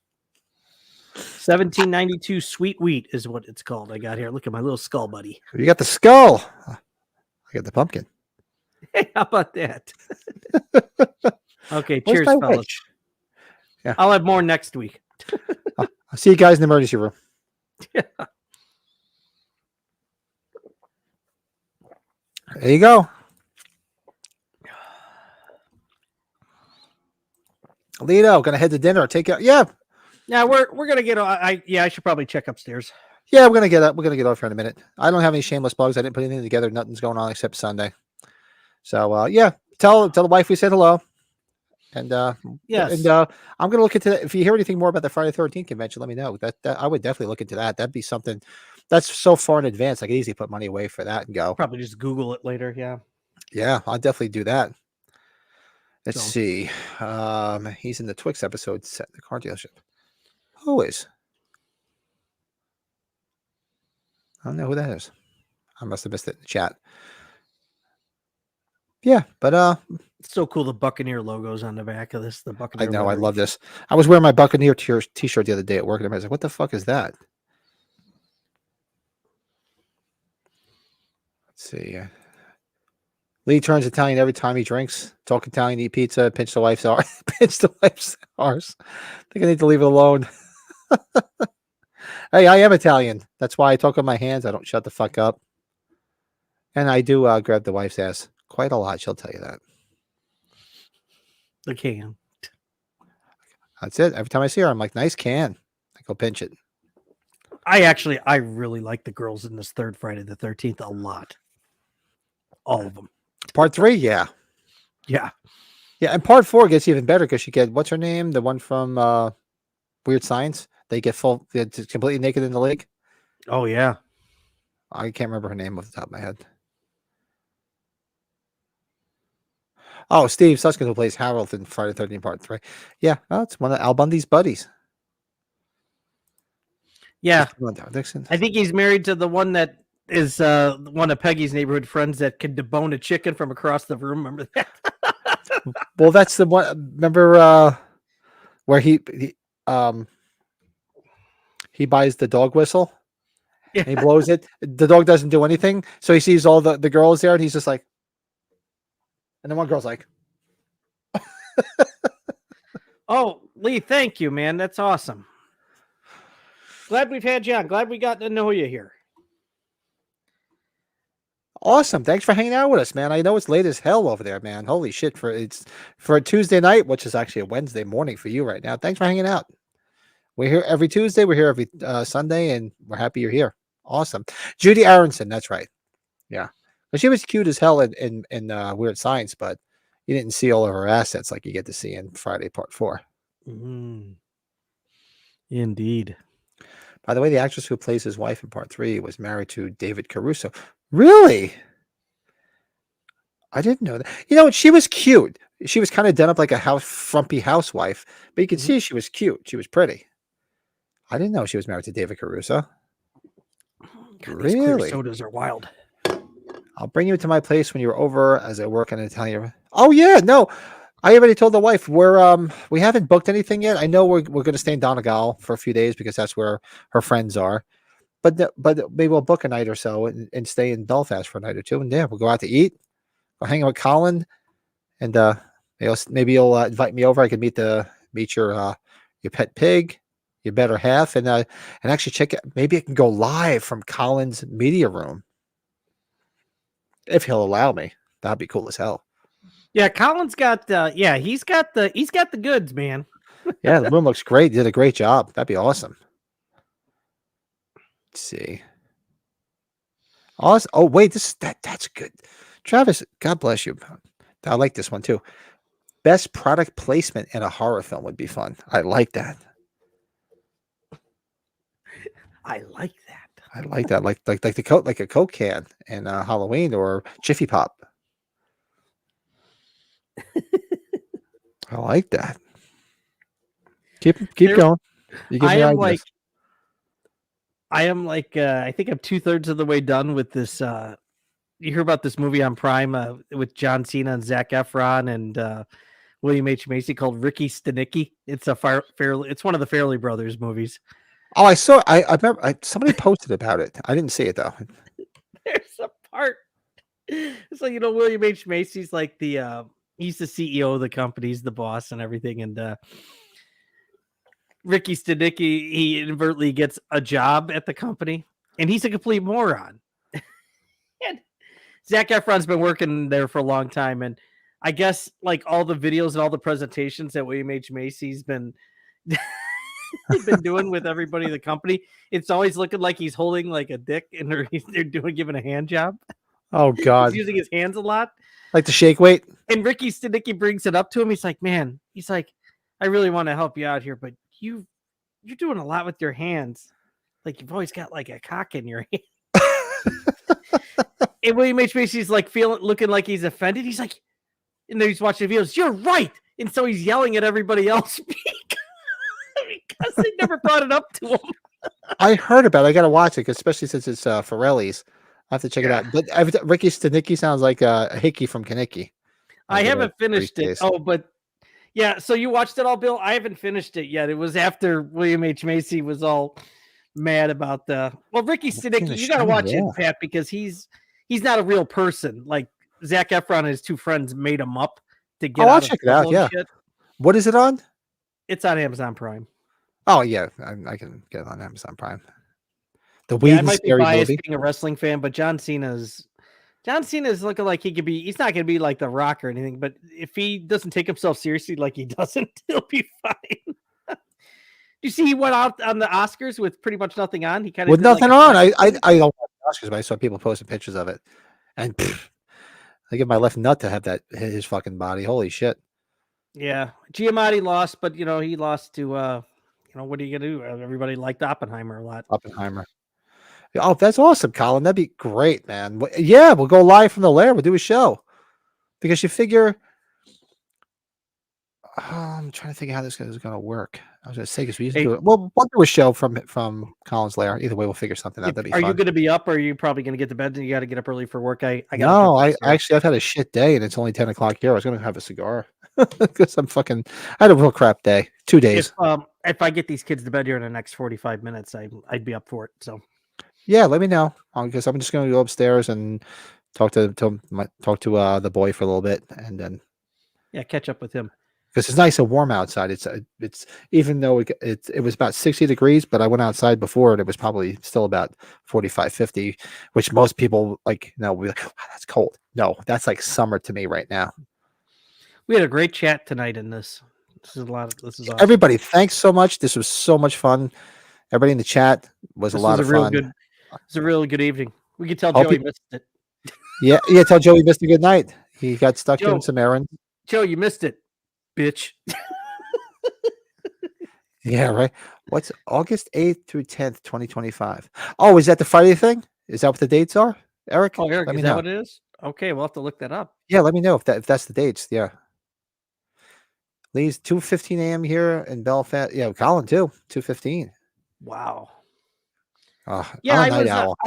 1792 Sweet Wheat is what it's called. I got here. Look at my little skull buddy. You got the skull. I got the pumpkin. Hey, how about that? Okay, Where's cheers, my fellas. witch? Yeah. I'll have more next week. I'll see you guys in the emergency room. Yeah. There you go. Lito, gonna head to dinner. Take care. Yeah, Yeah, we're gonna get. I should probably check upstairs. yeah, we're gonna get up. We're gonna get off here in a minute. I don't have any shameless plugs. I didn't put anything together. Nothing's going on except Sunday. So yeah, tell the wife we said hello. And Yes. and I'm gonna look into that. If you hear anything more about the Friday the 13th convention, let me know. That I would definitely look into that. That'd be something that's so far in advance. I could easily put money away for that and go. Probably just Google it later. Yeah. Yeah, I'll definitely do that. Let's So. see. He's in the Twix episode set in the car dealership. Who is? I don't know who that is. I must have missed it in the chat. Yeah, but It's so cool. The Buccaneer logos on the back of this. The I Buccaneer. know I lettering. love this. I was wearing my Buccaneer t-shirt the other day at work, and I was like, "What the fuck is that?" Let's see. Lee turns Italian every time he drinks. Talk Italian, eat pizza, pinch the wife's arse. Pinch the wife's arse. I think I need to leave it alone. Hey, I am Italian. That's why I talk with my hands. I don't shut the fuck up. And I do grab the wife's ass quite a lot. She'll tell you that. The can. That's it. Every time I see her, I'm like, nice can. I go pinch it. I really like the girls in this third Friday the 13th a lot. All of them. Part 3, yeah. Yeah. Yeah, and part 4 gets even better because you get, what's her name? The one from Weird Science. They get they're completely naked in the lake. Oh, yeah. I can't remember her name off the top of my head. Oh, Steve Susskind, who plays Harold in Friday the 13th Part 3. Yeah, it's one of Al Bundy's buddies. Yeah. Dixon. I think he's married to the one that is one of Peggy's neighborhood friends that can debone a chicken from across the room. Remember that? Well, that's the one. Remember where he buys the dog whistle? Yeah. And he blows it. The dog doesn't do anything. So he sees all the girls there and he's just like, and then one girl's like, Oh, Lee, thank you, man. That's awesome. Glad we've had you on. Glad we got to know you here. awesome. Thanks for hanging out with us, man. I know it's late as hell over there, man. Holy shit. For a Tuesday night, which is actually a Wednesday morning for you right now. Thanks for hanging out. We're here every Tuesday. We're here every Sunday, and we're happy you're here. Awesome. Judy Aronson. That's right. Yeah. But she was cute as hell in Weird Science, but you didn't see all of her assets like you get to see in Friday Part 4. Indeed. By the way, the actress who plays his wife in Part 3 was married to David Caruso. Really? I didn't know that. You know, she was cute. She was kind of done up like a frumpy housewife, but you could see she was cute. She was pretty. I didn't know she was married to David Caruso. God, these clear Really? sodas are wild. I'll bring you to my place when you're over as I work in an Italian. Oh yeah, no. I already told the wife we haven't booked anything yet. I know we're going to stay in Donegal for a few days because that's where her friends are. But maybe we'll book a night or so and stay in Belfast for a night or two. And yeah, we'll go out to eat. I'll hang out with Colin, and maybe you'll invite me over. I could meet your pet pig, your better half, and actually check it. Maybe I can go live from Colin's media room if he'll allow me. That'd be cool as hell. Yeah, Colin's got he's got the goods, man. Yeah, the room looks great. He did a great job. That'd be awesome. Let's see. Awesome. Oh wait, that's good. Travis, God bless you. I like this one too. Best product placement in a horror film would be fun. I like that. I like that. I like that. Like the coat, like a Coke can in Halloween or Jiffy Pop. I like that. Keep going. You give me ideas. I am like I think I'm 2/3 of the way done with this. You hear about this movie on Prime with John Cena and Zac Efron and William H. Macy called Ricky Stenicki. It's it's one of the Farrelly Brothers movies. Oh, I saw. I remember. Somebody posted about it. I didn't see it though. There's a part. So William H. Macy's like he's the CEO of the company, he's the boss and everything, and Ricky Stenicki, he inadvertently gets a job at the company, and he's a complete moron. And Zac Efron's been working there for a long time, and I guess like all the videos and all the presentations that William H. Macy's been doing with everybody in the company, it's always looking like he's holding like a dick and they're giving a hand job. Oh God, He's using his hands a lot. like the shake weight. And Ricky Stenicki brings it up to him. He's like, man, I really want to help you out here, but you're doing a lot with your hands. Like you've always got like a cock in your hand. And William H. Macy's like looking like he's offended. He's like, and then he's watching the videos. You're right. And so he's yelling at everybody else because they never brought it up to him. I heard about it. I got to watch it, especially since it's Forelli's. I have to check it out. But Ricky Stenicki sounds like a Hickey from Kaneki. I haven't finished it. Oh, but yeah. So you watched it all, Bill? I haven't finished it yet. It was after William H. Macy was all mad about Ricky Stenicki. You got to watch it, Pat, because he's not a real person. Like Zac Efron and his two friends made him up to get. I'll check it out. Yeah. Shit. What is it on? It's on Amazon Prime. Oh yeah, I can get it on Amazon Prime. I might be biased being a wrestling fan, but John Cena's looking like he could be. He's not going to be like The Rock or anything, but if he doesn't take himself seriously like he doesn't, he'll be fine. You see, he went out on the Oscars with pretty much nothing on. He kind of with nothing on. I don't watch Oscars, but I saw people posting pictures of it, and I give my left nut to have that his fucking body. Holy shit! Yeah, Giamatti lost, but he lost to what are you gonna do? Everybody liked Oppenheimer a lot. Oppenheimer. Oh, that's awesome, Colin. That'd be great, man. Yeah, we'll go live from the lair. We'll do a show because you figure. I'm trying to think how this is going to work. I was going to say because we used to do it. Well, we'll do a show from Colin's lair. Either way, we'll figure something out. That'd be fun. Are you going to be up, or are you probably going to get to bed and you got to get up early for work? I actually I've had a shit day and it's only 10 o'clock here. I was going to have a cigar because I had a real crap day. 2 days. If I get these kids to bed here in the next 45 minutes, I'd be up for it. So. Yeah, let me know because I'm just going to go upstairs and talk to the boy for a little bit and then catch up with him because it's nice and warm outside. It's even though it was about 60 degrees, but I went outside before and it was probably still about 45, 50, which most people will be like, wow, that's cold. No, that's like summer to me right now. We had a great chat tonight in this. This is awesome. Everybody, thanks so much. This was so much fun. Everybody in the chat was a lot of fun. It's a really good evening. We could tell Joey missed it. Yeah. Tell Joey missed a good night. He got stuck doing some errands. Joe, you missed it, bitch. Yeah, right. What's August 8th through 10th, 2025? Oh, is that the Friday thing? Is that what the dates are, Eric? Oh, Eric, is that what it is? Okay, we'll have to look that up. Yeah, let me know if that's the dates. Yeah. Lee's 2:15 a.m. here in Belfast. Yeah, Colin too. 2:15. Wow. Yeah, I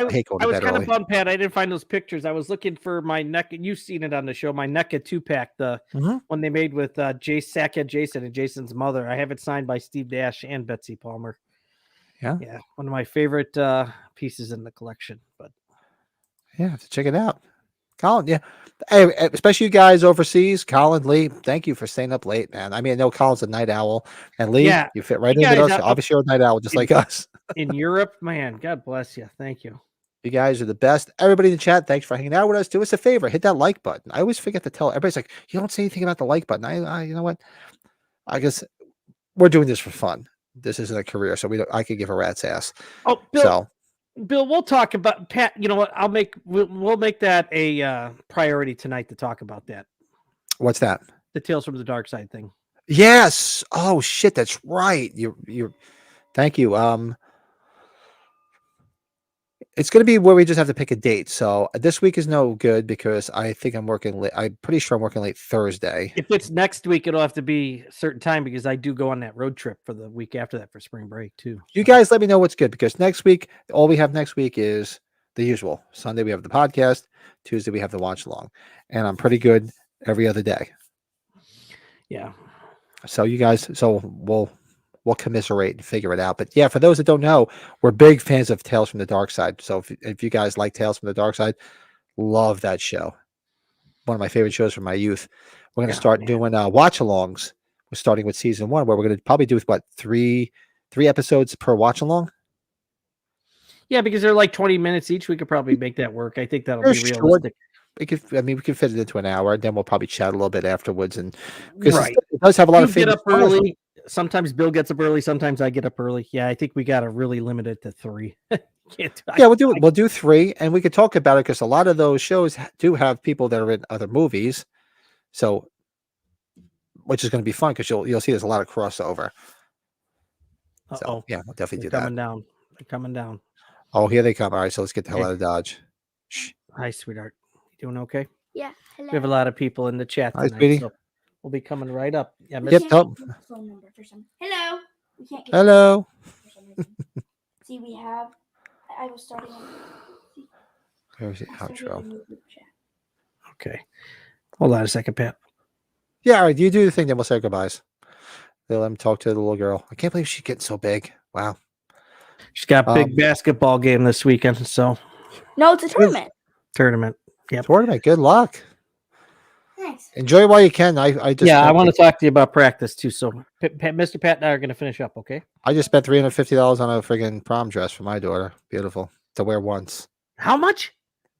hate going to bed kind early. of bummed, Pat. I didn't find those pictures. I was looking for my NECA. You've seen it on the show. My NECA 2-pack, the one they made with Sackhead Jason and Jason's mother. I have it signed by Steve Dash and Betsy Palmer. Yeah, one of my favorite pieces in the collection. But yeah, have to check it out. Colin, yeah. Hey, especially you guys overseas, Colin, Lee, thank you for staying up late, man. I mean, I know Colin's a night owl, and Lee, you fit right in with us. Obviously, you're a night owl just like us. In Europe, man, God bless you. Thank you. You guys are the best. Everybody in the chat, thanks for hanging out with us. Do us a favor, hit that like button. I always forget to tell everybody's like, you don't say anything about the like button. I you know what? I guess we're doing this for fun. This isn't a career, so I could give a rat's ass. Oh, Bill, we'll talk about Pat. You know what? We'll make that a priority tonight to talk about that. What's that? The Tales from the Dark Side thing. Yes. Oh shit, that's right. You're. Thank you. It's going to be where we just have to pick a date. So this week is no good because I think I'm working late. I'm pretty sure I'm working late Thursday. If it's next week, it'll have to be a certain time because I do go on that road trip for the week after that for spring break too. You guys let me know what's good because next week, all we have next week is the usual. Sunday, we have the podcast. Tuesday, we have the watch along. And I'm pretty good every other day. Yeah. So you guys, we'll commiserate and figure it out. But yeah, for those that don't know, we're big fans of Tales from the Dark Side. So if you guys like Tales from the Dark Side, love that show. One of my favorite shows from my youth. We're going to start doing watch-alongs. We're starting with season 1, where we're going to probably do three episodes per watch-along. Yeah, because they're like 20 minutes each. We could probably make that work. I think that'll be realistic. we could fit it into an hour, and then we'll probably chat a little bit afterwards. And because Right. it does have a lot You of get famous up stars. early. Sometimes Bill gets up early. Sometimes I get up early. Yeah, I think we got to really limit it to 3. Yeah, we'll do 3, and we could talk about it because a lot of those shows do have people that are in other movies, so which is going to be fun because you'll see there's a lot of crossover. So yeah, we'll definitely do that. Coming down. They're coming down. Oh, here they come. All right, so let's get the hell Okay. out of Dodge. Shh. Hi, sweetheart. You doing okay? Yeah. Hello. We have a lot of people in the chat Hi, tonight, sweetie. so we'll be coming right up. Yeah, Yep. Phone number for some. Hello. We can't get Hello. for some reason. See, we have. I was starting. There's the outro. Okay. Hold on a second, Pat. Yeah, all right. You do the thing, then we'll say goodbyes. They'll let him talk to the little girl. I can't believe she's getting so big. Wow. She's got a big basketball game this weekend, so No, it's a tournament. tournament. Yep. Tournament. Good luck. Nice. Enjoy while you can. I just I want to talk to you about practice too. So, Mr. Pat and I are going to finish up. Okay. I just spent $350 on a friggin' prom dress for my daughter. Beautiful to wear once. How much?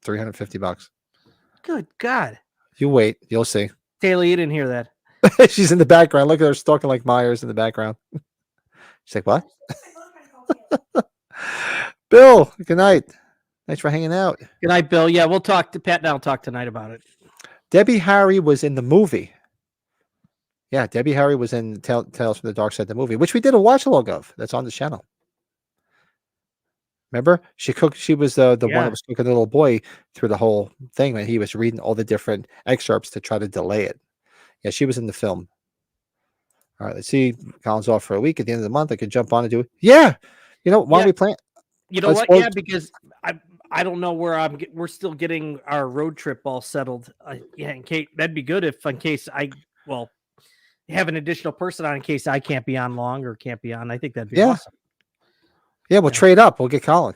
$350. Good God. You wait. You'll see. Taylor, you didn't hear that. She's in the background. Look at her stalking like Myers in the background. She's like, what? Bill, good night. Thanks for hanging out. Good night, Bill. Yeah, we'll talk to Pat and I'll talk tonight about it. Debbie Harry was in the movie. Yeah, Debbie Harry was in Tales from the Dark Side, the movie, which we did a watch along of. That's on the channel. Remember? She was the one that was cooking the little boy through the whole thing when he was reading all the different excerpts to try to delay it. Yeah, she was in the film. All right, let's see. Colin's off for a week. At the end of the month, I could jump on and do it. Yeah. You know, why don't we plan? You know what? Yeah, because I don't know where we're still getting our road trip all settled. Yeah, in case that'd be good if in case have an additional person on in case I can't be on long or can't be on. I think that'd be awesome. Yeah, we'll trade up. We'll get Colin.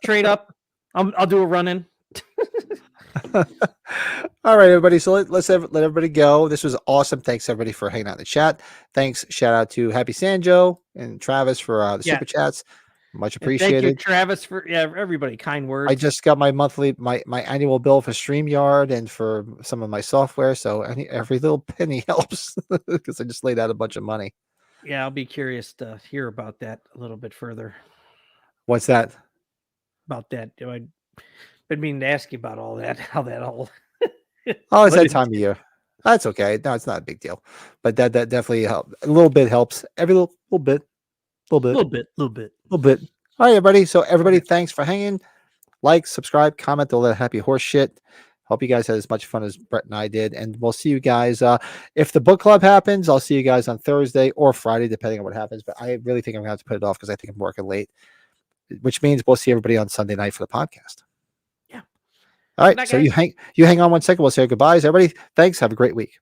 Trade up. I'll do a run in. All right, everybody. So let everybody go. This was awesome. Thanks everybody for hanging out in the chat. Thanks. Shout out to Happy Sanjo and Travis for the super chats. Much appreciated. Thank you, Travis, for everybody. Kind words. I just got my my annual bill for StreamYard and for some of my software. So every little penny helps because I just laid out a bunch of money. Yeah, I'll be curious to hear about that a little bit further. What's that? About that. I've been meaning to ask you about all that. How that all. Oh, it's that time of year. That's okay. No, it's not a big deal. But that definitely helps. A little bit helps. Every little bit. Little bit. All right, everybody. So everybody, thanks for hanging. Like, subscribe, comment, all that happy horse shit. Hope you guys had as much fun as Brett and I did. And we'll see you guys. If the book club happens, I'll see you guys on Thursday or Friday, depending on what happens. But I really think I'm going to have to put it off because I think I'm working late, which means we'll see everybody on Sunday night for the podcast. Yeah. All right. So you hang on 1 second. We'll say goodbyes. Everybody, thanks. Have a great week.